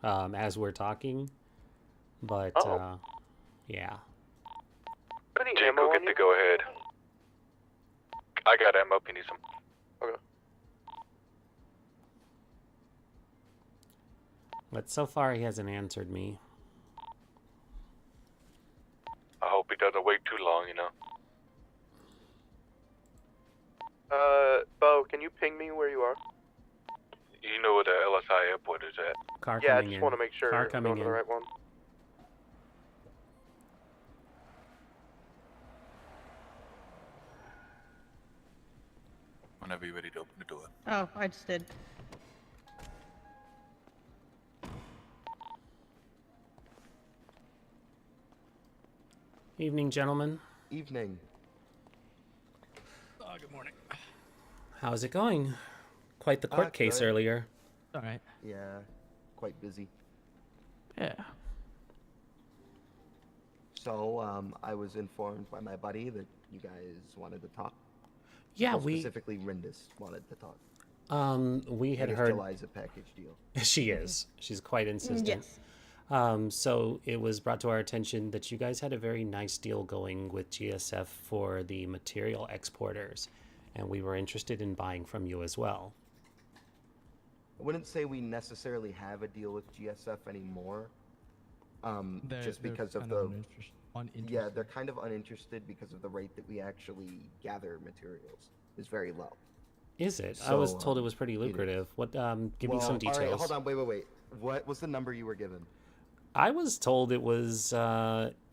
Speaker 1: as we're talking. But, yeah.
Speaker 19: Jake, go get the go-ahead. I got ammo if you need some.
Speaker 10: Okay.
Speaker 1: But so far he hasn't answered me.
Speaker 19: I hope he doesn't wait too long, you know. transporters at?
Speaker 1: Car
Speaker 8: Yeah, I
Speaker 1: coming
Speaker 8: just
Speaker 1: in.
Speaker 8: want to make sure
Speaker 1: Car
Speaker 8: we're
Speaker 1: coming
Speaker 8: going to
Speaker 1: in.
Speaker 8: the right one.
Speaker 19: Whenever you're ready to open the door.
Speaker 16: Oh, I just did.
Speaker 1: Evening, gentlemen.
Speaker 13: Evening.
Speaker 5: Good morning.
Speaker 1: How's it going? Quite the court case
Speaker 13: good.
Speaker 1: earlier.
Speaker 5: All right.
Speaker 13: Yeah, quite busy.
Speaker 22: Yeah.
Speaker 13: So, I was informed by my buddy that you guys wanted to talk.
Speaker 1: Yeah,
Speaker 13: Well,
Speaker 1: we
Speaker 13: specifically Rindis wanted to talk.
Speaker 1: we had
Speaker 13: I guess
Speaker 1: heard
Speaker 13: July's a package deal.
Speaker 1: she is. She's quite insistent.
Speaker 16: Yes.
Speaker 1: So it was brought to our attention that you guys had a very nice deal going with GSF for the material exporters, and we were interested in buying from you as well.
Speaker 13: I wouldn't say we necessarily have a deal with GSF anymore. Just because of the yeah, they're kind of uninterested because of the rate that we actually gather materials is very low.
Speaker 1: Is it?
Speaker 13: So,
Speaker 1: I was told it was pretty lucrative. What? Give me some details.
Speaker 13: All right, hold on, wait. What was the number you were given?
Speaker 1: I was told it was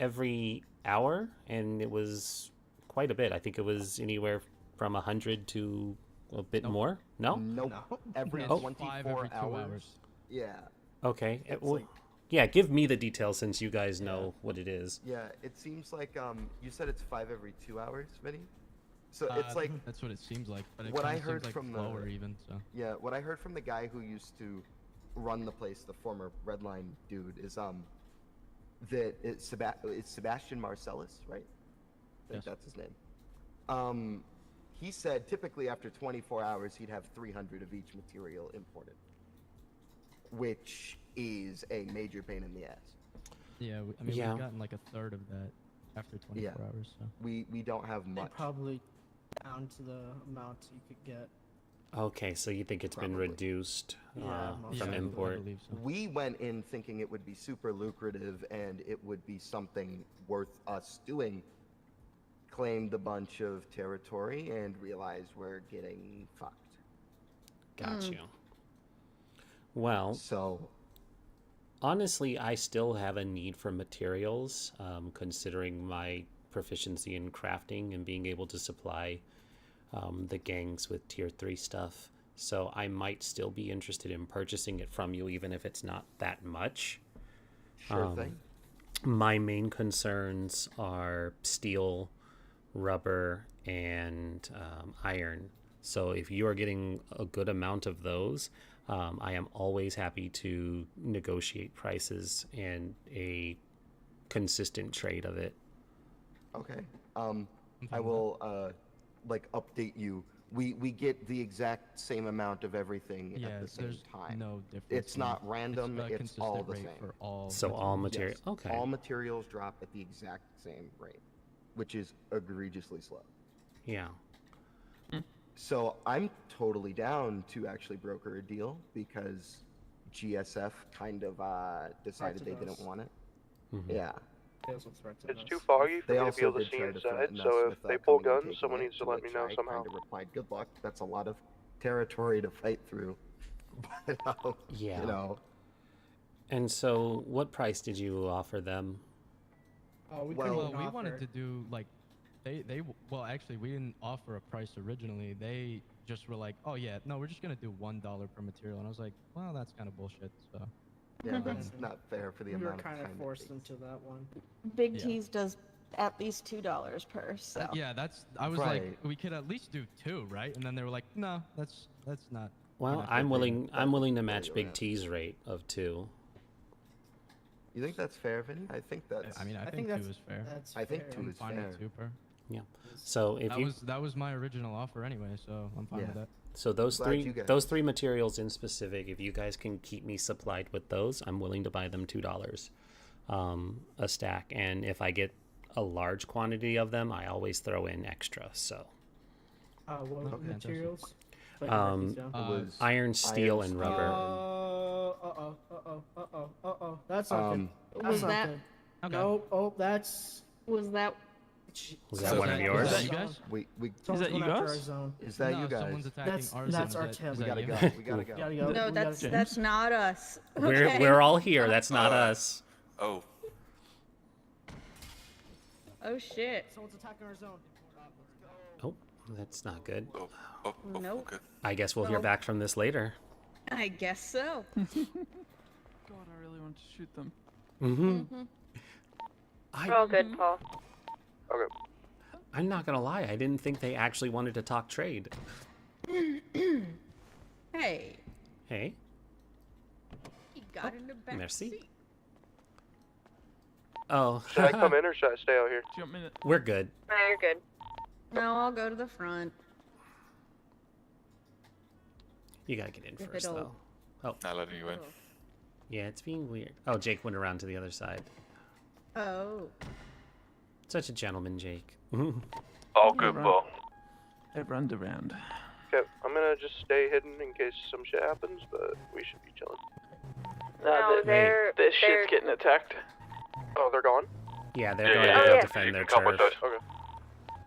Speaker 1: every hour, and it was quite a bit. I think it was anywhere from 100 to a bit more. No?
Speaker 13: Nope. Every
Speaker 1: Oh.
Speaker 13: 24 hours. Yeah.
Speaker 1: Okay.
Speaker 13: It's
Speaker 1: Well,
Speaker 13: like-
Speaker 1: yeah, give me the details since you guys know what it is.
Speaker 13: Yeah, it seems like you said it's 5 every 2 hours, Vinny. So
Speaker 14: I
Speaker 13: it's like
Speaker 14: think that's what it seems like, but it
Speaker 13: what I
Speaker 14: kinda seems
Speaker 13: heard
Speaker 14: like
Speaker 13: from
Speaker 14: lower
Speaker 13: the
Speaker 14: even. So
Speaker 13: yeah, what I heard from the guy who used to run the place, the former Red Line dude, is that it's Sebastian Marcellus, right? I think that's his name. He said typically after 24 hours he'd have 300 of each material imported, which is a major pain in the ass.
Speaker 14: yeah, I mean
Speaker 1: Yeah.
Speaker 14: we've gotten like a third of that after 24 hours. So
Speaker 13: We don't have
Speaker 23: They're
Speaker 13: much.
Speaker 23: probably down to the amount you could get.
Speaker 1: Okay, so you think it's been
Speaker 13: Probably.
Speaker 1: reduced
Speaker 23: Yeah, most
Speaker 1: from
Speaker 23: likely.
Speaker 1: import?
Speaker 14: I believe so.
Speaker 13: We went in thinking it would be super lucrative and it would be something worth us doing. Claimed a bunch of territory and realized we're getting fucked.
Speaker 1: Got you. Well,
Speaker 13: So
Speaker 1: honestly, I still have a need for materials, considering my proficiency in crafting and being able to supply the gangs with tier 3 stuff. So I might still be interested in purchasing it from you, even if it's not that much.
Speaker 13: sure thing.
Speaker 1: My main concerns are steel, rubber, and iron. So if you are getting a good amount of those, I am always happy to negotiate prices and a consistent trade of it.
Speaker 13: Okay. I will update you. We get the exact same amount of everything
Speaker 14: yeah,
Speaker 13: at the same
Speaker 14: there's
Speaker 13: time.
Speaker 14: no difference.
Speaker 13: It's not random,
Speaker 14: a
Speaker 13: it's all
Speaker 14: consistent
Speaker 13: the
Speaker 14: rate
Speaker 13: same.
Speaker 14: for all.
Speaker 1: So all material.
Speaker 13: Yes.
Speaker 1: Okay.
Speaker 13: All materials drop at the exact same rate, which is egregiously slow.
Speaker 1: Yeah.
Speaker 13: So I'm totally down to actually broker a deal because GSF kind of decided they
Speaker 23: Threatened
Speaker 13: didn't
Speaker 23: us.
Speaker 13: want it.
Speaker 1: Mhm.
Speaker 13: Yeah.
Speaker 23: They also threatened
Speaker 8: It's
Speaker 23: us.
Speaker 8: too foggy for
Speaker 13: They
Speaker 8: me to be
Speaker 13: also
Speaker 8: able to
Speaker 13: did
Speaker 8: see
Speaker 13: try to
Speaker 8: inside,
Speaker 13: threaten us
Speaker 8: so if
Speaker 13: with,
Speaker 8: they pull
Speaker 13: coming and
Speaker 8: guns,
Speaker 13: taking
Speaker 8: someone
Speaker 13: it,
Speaker 8: needs to
Speaker 13: to
Speaker 8: let me
Speaker 13: which
Speaker 8: know
Speaker 13: I
Speaker 8: somehow.
Speaker 13: kind of replied, "Good luck. That's a lot of territory to fight through." But,
Speaker 1: Yeah.
Speaker 13: You know.
Speaker 1: And so, what price did you offer them?
Speaker 23: Oh, we
Speaker 13: Well,
Speaker 23: couldn't
Speaker 14: Well,
Speaker 23: even
Speaker 14: we
Speaker 23: offer.
Speaker 14: wanted to do like well actually we didn't offer a price originally. They just were like, oh yeah, no, we're just gonna do $1 per material, and I was like, well, that's kind of bullshit. So
Speaker 13: Yeah, that's not fair for the
Speaker 23: We were
Speaker 13: amount of
Speaker 23: kind
Speaker 13: time.
Speaker 23: of
Speaker 13: it
Speaker 23: forced
Speaker 13: takes.
Speaker 23: into that one.
Speaker 16: Big
Speaker 14: Yeah.
Speaker 16: T's does at least $2 per. So
Speaker 14: yeah, I was
Speaker 13: Right.
Speaker 14: like, we could at least do 2, right? And then they were like, no, that's not.
Speaker 1: Well,
Speaker 14: enough."
Speaker 1: I'm willing. I'm willing to
Speaker 13: That's
Speaker 1: match
Speaker 13: where
Speaker 1: Big
Speaker 13: you're at.
Speaker 1: T's rate of 2.
Speaker 13: You think that's fair, Vinny? I think that's.
Speaker 14: I mean, I
Speaker 23: I
Speaker 14: think
Speaker 23: think
Speaker 14: 2 is fair.
Speaker 23: That's
Speaker 13: I think
Speaker 23: fair.
Speaker 13: 2
Speaker 14: I'm
Speaker 13: is
Speaker 14: fine
Speaker 13: fair.
Speaker 14: with 2 per.
Speaker 1: Yeah. So if you
Speaker 14: That was my original offer anyway, so I'm fine
Speaker 13: Yeah.
Speaker 14: with that.
Speaker 1: so those
Speaker 13: Glad
Speaker 1: three
Speaker 13: you guys-
Speaker 1: those 3 materials in specific, if you guys can keep me supplied with those, I'm willing to buy them $2 a stack. And if I get a large quantity of them, I always throw in extra. So
Speaker 23: What
Speaker 13: Okay.
Speaker 23: materials? So I can write these down.
Speaker 13: It was
Speaker 1: iron, steel, and
Speaker 13: steel,
Speaker 1: rubber.
Speaker 23: That's not good.
Speaker 16: Was
Speaker 23: That's not
Speaker 16: that-
Speaker 23: good.
Speaker 14: Okay.
Speaker 23: Nope. Oh, that's
Speaker 16: was that
Speaker 1: Was that one of yours?
Speaker 14: Is that you guys?
Speaker 13: We
Speaker 22: Is that you guys?
Speaker 13: Is that
Speaker 14: No,
Speaker 13: you guys?
Speaker 14: someone's attacking our
Speaker 23: That's
Speaker 14: zone.
Speaker 23: our
Speaker 14: Is
Speaker 23: Tim.
Speaker 14: that
Speaker 13: We gotta
Speaker 14: you?
Speaker 13: go. We gotta go.
Speaker 23: Gotta go.
Speaker 16: No,
Speaker 23: We
Speaker 16: that's
Speaker 23: gotta-
Speaker 16: not us.
Speaker 1: We're
Speaker 16: Okay.
Speaker 1: we're all here. That's not us.
Speaker 19: Oh.
Speaker 16: Oh shit.
Speaker 23: Someone's attacking our zone.
Speaker 1: Oh, that's not good.
Speaker 16: Nope.
Speaker 19: Okay.
Speaker 1: I guess we'll hear
Speaker 16: Nope.
Speaker 1: back from this later.
Speaker 16: I guess so.
Speaker 22: God, I really want to shoot them.
Speaker 1: Mm-hmm.
Speaker 16: We're all good, Paul.
Speaker 8: Okay.
Speaker 1: I'm not gonna lie. I didn't think they actually wanted to talk trade.
Speaker 16: Hey,
Speaker 1: Hey,
Speaker 16: he got in the back
Speaker 1: merci.
Speaker 16: seat.
Speaker 1: Oh,
Speaker 8: Should I come in or should I stay out here?
Speaker 22: Do you want me to...
Speaker 1: we're good.
Speaker 16: No, you're good. No, I'll go to the front.
Speaker 1: You gotta get in
Speaker 16: If
Speaker 1: first,
Speaker 16: it'll-
Speaker 1: though. Oh,
Speaker 19: Not letting you in.
Speaker 1: yeah, it's being weird. Oh, Jake went around to the other side.
Speaker 16: Oh.
Speaker 1: Such a gentleman, Jake.
Speaker 8: All good, ball.
Speaker 22: Everyone's around.
Speaker 8: Okay, I'm gonna just stay hidden in case some shit happens, but we should be chilling.
Speaker 18: No, this shit's getting attacked.
Speaker 8: Oh, they're gone?
Speaker 1: Yeah, they're going to go defend their
Speaker 8: Come with
Speaker 1: turf.
Speaker 8: us. Okay.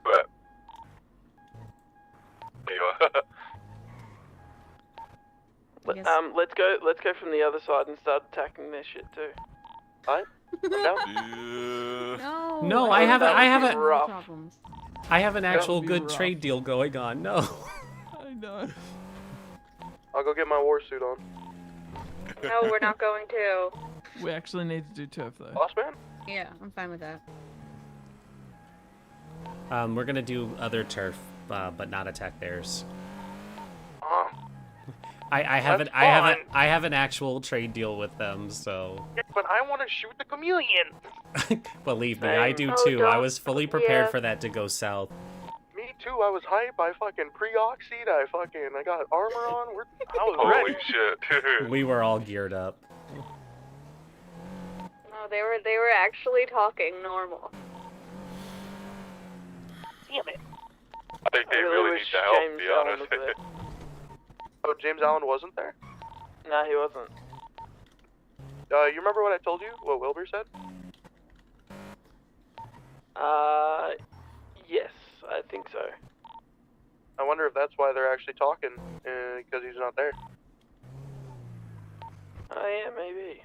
Speaker 8: But. There you are.
Speaker 18: Let's go from the other side and start attacking their shit too.
Speaker 8: Alright. I'm down.
Speaker 16: No.
Speaker 1: No, I have a
Speaker 18: rough.
Speaker 1: I have an actual
Speaker 22: be
Speaker 1: good
Speaker 22: rough.
Speaker 1: trade deal going on. No.
Speaker 22: I know.
Speaker 8: I'll go get my war suit on.
Speaker 16: No, we're not going to.
Speaker 22: We actually need to do turf though.
Speaker 8: Boss man?
Speaker 16: Yeah, I'm fine with that.
Speaker 1: We're gonna do other turf, but not attack theirs. I have an actual trade deal with them, so
Speaker 8: Yeah, but I want to shoot the chameleon.
Speaker 1: believe me, I do too. I was fully prepared for that to go south.
Speaker 8: Me too. I was hype. I fucking pre-oxied. I got armor on. I was ready. Shit.
Speaker 1: We were all geared up.
Speaker 16: No, they were actually talking normal.
Speaker 8: Damn it. I think they really need the help, to be honest. Oh, James Allen wasn't there?
Speaker 18: No, he wasn't.
Speaker 8: You remember what I told you? What Wilbur said?
Speaker 18: Yes, I think so.
Speaker 8: I wonder if that's why they're actually talking, because he's not there.
Speaker 18: Oh yeah, maybe.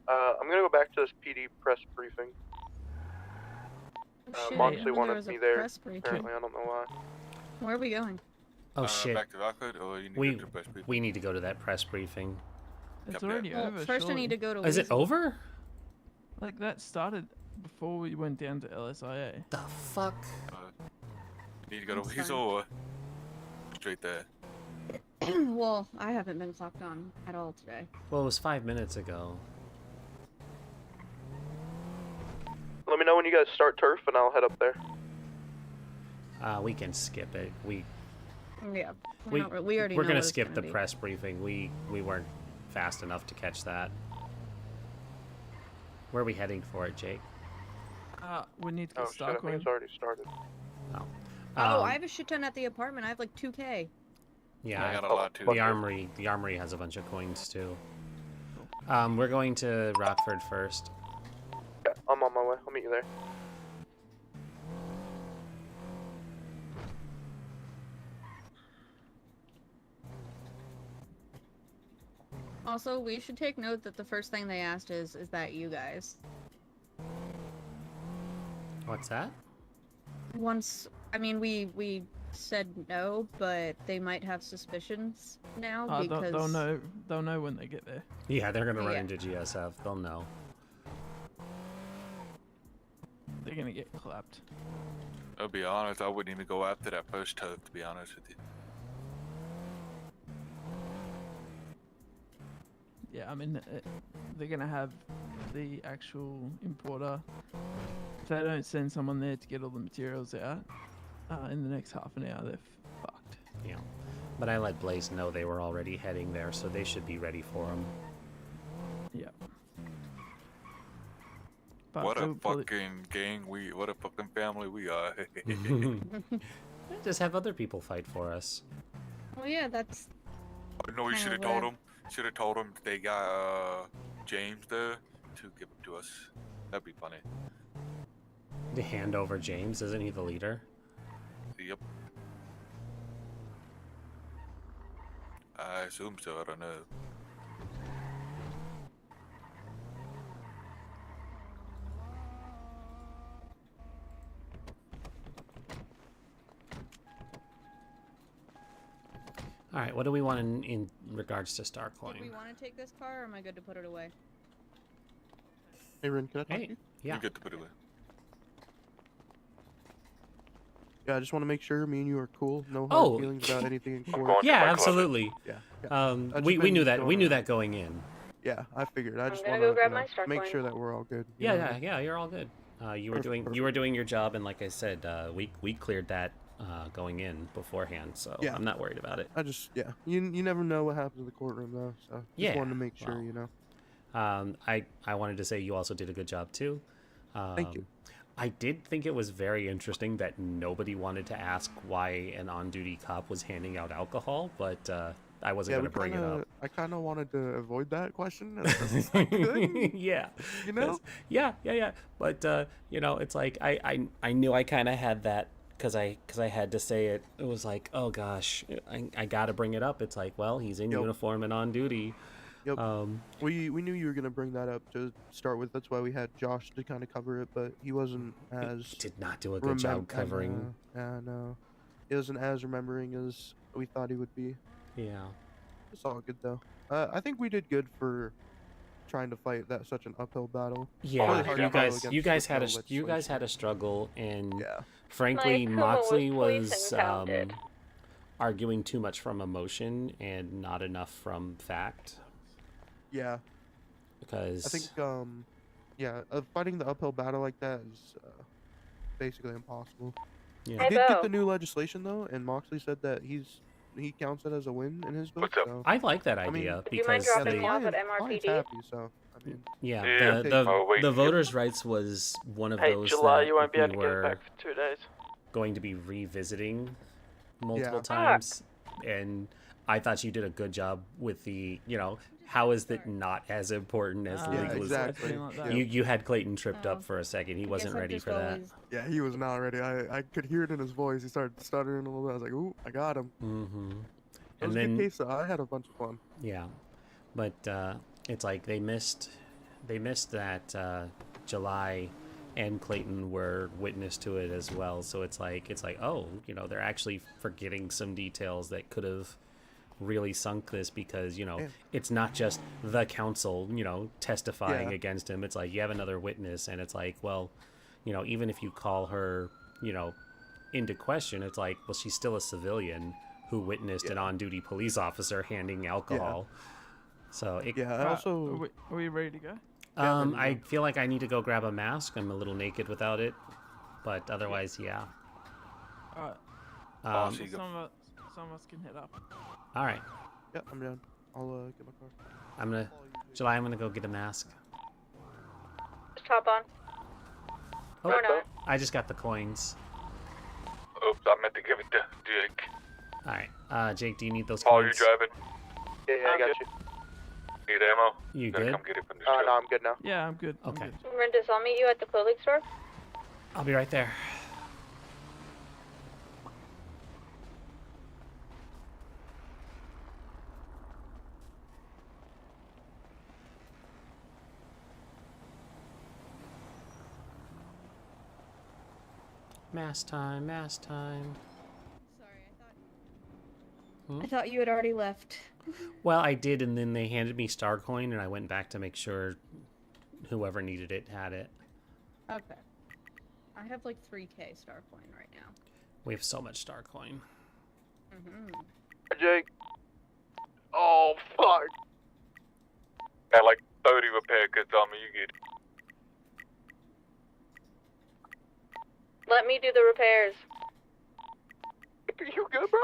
Speaker 8: I'm gonna go back to this PD press briefing.
Speaker 16: Shit,
Speaker 8: Moxley
Speaker 16: there
Speaker 8: wanted
Speaker 16: was a
Speaker 8: me there.
Speaker 16: press briefing.
Speaker 8: Apparently, I don't know why.
Speaker 16: Where are we going?
Speaker 1: Oh shit.
Speaker 19: Back to Rockwood, or you need
Speaker 1: We
Speaker 19: to go to press briefing?
Speaker 1: we need to go to that press briefing.
Speaker 22: It's already
Speaker 16: Well,
Speaker 22: over.
Speaker 16: first I
Speaker 22: surely.
Speaker 16: need to go to.
Speaker 1: Is it
Speaker 16: Weasel.
Speaker 1: over?
Speaker 22: Like that started before we went down to LSIA.
Speaker 1: The fuck?
Speaker 19: Need to go to
Speaker 16: That's
Speaker 19: Weasel or straight there?
Speaker 16: Well, I haven't been clocked on at all today.
Speaker 1: Well, it was 5 minutes ago.
Speaker 8: Let me know when you guys start turf, and I'll head up there.
Speaker 1: We can skip it.
Speaker 16: Yeah.
Speaker 1: We
Speaker 16: we already
Speaker 1: we're
Speaker 16: know
Speaker 1: gonna
Speaker 16: what it's
Speaker 1: skip
Speaker 16: gonna
Speaker 1: the
Speaker 16: be.
Speaker 1: press briefing. We weren't fast enough to catch that. Where are we heading for it, Jake?
Speaker 22: We need to
Speaker 8: Oh
Speaker 22: get
Speaker 8: shit, I think
Speaker 22: Starcoin.
Speaker 8: it's already started.
Speaker 1: Oh.
Speaker 16: Oh, I have a shit ton at the apartment. I have like 2K.
Speaker 1: Yeah,
Speaker 19: I got a lot too.
Speaker 1: The armory has a bunch of coins too. We're going to Rockford first.
Speaker 8: Yeah, I'm on my way. I'll meet you there.
Speaker 16: Also, we should take note that the first thing they asked is that you guys?
Speaker 1: What's that?
Speaker 16: Once, I mean, we said no, but they might have suspicions now because
Speaker 22: They'll know when they get there.
Speaker 1: Yeah, they're gonna run
Speaker 16: Yeah.
Speaker 1: into GSF. They'll know.
Speaker 22: They're gonna get clapped.
Speaker 19: I'll be honest, I wouldn't even go after that first turf, to be honest with you.
Speaker 22: Yeah, I mean, they're gonna have the actual importer. If they don't send someone there to get all the materials out in the next half an hour, they're fucked.
Speaker 1: Yeah, but I let Blaze know they were already heading there, so they should be ready for them.
Speaker 22: Yeah. But
Speaker 19: What a
Speaker 22: they'll probably-
Speaker 19: fucking gang what a fucking family we are.
Speaker 1: Just have other people fight for us.
Speaker 16: Well, yeah, that's.
Speaker 19: I know we
Speaker 16: Kinda
Speaker 19: should have told them. Should have told them they got James there to give them to us. That'd be funny.
Speaker 1: To hand over James, isn't he the leader?
Speaker 19: Yep. I assume so. I don't know.
Speaker 1: All right, what do we want in regards to
Speaker 16: Do we
Speaker 1: Starcoin?
Speaker 16: want to take this car, or am I good to put it away?
Speaker 10: Hey, Rin, can I talk to you?
Speaker 1: Yeah.
Speaker 19: You get to put it away.
Speaker 10: Yeah, I just want to make sure me and you are cool. No hard
Speaker 1: Oh,
Speaker 10: feelings about anything in court.
Speaker 1: Yeah, absolutely.
Speaker 10: Yeah.
Speaker 1: We
Speaker 10: I've just
Speaker 1: we
Speaker 10: been
Speaker 1: knew that. We
Speaker 10: going
Speaker 1: knew
Speaker 10: around.
Speaker 1: that going in.
Speaker 10: Yeah, I figured. I just
Speaker 16: gonna
Speaker 10: want to
Speaker 16: go grab my
Speaker 10: make
Speaker 16: Starcoin.
Speaker 10: sure that we're all good. you
Speaker 1: Yeah,
Speaker 10: know what I
Speaker 1: yeah,
Speaker 10: mean?
Speaker 1: yeah. You're all good. You were
Speaker 10: Perfect,
Speaker 1: doing your job, and like I said, we cleared that going in beforehand, so
Speaker 10: Yeah.
Speaker 1: I'm not worried about it.
Speaker 10: I just you never know what happens in the courtroom though, so just
Speaker 1: Yeah,
Speaker 10: wanted to make sure,
Speaker 1: well,
Speaker 10: you know.
Speaker 1: I wanted to say you also did a good job too.
Speaker 10: Thank you.
Speaker 1: I did think it was very interesting that nobody wanted to ask why an on-duty cop was handing out alcohol, but I wasn't
Speaker 10: Yeah,
Speaker 1: going to bring it up.
Speaker 10: I kind of wanted to avoid that question. As best as I could,
Speaker 1: Yeah,
Speaker 10: you know.
Speaker 1: 'cause- yeah. But you know, it's like I knew I kind of had that because I had to say it. It was like, oh gosh, I got to bring it up. It's like, well, he's in
Speaker 10: Yep.
Speaker 1: uniform and on duty.
Speaker 10: Yep. We knew you were gonna bring that up to start with. That's why we had Josh to kind of cover it, but he wasn't as
Speaker 1: He did not do a good job covering.
Speaker 10: I know. He wasn't as remembering as we thought he would be.
Speaker 1: Yeah.
Speaker 10: It's all good though. I think we did good for trying to fight that such an uphill battle. It's
Speaker 1: Yeah,
Speaker 10: really hard to battle against
Speaker 1: you guys had a
Speaker 10: crypto
Speaker 1: you guys had a
Speaker 10: legislation.
Speaker 1: struggle, and
Speaker 10: Yeah.
Speaker 1: frankly,
Speaker 16: My Kuma was
Speaker 1: Moxley was
Speaker 16: poison pounded.
Speaker 1: arguing too much from emotion and not enough from fact.
Speaker 10: Yeah.
Speaker 1: Because
Speaker 10: I think fighting the uphill battle like that is basically impossible.
Speaker 1: Yeah.
Speaker 10: I did get the new legislation though, and Moxley said that he counts it as a win in his book. So,
Speaker 1: I like that
Speaker 10: I mean,
Speaker 1: idea
Speaker 16: Do you mind
Speaker 1: because
Speaker 16: dropping
Speaker 1: they,
Speaker 16: me off at
Speaker 10: client's
Speaker 16: MRPD?
Speaker 10: happy, so I mean,
Speaker 1: yeah,
Speaker 8: Yeah,
Speaker 1: the voters' rights was one of
Speaker 18: Hey,
Speaker 1: those
Speaker 18: July,
Speaker 1: that
Speaker 18: you won't be
Speaker 1: we
Speaker 18: able to give it
Speaker 1: were
Speaker 18: back for 2 days.
Speaker 1: going to be revisiting multiple
Speaker 10: Yeah.
Speaker 1: times, and I thought you did a good job with the, you know, how is it not as important as
Speaker 10: Yeah,
Speaker 1: legalism?
Speaker 10: exactly.
Speaker 22: Like that.
Speaker 1: You had Clayton tripped
Speaker 16: Oh.
Speaker 1: up for a second. He
Speaker 16: I
Speaker 1: wasn't
Speaker 16: guess I'm
Speaker 1: ready
Speaker 16: just
Speaker 1: for that.
Speaker 16: always-
Speaker 10: yeah, he was not ready. I could hear it in his voice. He started stuttering a little bit. I was like, ooh, I got him.
Speaker 1: Mm-hmm.
Speaker 10: It was
Speaker 1: And
Speaker 10: a good
Speaker 1: then
Speaker 10: case though. I had a bunch of fun.
Speaker 1: yeah, but it's like they missed that July and Clayton were witness to it as well. So it's like oh, you know, they're actually forgetting some details that could have really sunk this, because you know
Speaker 10: Yeah.
Speaker 1: it's not just the council, you know, testifying
Speaker 10: Yeah.
Speaker 1: against him. It's like you have another witness, and it's like, well, you know, even if you call her, you know, into question, it's like, well, she's still a civilian who witnessed an on-duty police officer handing alcohol. So it,
Speaker 10: Yeah, I
Speaker 22: Right,
Speaker 10: also
Speaker 22: are we ready to go?
Speaker 1: I feel like I need to go grab a mask. I'm a little naked without it, but otherwise, yeah.
Speaker 22: Alright.
Speaker 1: Um,
Speaker 19: so you go.
Speaker 22: Some of us can head up.
Speaker 1: all right,
Speaker 10: yeah, I'm down. I'll get my car.
Speaker 1: I'm gonna go get a mask.
Speaker 16: Just hop on.
Speaker 1: Oh,
Speaker 16: Or not.
Speaker 1: I just got the coins.
Speaker 19: Oops, I meant to give it to Jake.
Speaker 1: All right, Jake, do you need those
Speaker 19: Paul, you
Speaker 1: coins?
Speaker 19: driving?
Speaker 21: Yeah, I got you.
Speaker 19: Need ammo?
Speaker 1: You
Speaker 19: Gotta
Speaker 1: good?
Speaker 19: come get it from the
Speaker 21: No, I'm good now.
Speaker 22: Yeah, I'm good. I'm
Speaker 1: Okay,
Speaker 22: good.
Speaker 16: Rindis, I'll meet you at the clothing store.
Speaker 1: I'll be right there. Mask time, mask time.
Speaker 16: Sorry,
Speaker 1: Hmm?
Speaker 16: I thought you had already left.
Speaker 1: Well, I did, and then they handed me Starcoin, and I went back to make sure whoever needed it had it.
Speaker 16: Okay. I have like 3K Starcoin right now.
Speaker 1: We have so much Starcoin.
Speaker 16: Mm-hmm.
Speaker 8: Jake. Oh, fuck.
Speaker 19: Got like 30 repair kits on me, you get it.
Speaker 16: Let me do the repairs.
Speaker 8: You good, bro?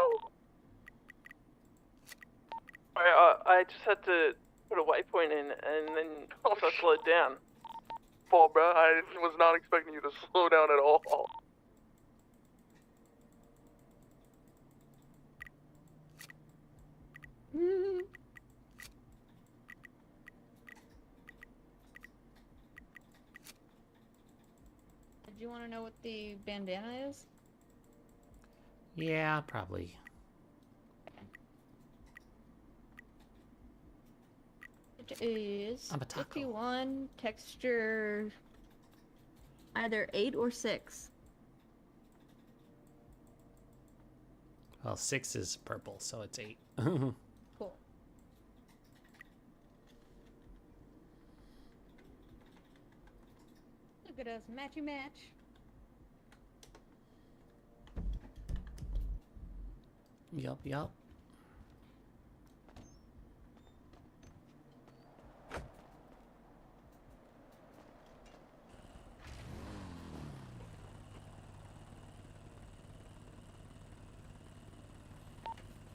Speaker 18: I just had to put a waypoint in and then
Speaker 8: Oh,
Speaker 18: I slowed down.
Speaker 8: Paul, bro, I was not expecting you to slow down at all.
Speaker 16: do you want to know what the bandana is?
Speaker 1: Yeah, probably.
Speaker 16: It is
Speaker 1: I'm a taco.
Speaker 16: 51, texture either 8 or 6.
Speaker 1: Well, 6 is purple, so it's 8.
Speaker 16: Cool. Look at us, matchy match.
Speaker 1: Yup, yup.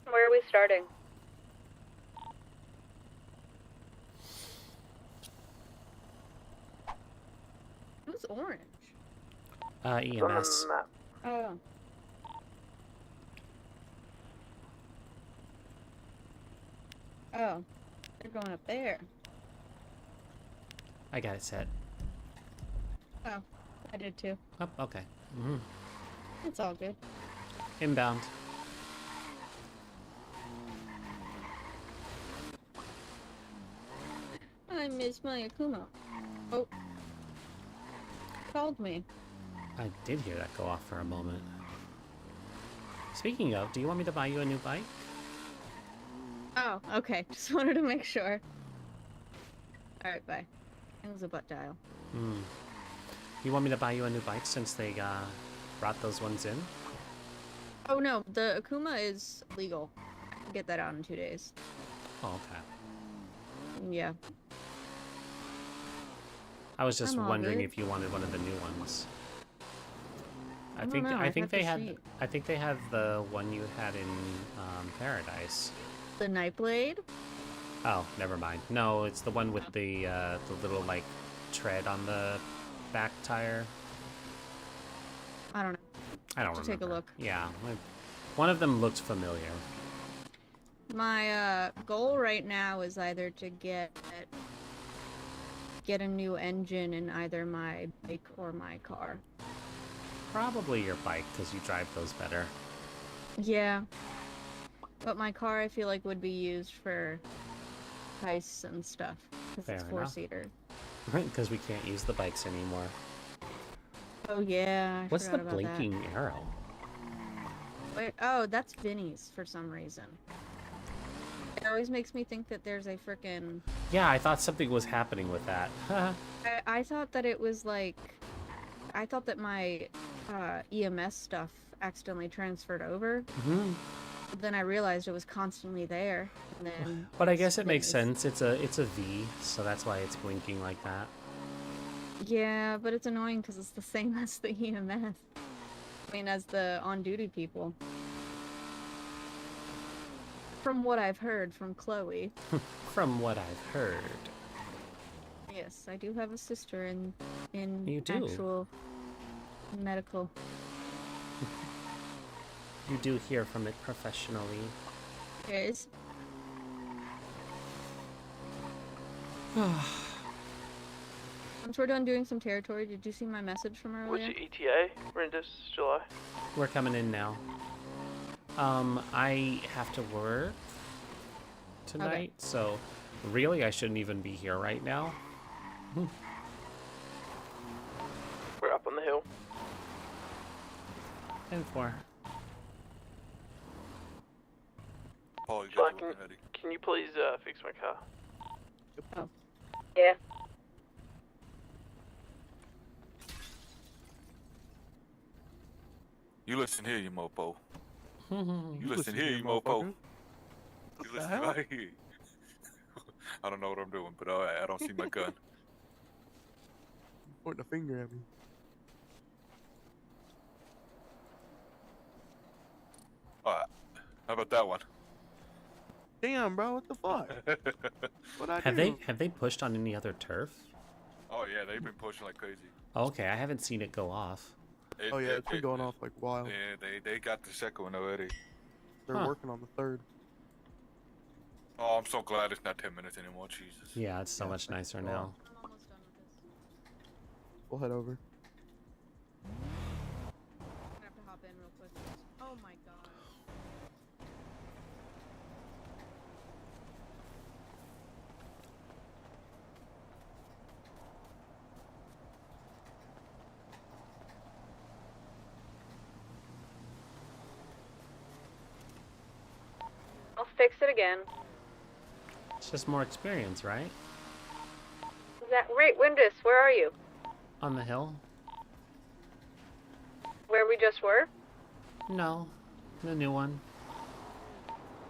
Speaker 16: Where are we starting? Who's orange?
Speaker 1: EMS.
Speaker 16: Oh. Oh. They're going up there.
Speaker 1: I got it set.
Speaker 16: Oh. I did too.
Speaker 1: Oh, okay. Mm-hmm.
Speaker 16: It's all good.
Speaker 1: Inbound.
Speaker 16: I miss my Akuma. Oh. Called me.
Speaker 1: I did hear that go off for a moment. Speaking of, do you want me to buy you a new bike?
Speaker 16: Oh, okay. Just wanted to make sure. Alright, bye. It was a butt dial.
Speaker 1: Hmm. You want me to buy you a new bike since they brought those ones in?
Speaker 16: Oh no, the Akuma is legal. I can get that out in 2 days.
Speaker 1: Oh, okay.
Speaker 16: Yeah.
Speaker 1: I was just
Speaker 16: I'm all
Speaker 1: wondering
Speaker 16: good.
Speaker 1: if you wanted one of the new ones.
Speaker 16: I don't know, I'd have to see.
Speaker 1: I think they have the one you had in Paradise.
Speaker 16: The Nightblade?
Speaker 1: Oh, never mind. No, it's the one with the little like tread on the back tire.
Speaker 16: I don't know.
Speaker 1: I don't
Speaker 16: Have
Speaker 1: remember.
Speaker 16: to take a look.
Speaker 1: Yeah, one of them looked familiar.
Speaker 16: My goal right now is either to get a new engine in either my bike or my car.
Speaker 1: Probably your bike, because you drive those better.
Speaker 16: Yeah. But my car, I feel like, would be used for heists and stuff. Because
Speaker 1: Fair
Speaker 16: it's
Speaker 1: enough.
Speaker 16: four-seater.
Speaker 1: Because we can't use the bikes anymore.
Speaker 16: Oh, yeah. I
Speaker 1: What's the
Speaker 16: forgot about that.
Speaker 1: blinking arrow?
Speaker 16: Wait, oh, that's Vinny's for some reason. It always makes me think that there's a frickin'...
Speaker 1: Yeah, I thought something was happening with that.
Speaker 16: I thought that it was like... I thought that my EMS stuff accidentally transferred over.
Speaker 1: Mhm.
Speaker 16: But then I realized it was constantly there. And then
Speaker 1: But I guess it makes
Speaker 16: Vinny's.
Speaker 1: sense. It's a V, so that's why it's blinking like that.
Speaker 16: Yeah, but it's annoying because it's the same as the EMS. I mean, as the on-duty people. From what I've heard from Chloe.
Speaker 1: From what I've heard.
Speaker 16: Yes, I do have a sister in
Speaker 1: You do?
Speaker 16: actual medical.
Speaker 1: You do hear from it professionally.
Speaker 16: Yes. Once we're done doing some territory, did you see my message from
Speaker 18: What's
Speaker 16: earlier?
Speaker 18: your ETA? Rindis, July.
Speaker 1: We're coming in now. I have to work tonight, so really I shouldn't even be here right now.
Speaker 18: We're up on the hill.
Speaker 1: 10-4.
Speaker 19: Paul, you
Speaker 18: July,
Speaker 19: got your ready.
Speaker 18: can you please fix my car?
Speaker 16: Oh. Yeah.
Speaker 19: You listen here, you mopo.
Speaker 1: You
Speaker 19: You listen here, you mopo. You listen right here. I don't know what I'm doing, but I don't see my gun.
Speaker 10: Pointing a finger at me.
Speaker 19: Alright. How about that one?
Speaker 10: Damn, bro, what the fuck? What I
Speaker 1: Have
Speaker 10: do?
Speaker 1: they pushed on any other turf?
Speaker 19: Oh yeah, they've been pushing like crazy.
Speaker 1: Okay, I haven't seen it go off.
Speaker 10: Oh yeah, it's been going off like a while.
Speaker 19: Yeah, they got the second one already.
Speaker 10: They're working on the third.
Speaker 19: Oh, I'm so glad it's not 10 minutes anymore. Jesus.
Speaker 1: Yeah, it's so much nicer now.
Speaker 10: We'll head over.
Speaker 16: fix it again.
Speaker 1: It's just more experience, right?
Speaker 16: Is that right, Rindis? Where are you?
Speaker 1: On the hill?
Speaker 16: Where we just were?
Speaker 1: No, the new one.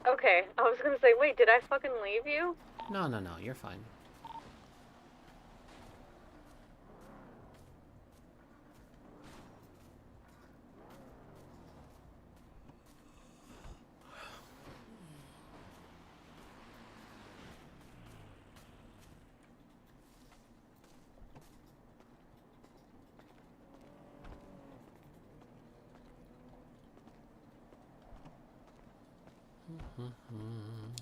Speaker 16: Okay, I was gonna say, wait, did I fucking leave you?
Speaker 1: No, you're fine.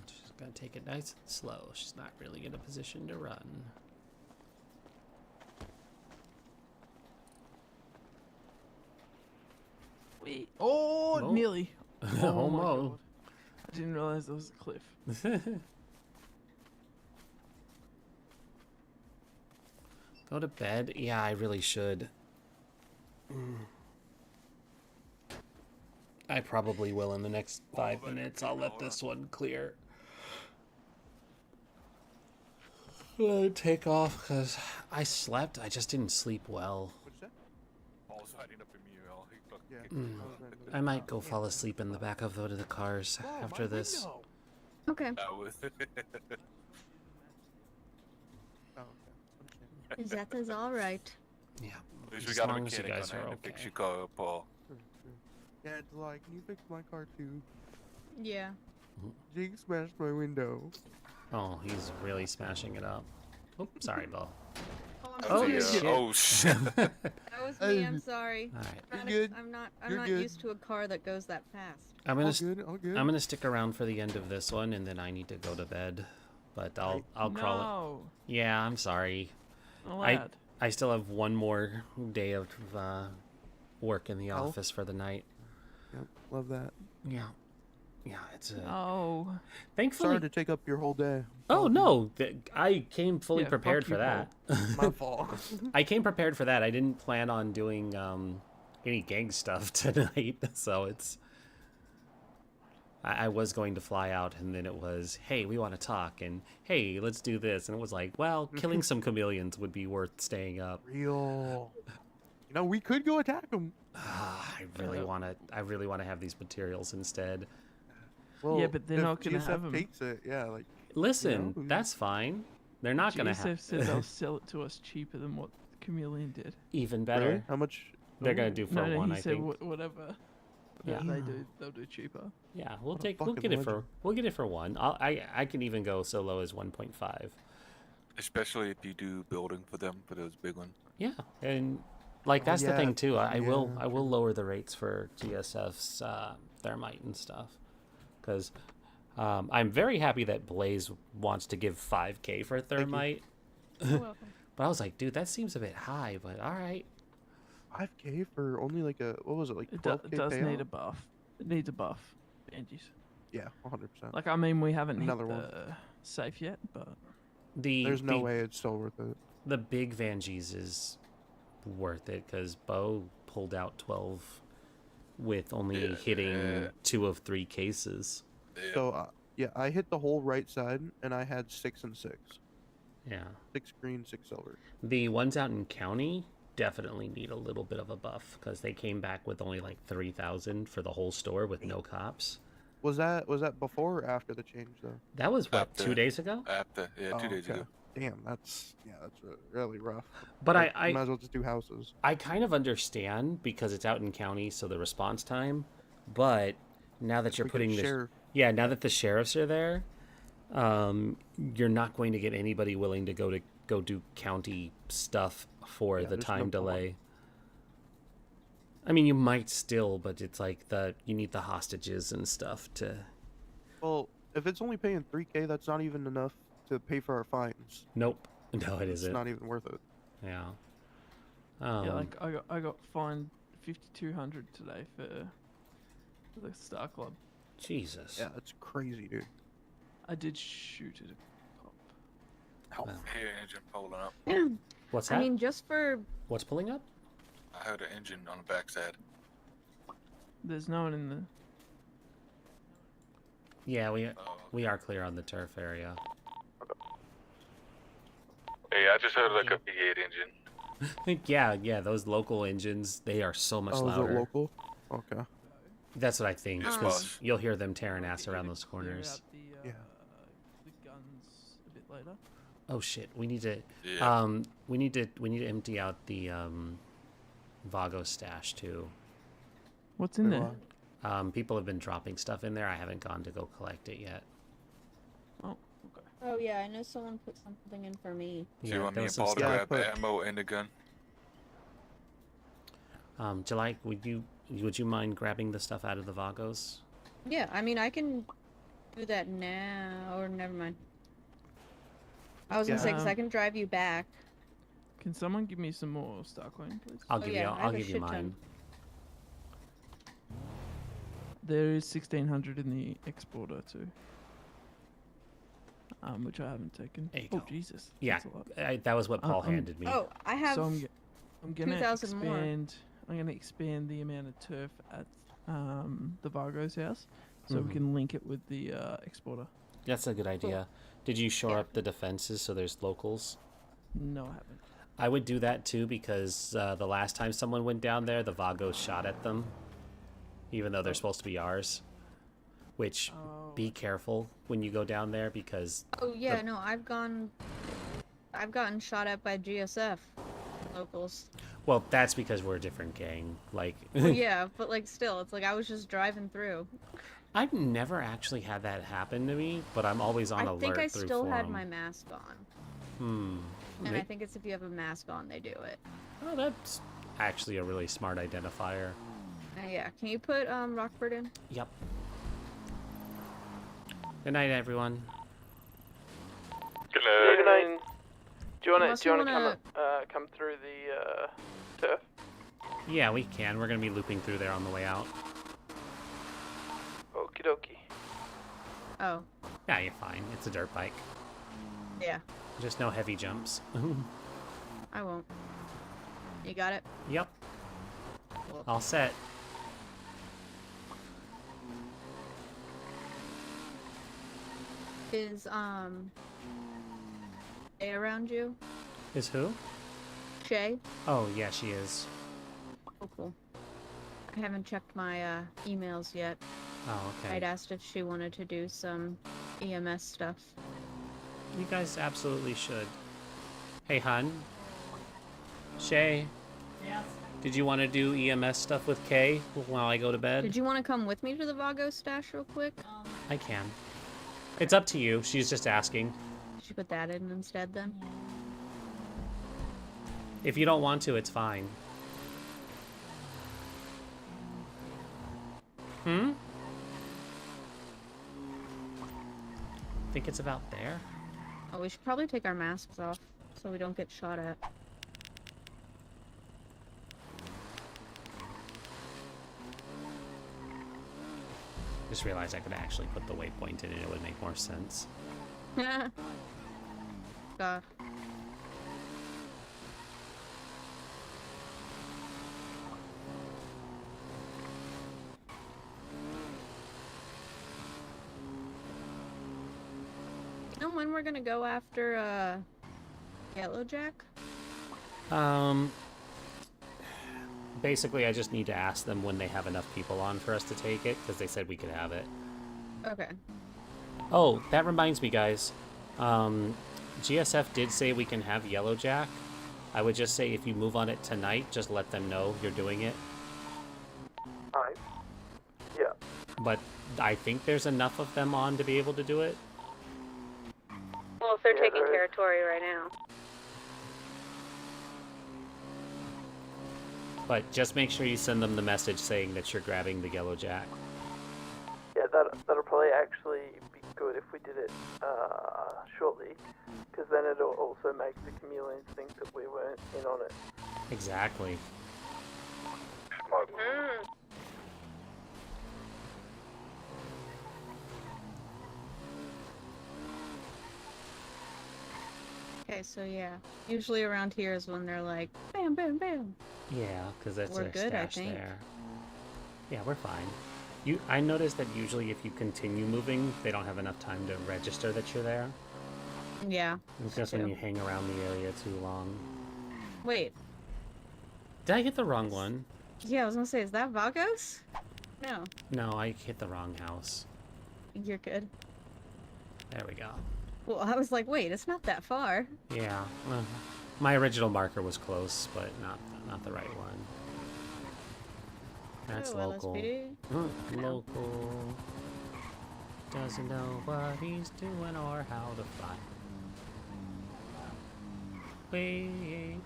Speaker 1: She's gonna take it nice and slow. She's not really in a position to run.
Speaker 22: Wait. Oh,
Speaker 1: Oh.
Speaker 22: nearly. Oh, my
Speaker 1: Homo.
Speaker 22: God. I didn't realize there was a cliff.
Speaker 1: Go to bed? Yeah, I really should. I probably will in the next 5 minutes. I'll let this one clear. Take off because I slept. I just didn't sleep well.
Speaker 19: Paul's hiding up in me, Al. He fucking
Speaker 1: I might go fall asleep in the back of the cars after this.
Speaker 16: Okay.
Speaker 19: That was.
Speaker 16: That is alright.
Speaker 1: Yeah.
Speaker 19: At least we
Speaker 1: As
Speaker 19: got a
Speaker 1: long as you
Speaker 19: mechanic
Speaker 1: guys
Speaker 19: on
Speaker 1: are
Speaker 19: hand to
Speaker 1: okay.
Speaker 19: fix your car, Paul.
Speaker 10: Yeah, it's like, can you fix my car too?
Speaker 16: Yeah.
Speaker 10: Jake smashed my window.
Speaker 1: Oh, he's really smashing it up. Oops, sorry, Bo.
Speaker 16: Oh,
Speaker 19: yeah.
Speaker 1: shit.
Speaker 19: Oh, shit.
Speaker 16: That was me. I'm sorry.
Speaker 1: All right.
Speaker 16: I'm not,
Speaker 10: You're good.
Speaker 16: I'm not
Speaker 10: You're good.
Speaker 16: used to a car that goes that fast.
Speaker 1: I'm gonna
Speaker 10: All good.
Speaker 1: I'm gonna stick around for the end of this one, and then I need to go to bed. But I'll crawl it.
Speaker 22: No.
Speaker 1: Yeah, I'm sorry.
Speaker 22: Lad.
Speaker 1: I still have one more day of work in the
Speaker 10: Oh.
Speaker 1: office for the night.
Speaker 10: Yep, love that.
Speaker 1: Yeah, it's a.
Speaker 22: Oh.
Speaker 1: Thankfully.
Speaker 10: Sorry to take up your whole day.
Speaker 1: Oh no, I came fully
Speaker 22: Yeah,
Speaker 1: prepared
Speaker 22: fuck
Speaker 1: for
Speaker 22: you,
Speaker 1: that.
Speaker 10: My fault.
Speaker 1: I came prepared for that. I didn't plan on doing any gang stuff tonight, so it's. I was going to fly out, and then it was, hey, we want to talk, and hey, let's do this, and it was like, well, killing some chameleons would be worth staying up.
Speaker 10: Real. You know, we could go attack them.
Speaker 1: I really want to have these materials instead.
Speaker 10: Well,
Speaker 22: Yeah, but they're
Speaker 10: if
Speaker 22: not gonna
Speaker 10: GSF
Speaker 22: have 'em.
Speaker 10: takes it, yeah, like.
Speaker 1: Listen,
Speaker 10: you know,
Speaker 1: that's fine. They're not going to
Speaker 22: GSF
Speaker 1: have.
Speaker 22: said they'll sell it to us cheaper than what Chameleon did.
Speaker 1: Even better.
Speaker 10: Really? How much?
Speaker 1: They're going to do for
Speaker 22: No,
Speaker 1: one,
Speaker 22: he
Speaker 1: I
Speaker 22: said
Speaker 1: think.
Speaker 22: whatever.
Speaker 1: Yeah.
Speaker 22: They'll do cheaper.
Speaker 1: Yeah,
Speaker 10: What a
Speaker 1: we'll
Speaker 10: fucking
Speaker 1: get it
Speaker 10: legend.
Speaker 1: we'll get it for one. I can even go so low as 1.5.
Speaker 19: Especially if you do building for them for those big ones.
Speaker 1: Yeah, and like that's the
Speaker 10: yeah,
Speaker 1: thing too. I will
Speaker 10: yeah,
Speaker 1: I will lower the rates for GSF's thermite and stuff, because I'm very happy that Blaze wants to give 5K for thermite.
Speaker 22: You're welcome.
Speaker 1: But I was like, dude, that seems a bit high. But all right.
Speaker 10: 5K for only like a, what was it, like
Speaker 22: It
Speaker 10: 12K
Speaker 22: does
Speaker 10: payout?
Speaker 22: need a buff. It needs a buff. Benji's.
Speaker 10: Yeah, 100%.
Speaker 22: Like, I mean, we haven't hit
Speaker 10: Another one.
Speaker 22: the safe yet, but
Speaker 10: There's no way it's still worth it.
Speaker 1: The big Vangees is worth it because Bo pulled out 12 with only hitting 2 of 3 cases.
Speaker 10: So, yeah, I hit the whole right side, and I had 6 and 6.
Speaker 1: Yeah.
Speaker 10: 6 green, 6 silver.
Speaker 1: The ones out in county definitely need a little bit of a buff because they came back with only like 3,000 for the whole store with no cops.
Speaker 10: Was that before or after the change though?
Speaker 1: That was what, 2 days ago?
Speaker 19: After, yeah, 2 days ago.
Speaker 10: Damn, that's really rough.
Speaker 1: But
Speaker 10: Like,
Speaker 1: I
Speaker 10: you might as well just do houses.
Speaker 1: I kind of understand because it's out in county, so the response time. But now that you're
Speaker 10: We could
Speaker 1: putting
Speaker 10: share-
Speaker 1: now that the sheriffs are there, you're not going to get anybody willing to go do county stuff for the
Speaker 10: there's
Speaker 1: time
Speaker 10: no point.
Speaker 1: delay. I mean, you might still, but it's like you need the hostages and stuff to.
Speaker 10: Well, if it's only paying 3K, that's not even enough to pay for our fines.
Speaker 1: Nope. No, it
Speaker 10: It's
Speaker 1: isn't.
Speaker 10: not even worth it.
Speaker 1: Yeah.
Speaker 22: yeah, like I got fined 5,200 today for the Star Club.
Speaker 1: Jesus.
Speaker 10: Yeah, that's crazy, dude.
Speaker 22: I did shoot it.
Speaker 19: Here, engine pulling up.
Speaker 1: What's
Speaker 16: I
Speaker 1: that?
Speaker 16: mean, just for
Speaker 1: What's pulling up?
Speaker 19: I heard an engine on the backside.
Speaker 22: There's no one in the.
Speaker 1: Yeah, we.
Speaker 19: Oh,
Speaker 1: We are clear on the turf area.
Speaker 19: Hey, I just heard like a V8 engine.
Speaker 1: Yeah, those local engines, they are so much
Speaker 10: Oh, is
Speaker 1: louder.
Speaker 10: it local? Okay.
Speaker 1: That's what I think,
Speaker 19: Yes,
Speaker 1: because
Speaker 19: boss.
Speaker 1: you'll hear them tearing ass around those
Speaker 22: Clear
Speaker 1: corners.
Speaker 22: out the guns a bit later.
Speaker 1: Oh shit, we need to
Speaker 19: Yeah.
Speaker 1: we need to empty out the Vago stash too.
Speaker 22: What's in there?
Speaker 1: People have been dropping stuff in there. I haven't gone to go collect it yet.
Speaker 22: Oh, okay.
Speaker 16: Oh yeah, I know someone put something in for me.
Speaker 19: Do you want me
Speaker 1: there
Speaker 19: and
Speaker 1: was some
Speaker 19: Paul to
Speaker 1: stuff.
Speaker 19: grab ammo and a gun?
Speaker 1: July, would you mind grabbing the stuff out of the Vagos?
Speaker 16: Yeah, I mean I can do that now, or never mind. I was gonna say, because I can drive you back.
Speaker 22: Can someone give me some more Starcoin, please?
Speaker 1: I'll give you.
Speaker 16: I
Speaker 1: I'll
Speaker 16: have a
Speaker 1: give you
Speaker 16: shit
Speaker 1: mine.
Speaker 16: ton.
Speaker 22: There is 1,600 in the exporter too. Which I haven't taken.
Speaker 1: There you
Speaker 22: Oh
Speaker 1: go.
Speaker 22: Jesus.
Speaker 1: Yeah,
Speaker 22: that's a lot.
Speaker 1: that was what Paul handed me.
Speaker 16: Oh, I have.
Speaker 22: So I'm gonna
Speaker 16: 2,000 more.
Speaker 22: expand. I'm gonna expand the amount of turf at the Vargo's house, so we
Speaker 1: Mhm.
Speaker 22: can link it with the exporter.
Speaker 1: That's a good idea. Did you shore up the defenses so there's locals?
Speaker 22: No, I haven't.
Speaker 1: I would do that too, because the last time someone went down there, the Vagos shot at them, even though they're supposed to be ours. Which, be careful when you go down there, because
Speaker 16: Oh yeah, no, I've gotten shot at by GSF locals.
Speaker 1: well, that's because we're a different gang. Like,
Speaker 16: Well, yeah, but like still, it's like I was just driving through.
Speaker 1: I've never actually had that happen to me, but I'm always on
Speaker 16: I
Speaker 1: alert
Speaker 16: think I
Speaker 1: through
Speaker 16: still had
Speaker 1: forum.
Speaker 16: my mask on,
Speaker 1: And
Speaker 16: and I think it's if you have a mask on, they do it.
Speaker 1: Oh, that's actually a really smart identifier.
Speaker 16: Yeah, can you put Rockford in?
Speaker 1: Yep. Good night, everyone.
Speaker 19: Good
Speaker 18: Good night. Do you
Speaker 16: Unless
Speaker 18: wanna
Speaker 16: you wanna-
Speaker 18: come through the turf?
Speaker 1: Yeah, we can. We're gonna be looping through there on the way out.
Speaker 18: Okie dokie.
Speaker 16: Oh,
Speaker 1: Yeah, you're fine. It's a dirt bike.
Speaker 16: yeah,
Speaker 1: Just no heavy jumps.
Speaker 16: I won't. You got it?
Speaker 1: Yep. All set.
Speaker 16: Is Shay around you?
Speaker 1: Is who?
Speaker 16: Shay?
Speaker 1: Oh, yeah, she is.
Speaker 16: Oh, cool. I haven't checked my emails yet.
Speaker 1: Oh, okay.
Speaker 16: I'd asked if she wanted to do some EMS stuff.
Speaker 1: You guys absolutely should. Hey, hun. Shay.
Speaker 11: Yes.
Speaker 1: Did you want to do EMS stuff with Kay while I go to bed?
Speaker 16: Did you want to come with me to the Vago stash real quick?
Speaker 1: I can. It's up to you. She's just asking.
Speaker 16: Should put that in instead then?
Speaker 1: If you don't want to, it's fine. Think it's about there?
Speaker 16: Oh, we should probably take our masks off so we don't get shot at.
Speaker 1: Just realized I could actually put the waypoint in and it would make more sense.
Speaker 16: God. You know when we're gonna go after Yellowjack?
Speaker 1: Basically, I just need to ask them when they have enough people on for us to take it, because they said we could have it.
Speaker 16: Okay.
Speaker 1: Oh, that reminds me, guys. GSF did say we can have Yellowjack. I would just say if you move on it tonight, just let them know you're doing it.
Speaker 18: Alright. Yeah.
Speaker 1: But I think there's enough of them on to be able to do it.
Speaker 16: Well, if they're
Speaker 18: Yeah,
Speaker 16: taking
Speaker 18: there is.
Speaker 16: territory right now.
Speaker 1: But just make sure you send them the message saying that you're grabbing the Yellowjack.
Speaker 18: Yeah, that'll probably actually be good if we did it shortly, because then it'll also make the chameleons think that we weren't in on it.
Speaker 1: Exactly.
Speaker 16: Okay, so yeah. Usually around here is when they're like, bam, bam, bam.
Speaker 1: Yeah, because that's
Speaker 16: We're
Speaker 1: their
Speaker 16: good, I
Speaker 1: stash
Speaker 16: think.
Speaker 1: there. Yeah, we're fine. I noticed that usually if you continue moving, they don't have enough time to register that you're there.
Speaker 16: Yeah.
Speaker 1: It's just when you hang around the area too long.
Speaker 16: Wait.
Speaker 1: Did I hit the wrong one?
Speaker 16: Yeah, I was gonna say, is that Vagos? No.
Speaker 1: No, I hit the wrong house.
Speaker 16: You're good.
Speaker 1: There we go.
Speaker 16: Well, I was like, wait, it's not that far.
Speaker 1: Yeah. Well, my original marker was close, but not the right one. That's
Speaker 16: Oh,
Speaker 1: local.
Speaker 16: LSPD.
Speaker 1: Local. Doesn't know what he's doing or how to fly. Wait.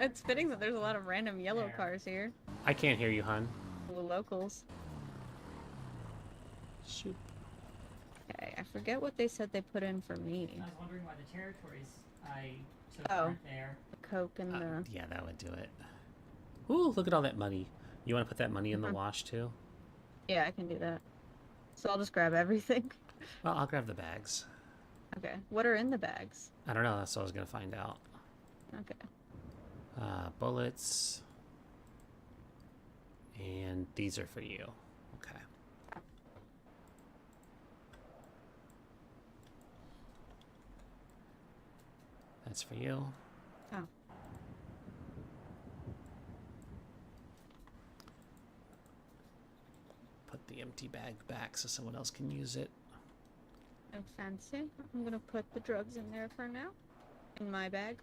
Speaker 16: It's fitting that there's a lot of random yellow cars here.
Speaker 1: I can't hear you, hon.
Speaker 16: The locals.
Speaker 1: Shoot.
Speaker 16: Okay, I forget what they said they put in for me.
Speaker 11: I was wondering why the territories I took
Speaker 16: Oh,
Speaker 11: weren't there.
Speaker 16: the Coke and the...
Speaker 1: Yeah, that would do it. Ooh, look at all that money. You want to put that money in the wash, too?
Speaker 16: Yeah, I can do that. So I'll just grab everything.
Speaker 1: Well, I'll grab the bags.
Speaker 16: Okay, what are in the bags?
Speaker 1: I don't know. That's what I was going to find out.
Speaker 16: Okay.
Speaker 1: Bullets. And these are for you. Okay. That's for you.
Speaker 16: Oh.
Speaker 1: Put the empty bag back so someone else can use it.
Speaker 16: No fancy. I'm gonna put the drugs in there for now. In my bag.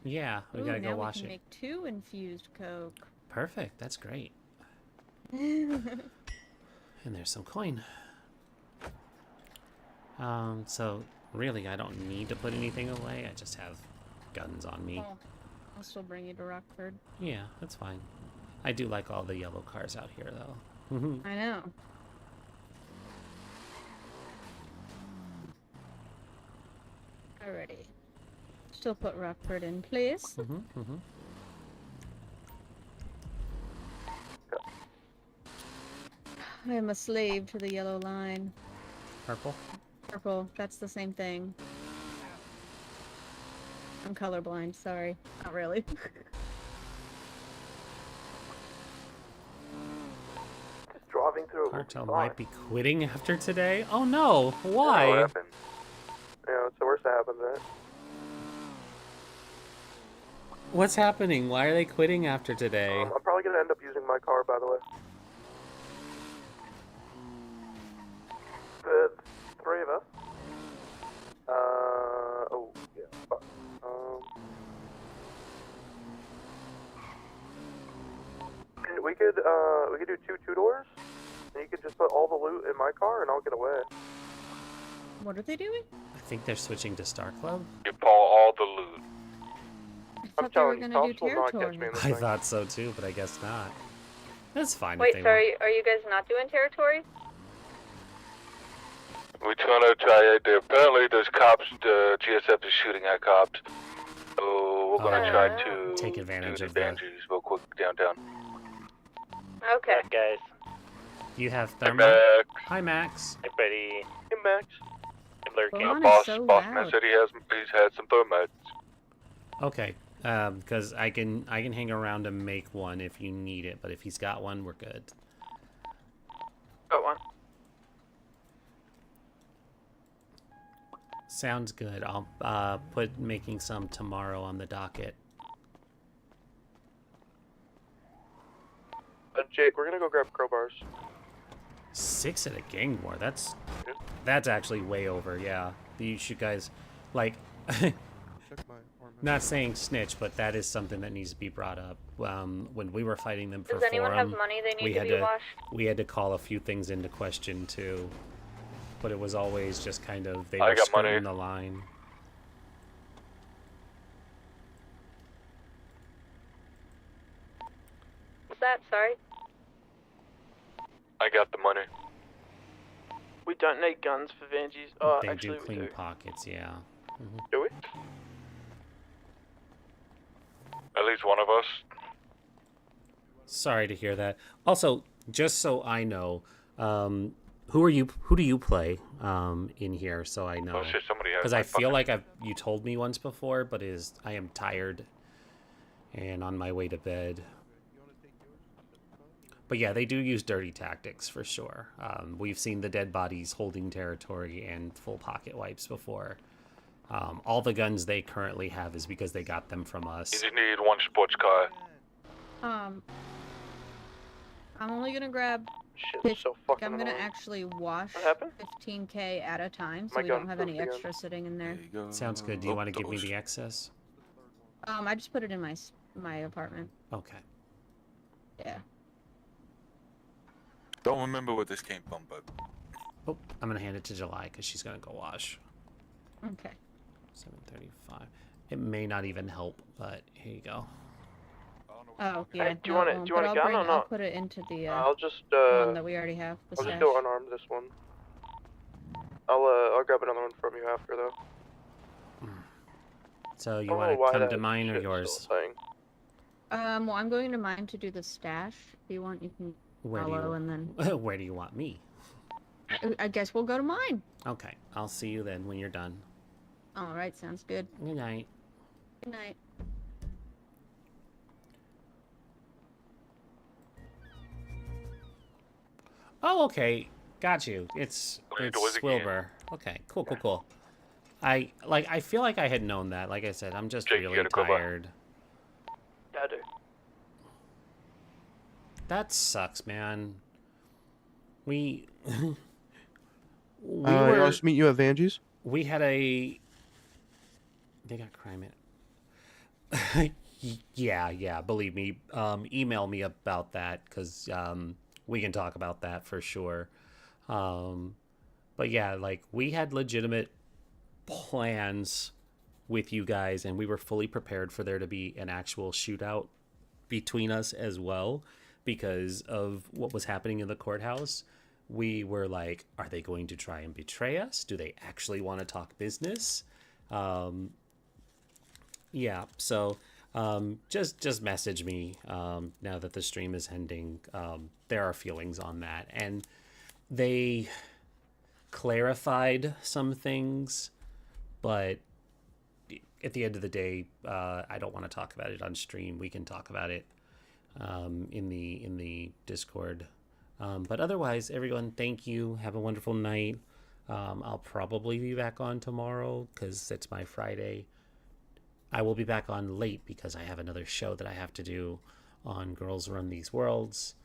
Speaker 1: Yeah, we gotta go wash
Speaker 16: we can
Speaker 1: it.
Speaker 16: make 2 infused Coke.
Speaker 1: Perfect. That's great. And there's some coin. So really, I don't need to put anything away. I just have guns on me.
Speaker 16: Oh, I'll still bring you to Rockford.
Speaker 1: Yeah, that's fine. I do like all the yellow cars out here, though.
Speaker 16: I know. Alrighty. Still put Rockford in place. I am a slave to the yellow line.
Speaker 1: Purple?
Speaker 16: Purple, that's the same thing. I'm colorblind, sorry. Not really.
Speaker 18: Just driving through.
Speaker 1: Cartel might be quitting after today. Oh no! Why?
Speaker 18: What happened? Yeah, it's the worst that happens, right?
Speaker 1: What's happening? Why are they quitting after today?
Speaker 18: I'm probably gonna end up using my car, by the way. The 3 of us. Oh, yeah. Fuck. We could do 2 doors, and you could just put all the loot in my car, and I'll get away.
Speaker 16: What are they doing?
Speaker 1: I think they're switching to Star Club.
Speaker 19: You pull all the loot.
Speaker 16: I thought they were gonna do territory.
Speaker 1: I thought so too, but I guess not. That's fine.
Speaker 16: Wait,
Speaker 1: if they
Speaker 16: sorry, are you guys not doing territory?
Speaker 19: We're trying to try it. Apparently, there's cops. GSF is shooting at cops. So we're gonna try to
Speaker 1: take advantage
Speaker 19: do
Speaker 1: of
Speaker 19: advantages real quick downtown.
Speaker 16: Okay.
Speaker 12: Guys.
Speaker 1: You have
Speaker 19: Hey,
Speaker 1: thermal.
Speaker 19: Max.
Speaker 1: Hi, Max.
Speaker 12: Hey, buddy.
Speaker 18: Hey, Max.
Speaker 12: I'm lurking.
Speaker 16: Ron is
Speaker 19: Boss,
Speaker 16: so
Speaker 19: Bossman
Speaker 16: loud.
Speaker 19: said he's had some thermites.
Speaker 1: Okay. Because I can hang around to make one if you need it, but if he's got one, we're good.
Speaker 21: Got one.
Speaker 1: Sounds good. I'll put making some tomorrow on the docket.
Speaker 18: Jake, we're gonna go grab crowbars.
Speaker 1: 6 at a gang war. That's actually way over. Yeah, you should guys like. Not saying snitch, but that is something that needs to be brought up. When we were fighting them for
Speaker 16: Does anyone
Speaker 1: Forum,
Speaker 16: have money they need
Speaker 1: we
Speaker 16: to
Speaker 1: had
Speaker 16: be washed?
Speaker 1: we had to call a few things into question too. But it was always just kind of they
Speaker 19: I
Speaker 1: were
Speaker 19: got
Speaker 1: skirting
Speaker 19: money.
Speaker 1: the line.
Speaker 16: What's that? Sorry.
Speaker 19: I got the money.
Speaker 21: We don't need guns for Vanjis. Oh,
Speaker 1: They
Speaker 21: actually,
Speaker 1: do
Speaker 21: we
Speaker 1: clean
Speaker 21: do.
Speaker 1: pockets, yeah.
Speaker 18: Do we?
Speaker 19: At least one of us.
Speaker 1: Sorry to hear that. Also, just so I know, who do you play in here? So I know.
Speaker 19: Oh shit, somebody has
Speaker 1: Because
Speaker 19: my
Speaker 1: I feel
Speaker 19: fucking-
Speaker 1: like you told me once before, but I am tired and on my way to bed. But yeah, they do use dirty tactics for sure. We've seen the dead bodies holding territory and full pocket wipes before. All the guns they currently have is because they got them from us.
Speaker 8: You just need one sports car.
Speaker 16: I'm only gonna grab.
Speaker 18: Shit, so fucking
Speaker 16: I'm gonna
Speaker 18: annoying.
Speaker 16: actually wash
Speaker 18: What happened?
Speaker 16: 15K at a time, so
Speaker 18: My
Speaker 16: we
Speaker 18: gun
Speaker 16: don't have
Speaker 18: pooped
Speaker 16: any
Speaker 18: again.
Speaker 16: extra sitting in there.
Speaker 1: Sounds good. Do you want to give me the excess?
Speaker 16: I just put it in my apartment.
Speaker 1: Okay.
Speaker 16: Yeah.
Speaker 19: Don't remember where this came from, but
Speaker 1: Oh, I'm gonna hand it to July because she's gonna go wash.
Speaker 16: Okay.
Speaker 1: 7:35. It may not even help, but here you go.
Speaker 16: Oh yeah.
Speaker 18: Hey, do you want a gun or
Speaker 16: I'll
Speaker 18: not?
Speaker 16: put it into the
Speaker 18: I'll just
Speaker 16: one that we already have. The
Speaker 18: I'll
Speaker 16: stash.
Speaker 18: just go unarmed this one. I'll grab another one from you after though.
Speaker 1: So you
Speaker 18: I don't
Speaker 1: want
Speaker 18: know why
Speaker 1: to come
Speaker 18: that
Speaker 1: to mine or
Speaker 18: shit's
Speaker 1: yours?
Speaker 18: still saying.
Speaker 16: Well, I'm going to mine to do the stash. If you want, you can
Speaker 1: Where do
Speaker 16: follow,
Speaker 1: you?
Speaker 16: and then
Speaker 1: Where do you want me?
Speaker 16: I guess we'll go to mine.
Speaker 1: Okay, I'll see you then when you're done.
Speaker 16: All right, sounds good.
Speaker 1: Good night.
Speaker 16: Good night.
Speaker 1: Oh, okay. Got you. It's
Speaker 8: doors again.
Speaker 1: Wilbur. Okay, cool. I feel like I had known that. Like I said, I'm just
Speaker 8: Jake, you
Speaker 1: really
Speaker 8: gotta go back.
Speaker 1: tired.
Speaker 18: Yeah, I do.
Speaker 1: That sucks, man. We we
Speaker 10: I'll just meet you at Vanjie's.
Speaker 1: we had a they got crime in. Yeah, believe me. Email me about that because we can talk about that for sure. But yeah, like we had legitimate plans with you guys and we were fully prepared for there to be an actual shootout between us as well because of what was happening in the courthouse. We were like, are they going to try and betray us? Do they actually want to talk business? Yeah, so just message me now that the stream is ending. There are feelings on that. And they clarified some things, but at the end of the day, I don't want to talk about it on stream. We can talk about it in the Discord. But otherwise, everyone, thank you. Have a wonderful night. I'll probably be back on tomorrow because it's my Friday. I will be back on late because I have another show that I have to do on Girls Run These Worlds.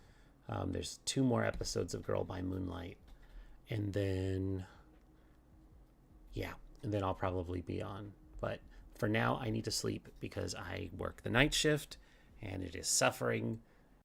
Speaker 1: There's 2 more episodes of Girl by Moonlight. And then I'll probably be on. But for now, I need to sleep because I work the night shift and it is suffering.